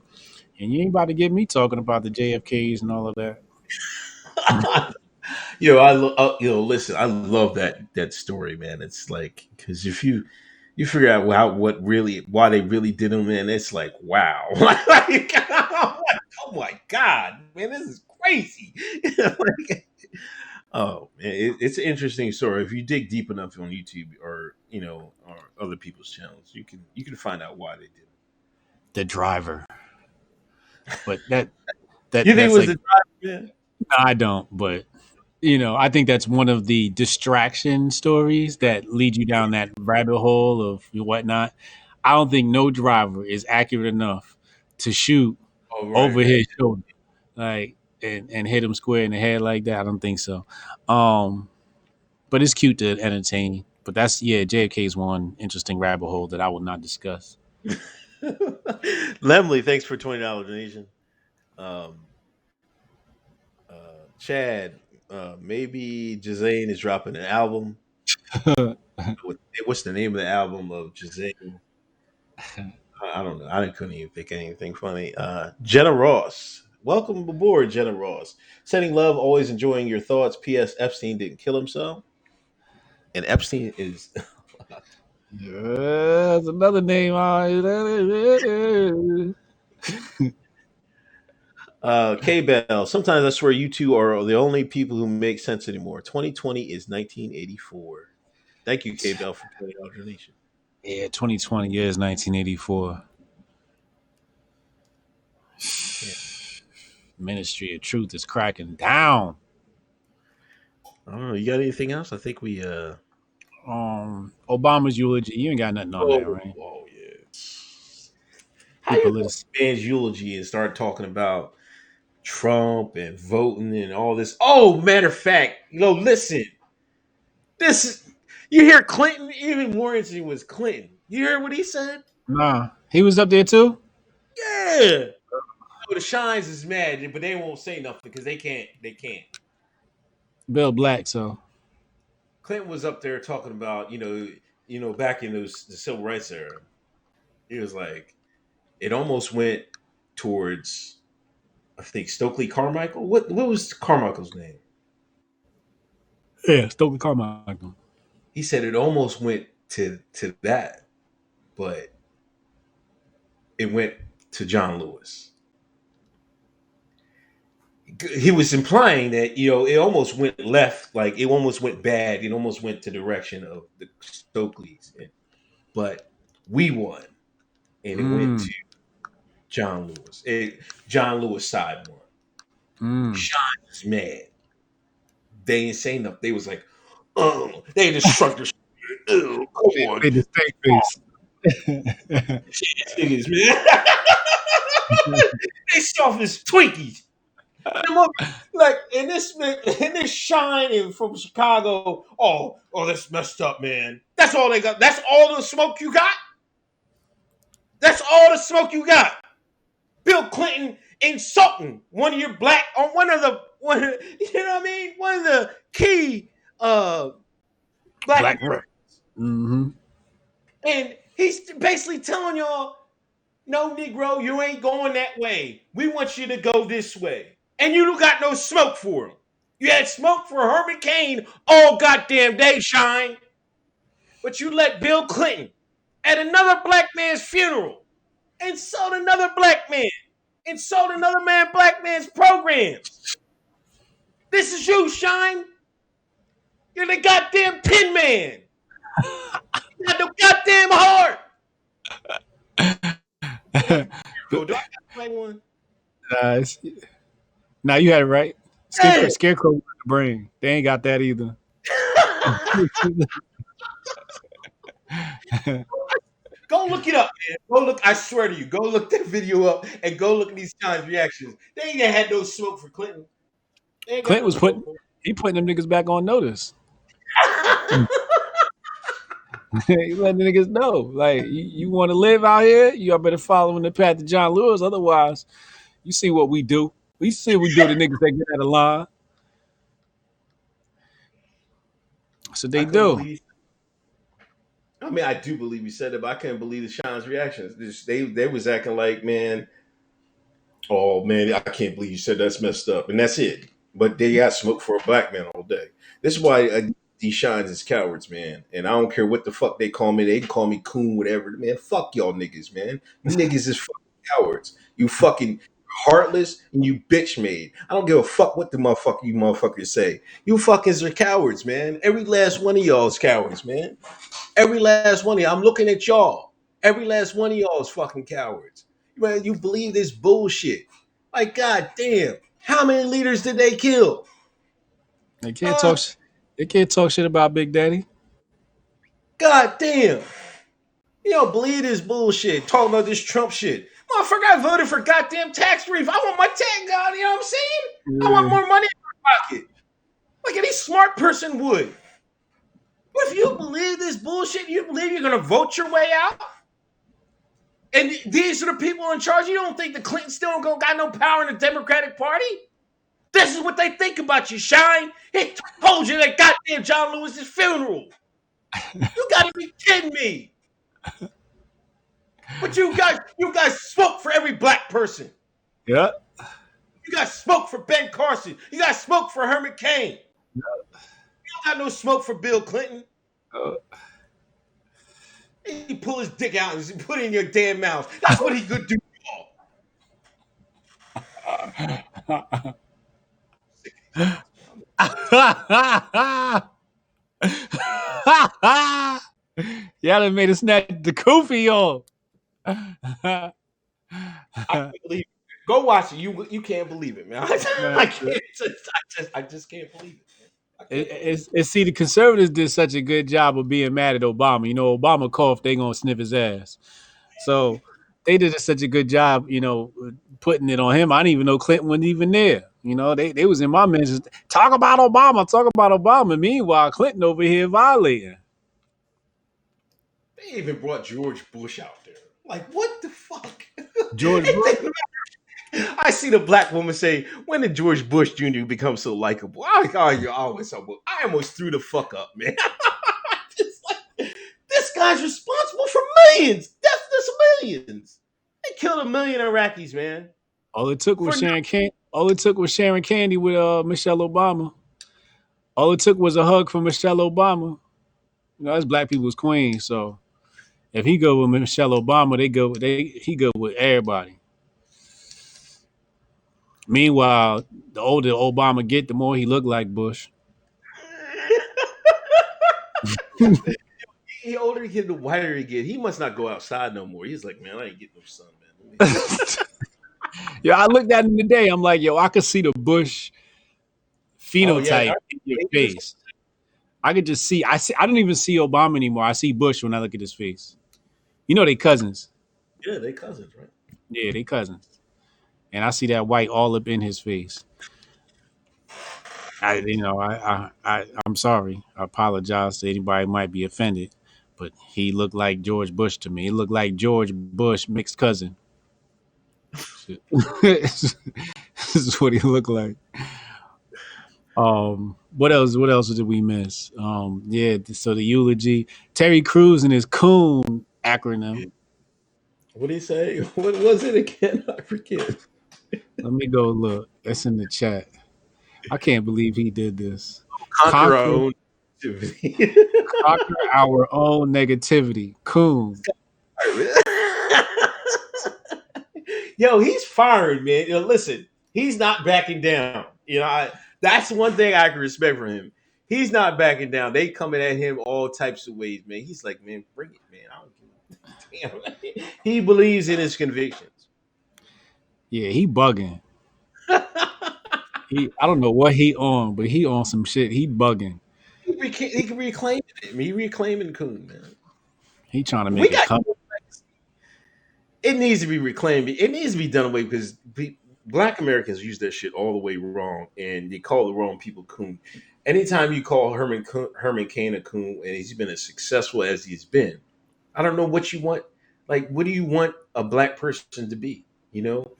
And you ain't about to get me talking about the JFKs and all of that. Listen, I love that story, man. It's like because if you figure out why they really did them, man, it's like wow, like, oh my god, man, this is crazy. Like, oh man, it's an interesting story. If you dig deep enough on YouTube or or other people's channels, you can find out why they did it. The driver, but You think it that's was like the driver, man? no, I don't. But I think that's one of the distraction stories that lead you down that rabbit hole of whatnot. I don't think no driver is accurate enough to shoot Oh, right, over right. his shoulder, like and hit him square in the head like that. I don't think so. Um, but it's cute to entertain. But that's JFK is one interesting rabbit hole that I will not discuss. Lemley, thanks for $20 donation. Um, Chad, maybe Ghislaine is dropping an album. What's the name of the album of Ghislaine? I don't know. I couldn't even think of anything funny. Jenna Ross. Welcome aboard, Jenna Ross. Sending love, always enjoying your thoughts. P.S. Epstein didn't kill himself. And Epstein is That's another name. K Bell. Sometimes I swear you two are the only people who make sense anymore. 2020 is 1984. Thank you, K Bell, for $20 donation. Yeah, 2020 years 1984. Yeah. Ministry of Truth is cracking down. I don't know. You got anything else? I think we Obama's eulogy. You ain't got nothing on that, right? oh yeah. How He you go politic. to man's eulogy and start talking about Trump and voting and all this? Oh, matter of fact, listen. This is you hear Clinton, even Warrington was Clinton. You hear what he said? Nah, he was up there too. Yeah. The Shines is mad, but they won't say nothing because they can't. They can't. Bill Black. So Clinton was up there talking about back in the civil rights era. He was like, it almost went towards I think Stokely Carmichael. What was Carmichael's name? yeah, Stokely Carmichael. He said it almost went to that, but it went to John Lewis. He was implying that it almost went left, like it almost went bad. It almost went to the direction of the Stokeleys, but we won, and it went Mm, to John Lewis. John Lewis side won. mm. Sean was mad. They didn't say nothing. They was like, oh, they just shrugged their shoulders. Oh, come on, Made the steak face. niggas, man. They soft as Twinkies. Like and this shining from Chicago. Oh, that's messed up, man. That's all they got. That's all the smoke you got. That's all the smoke you got. Bill Clinton insulting one of your black on one. You know what I mean? One of the key black Black. Americans, Mm-hmm. and he's basically telling y'all, "No, Negro, you ain't going that way. We want you to go this way." And you don't got no smoke for him. You had smoke for Herman Cain all goddamn day, Shine. But you let Bill Clinton at another black man's funeral insult another black man, insult another black man's programs. This is you, Shine. You're the goddamn Tin Man. You got the goddamn heart. Do I got the right one? Nice. Now you had it right. Hey. Scarecrow with the brain. They ain't got that either. Go look it up, man. Go look. I swear to you, go look that video up and go look at these Times reactions. They ain't had no smoke for Clinton. They ain't got Clint no was smoke putting for he putting them niggas back on notice. him. He letting the niggas know. Like you want to live out here, you all better follow in the path of John Lewis. Otherwise, you see what we do. We see what we do to niggas that get out of line. So I they couldn't do. believe. I mean, I do believe he said it, but I couldn't believe the Sean's reactions. They was acting like, man, oh man, I can't believe you said that's messed up, and that's it. But they got smoke for a black man all day. This is why these shines is cowards, man. And I don't care what the fuck they call me. They can call me coon, whatever. Man, fuck y'all niggas, man. You niggas is fucking cowards. You fucking heartless and you bitch made. I don't give a fuck what the motherfucker you motherfuckers say. You fuckers are cowards, man. Every last one of y'all is cowards, man. Every last one of y'all. I'm looking at y'all. Every last one of y'all is fucking cowards. Man, you believe this bullshit. Like, god damn. How many leaders did they kill? They can't Huh? talk. They can't talk shit about Big Daddy. God damn. You don't believe this bullshit. Talking about this Trump shit. Motherfucker, I voted for goddamn tax relief. I want my tax, God, you know what I'm saying? I want Yeah. more money in my pocket. Like any smart person would. But if you believe this bullshit, you believe you're gonna vote your way out? And these are the people in charge. You don't think the Clintons still don't got no power in the Democratic Party? This is what they think about you, Shine. He told you that goddamn John Lewis's funeral. You gotta be kidding me. But you guys spoke for every black person. Yeah. You got smoke for Ben Carson. You got smoke for Herman Cain. You don't got no smoke for Bill Clinton. Uh, He pull his dick out and put it in your damn mouth. That's what he could do. Sick of these cats, man. Y'all done made a snatch the koofy on. I can't believe it. Go watch it. You can't believe it, man. Man, I can't. I just can't believe it. Man. I can't believe it. see, the conservatives did such a good job of being mad at Obama. You know, Obama coughed, they gonna sniff his ass. So they did such a good job, putting it on him. I didn't even know Clinton wasn't even there. They was in my mentions. Talk about Obama, talk about Obama. Meanwhile, Clinton over here violating. They even brought George Bush out there. Like, what the fuck? George Bush. I see the black woman say, "When did George Bush Jr. become so likable?" You're always so. I almost threw the fuck up, man. Just like, this guy's responsible for millions, deathless millions. They killed a million Iraqis, man. All it took was For no, sharing candy with Michelle Obama. All it took was a hug from Michelle Obama. That's black people's queen. So if he go with Michelle Obama, he go with everybody. Meanwhile, the older Obama get, the more he look like Bush. the older he get, the whiter he get. He must not go outside no more. He's like, man, I ain't getting no sun, man. Yo, I looked at him today. I'm like, yo, I could see the Bush Oh yeah, phenotype in your face. I could just see. I don't even see Obama anymore. I see Bush when I look at his face. They cousins. yeah, they cousins, right? Yeah, they cousins. And I see that white all up in his face. I'm sorry. I apologize to anybody who might be offended, but he looked like George Bush to me. He looked like George Bush mixed cousin. This is what he looked like. What else? What else did we miss? Yeah. So the eulogy, Terry Crews and his coon acronym. What did he say? What was it again? I forget. Let me go look. That's in the chat. I can't believe he did this. Conquer our Conquer, own activity. conquer our own negativity. Coon. Yo, he's firing, man. Listen, he's not backing down. That's one thing I can respect from him. He's not backing down. They coming at him all types of ways, man. He's like, man, bring it, man. I don't give a damn. He believes in his convictions. Yeah, he bugging. I don't know what he on, but he on some shit. He bugging. He can reclaim it. He reclaiming Coon, man. He trying to We make a got come. it needs to be reclaimed. It needs to be done away because Black Americans use that shit all the way wrong, and they call the wrong people coon. Anytime you call Herman Cain a coon, and he's been as successful as he's been, I don't know what you want. Like, what do you want a black person to be? You know,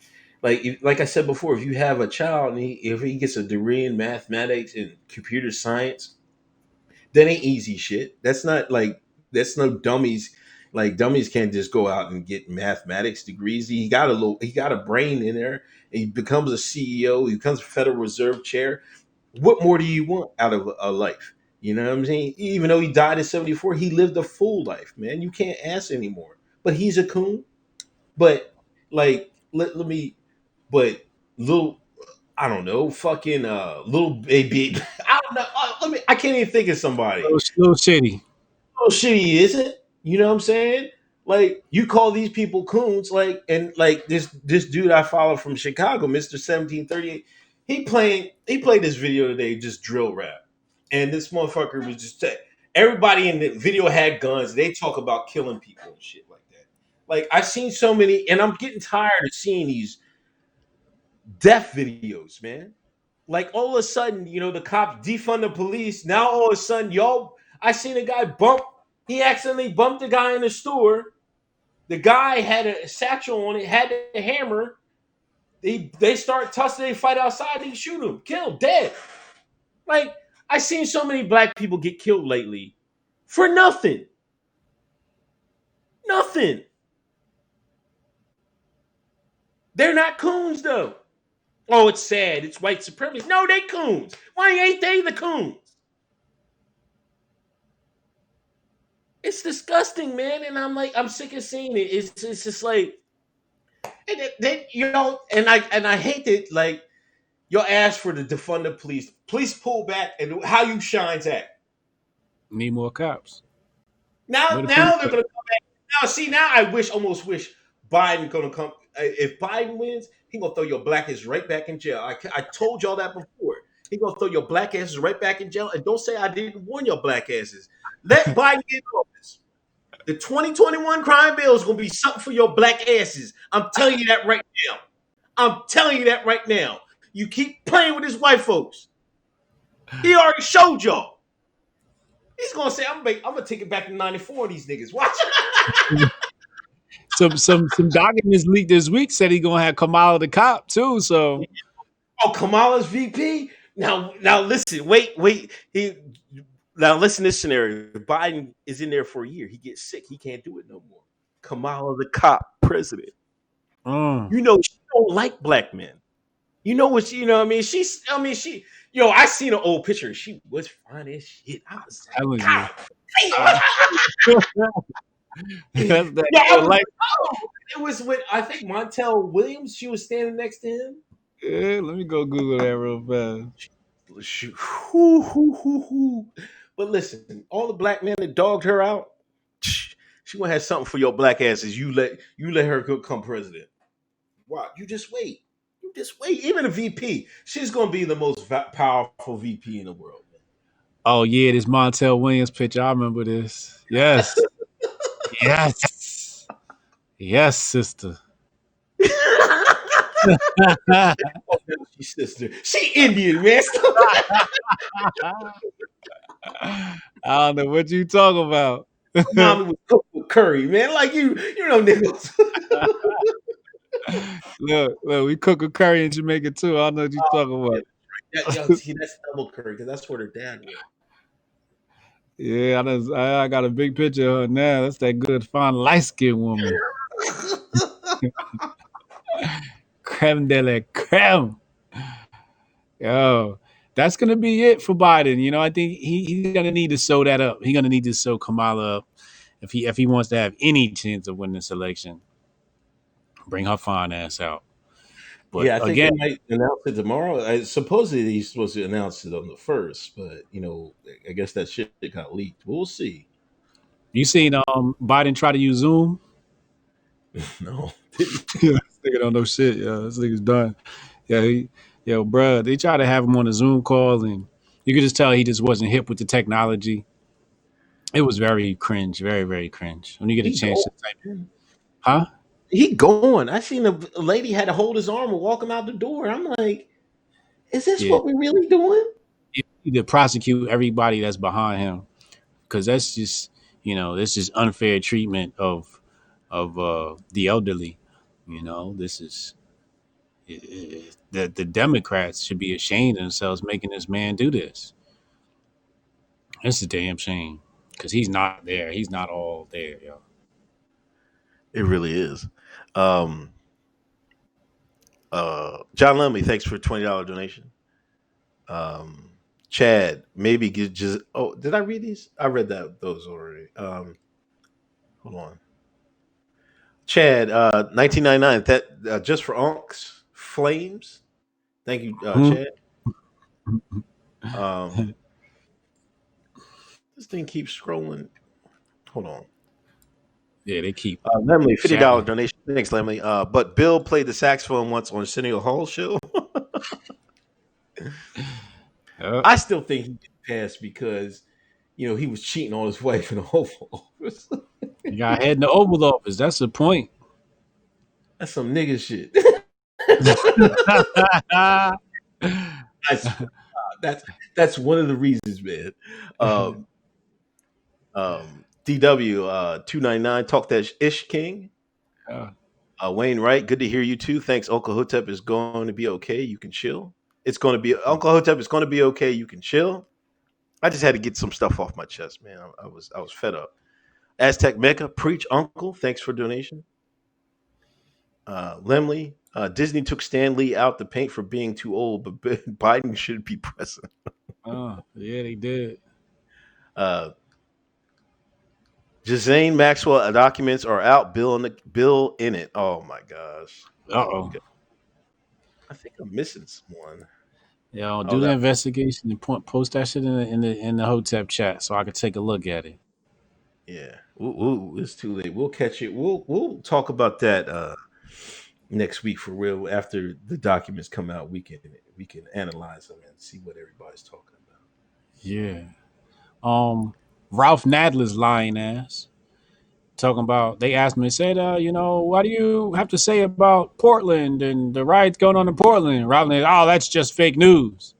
like I said before, if you have a child and if he gets a degree in mathematics and computer science, That ain't easy shit. That's not like that's no dummies. Like dummies can't just go out and get mathematics degrees. He got a brain in there. He becomes a CEO. He becomes a Federal Reserve chair. What more do you want out of a life? You know what I'm saying? Even though he died at 74, he lived a full life, man. You can't ask anymore. But he's a coon. But like let me but little I don't know, fucking little baby. I don't know. I can't even think of somebody. Little shitty. Oh shit, he isn't. You know what I'm saying? Like you call these people coons, like and like this dude I follow from Chicago, Mister 1738. He played this video today, just drill rap, and this motherfucker was just everybody in the video had guns. They talk about killing people and shit like that. Like I've seen so many, and I'm getting tired of seeing these death videos, man. Like all of a sudden, the cops defund the police. Now all of a sudden, y'all, I seen a guy bump. He accidentally bumped the guy in the store. The guy had a satchel on it, had a hammer. They start tussling, they fight outside, they shoot him, kill him, dead. Like I seen so many black people get killed lately for nothing. Nothing. They're not coons though. Oh, it's sad. It's white supremacy. No, they coons. Why ain't they the coons? It's disgusting, man. And I'm like, I'm sick of seeing it. It's just like, and I hate that. Like, you'll ask for the defund the police. Police pull back, and how you shines at. Need more cops. Where Now, the police now they're at? gonna come back. Now, see, now I almost wish Biden gonna come. If Biden wins, he gonna throw your black ass right back in jail. I told y'all that before. He gonna throw your black asses right back in jail, and don't say I didn't warn your black asses. Let Biden get in office. The 2021 crime bill is going to be something for your black asses. I'm telling you that right now. I'm telling you that right now. You keep playing with his white folks. He already showed y'all. He's going to say, I'm going to take it back to 94 these niggas. Watch. Some documents leaked this week said he gonna have Kamala the cop too. So Oh, Kamala's VP? Now listen. Wait. Now listen to this scenario. Biden is in there for a year. He gets sick. He can't do it no more. Kamala the cop president. mm, She don't like black men. What I mean? I seen an old picture. She was fine as shit. I was like, telling you. God damn. That's that Yeah, I real was, life. oh, it was with, I think, Montel Williams. She was standing next to him. Yeah, let me go Google that real fast. She, whoo, whoo, whoo, whoo. But listen, all the black men that dogged her out, she gonna have something for your black asses. You let her become president. Wow, you just wait. You just wait. Even a VP, she's gonna be the most powerful VP in the world. Oh yeah, this Montel Williams picture. I remember this. Yes, yes, yes, sister. I Oh, no, she's sister. She Indian, man. don't know what you talking about. Mommy was cooked with curry, man. Like you know, niggas. Look, we cook a curry in Jamaica too. I don't know what you talking Yeah, about. see, that's double curry because that's what her dad was. Yeah, I got a big picture of her now. That's that good, fine, light skinned woman. Creme de la creme. Yo, that's gonna be it for Biden. I think he's gonna need to sew that up. He's gonna need to sew Kamala up if he wants to have any chance of winning this election. Bring her fine ass out. But Yeah, I think they again, might announce it tomorrow. Supposedly he's supposed to announce it on the first, but I guess that shit got leaked. We'll see. you seen Biden try to use Zoom? No, didn't. Yeah, this nigga don't know shit. Yeah, this nigga's done. Yeah, bruh, they tried to have him on a Zoom call, and you could just tell he just wasn't hip with the technology. It was very cringe, very, very cringe. When you get a He chance going. to type, huh? He going. I seen a lady had to hold his arm and walk him out the door. I'm like, is this Yeah, what we're really doing? you need to prosecute everybody that's behind him because that's just this is unfair treatment of the elderly. This is the Democrats should be ashamed of themselves making this man do this. It's a damn shame because he's not there. He's not all there, yo. It really is. Um, John Lumley, thanks for $20 donation. Um, Chad, maybe get just. Oh, did I read these? I read those already. Hold on. Chad, 1999. That just for Unks Flames. Thank you, Hmm? Chad. Um, this thing keeps scrolling. Hold on. Yeah, they keep Lemley, $50 chatting. donation. Thanks, Lemley. But Bill played the saxophone once on Arsenio Hall show. Yep. I still think he did pass because he was cheating on his wife in the Oval Office. You got head in the Oval Office. That's the point. That's some nigga shit. I swear, that's one of the reasons, man. Um, DW 299 talk that ish king. Yeah. Wayne Wright, good to hear you too. Thanks. Uncle Hotep is going to be okay. You can chill. It's going to be Uncle Hotep is going to be okay. You can chill. I just had to get some stuff off my chest, man. I was fed up. Aztec Mecca, preach, Uncle. Thanks for donation. Lemley, Disney took Stan Lee out the paint for being too old, but Biden should be president. Yeah, they did. Uh, Ghislaine Maxwell documents are out. Bill in it. Oh my gosh. Uh oh. I think I'm missing someone. Yo, Oh, do the that. investigation and post that shit in the Hotep chat so I could take a look at it. Yeah. It's too late. We'll catch it. We'll talk about that next week for real. After the documents come out, we can analyze them and see what everybody's talking about. Yeah. Um, Ralph Nadler's lying ass talking about. They asked me, said, what do you have to say about Portland and the riots going on in Portland? Ralph Nadler, oh, that's just fake news.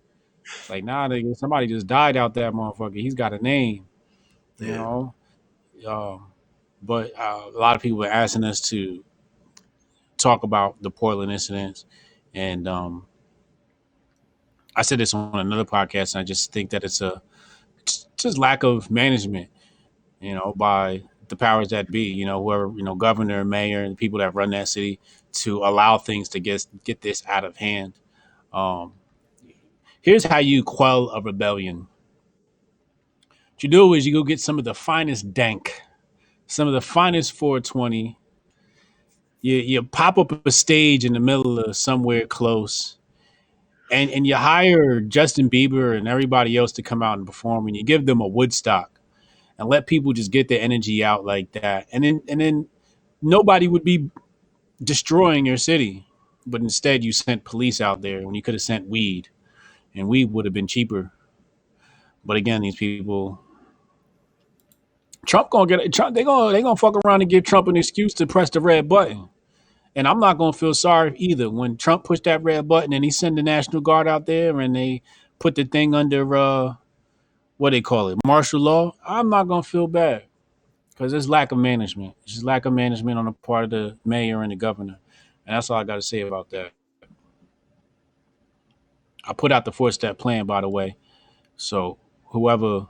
It's like, nah, nigga, somebody just died out there, motherfucker. He's got a name, you Yeah. know. Um, but a lot of people were asking us to talk about the Portland incidents, and I said this on another podcast, and I just think that it's just lack of management, by the powers that be, whoever, governor, mayor, and the people that run that city to allow things to get this out of hand. Um, Here's how you quell a rebellion. What you do is you go get some of the finest dank, some of the finest 420. You pop up a stage in the middle of somewhere close, and you hire Justin Bieber and everybody else to come out and perform, and you give them a Woodstock and let people just get their energy out like that, and then nobody would be destroying your city, but instead you sent police out there when you could have sent weed, and weed would have been cheaper. But again, these people, Trump gonna get it. Trump, they gonna fuck around and give Trump an excuse to press the red button. And I'm not gonna feel sorry either when Trump pushed that red button and he sent the National Guard out there and they put the thing under what they call it, martial law. I'm not gonna feel bad because it's lack of management. It's just lack of management on the part of the mayor and the governor, and that's all I got to say about that. I put out the 4-step plan, by the way. So whoever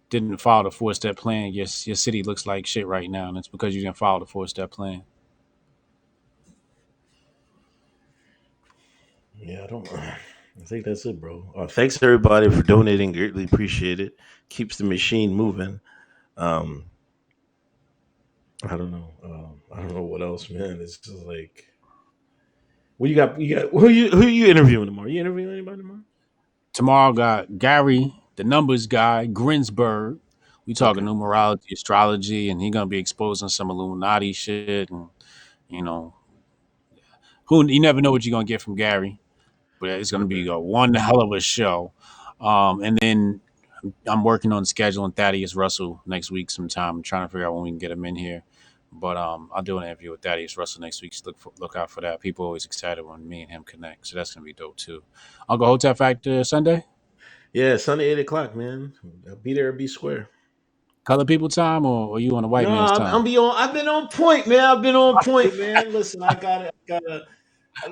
didn't follow the 4-step plan, your city looks like shit right now, and it's because you didn't follow the 4-step plan. Yeah, I don't. I think that's it, bro. Thanks everybody for donating. Greatly appreciate it. Keeps the machine moving. Um, I don't know. I don't know what else, man. It's just like, what you got? You got who you interviewing tomorrow? You interviewing anybody tomorrow? Tomorrow got Gary, the numbers guy, Grinsberg. We talking Okay. numerology, astrology, and he gonna be exposing some Illuminati shit, and you know, who you never know what you're gonna get from Gary, but it's gonna Okay. be a one hell of a show. And then I'm working on scheduling Thaddeus Russell next week sometime. I'm trying to figure out when we can get him in here. But I'll do an interview with Thaddeus Russell next week. So look out for that. People are always excited when me and him connect, so that's gonna be dope too. I'll go Hotep Factor Sunday. Yeah, Sunday 8 o'clock, man. Be there, be square. Color people time, or you on a white No, man's I'm time? be on. I've been on point, man. I've been on point, man. Listen, I got it. I got to.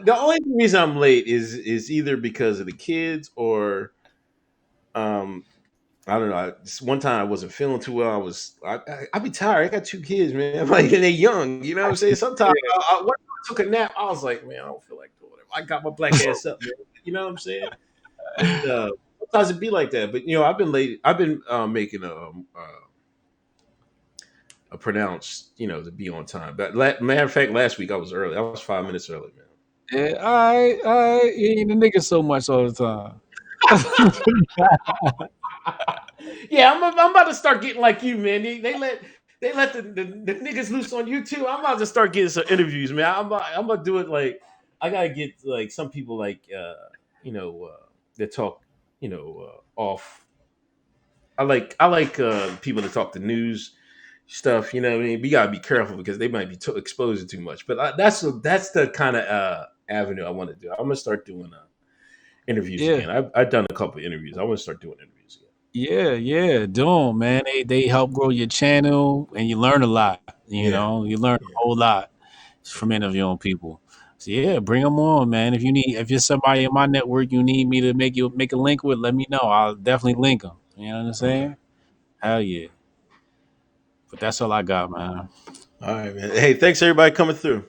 The only reason I'm late is either because of the kids or um I don't know. This one time I wasn't feeling too well. I be tired. I got two kids, man. Like, and they young. You know what I'm saying? Sometimes when I took a nap, I was like, man, I don't feel like doing it. I got my black ass up, man. You know what I'm saying? And sometimes it be like that. But I've been late. I've been making a pronounced, to be on time. But matter of fact, last week I was early. I was 5 minutes early, man. Yeah, I ain't a nigga so much all the time. Yeah, I'm about to start getting like you, man. They let the niggas loose on you too. I'm about to start getting some interviews, man. I'm about to do it like I gotta get like some people like that talk off. I like people that talk the news stuff. You know what I mean? We gotta be careful because they might be exposing too much. But that's the kind of avenue I want to do. I'm gonna start doing interviews Yeah, again. I've done a couple of interviews. I want to start doing interviews again. yeah. Do 'em, man. They help grow your channel, and you learn a lot. Yeah, You learn a yeah, whole lot from interviewing people. So yeah, bring them on, man. If you're somebody in my network, you need me to make a link with, let me know. I'll definitely link them. You know what I'm okay. saying? Hell yeah. But that's all I got, man. All right, man. Hey, thanks everybody coming through.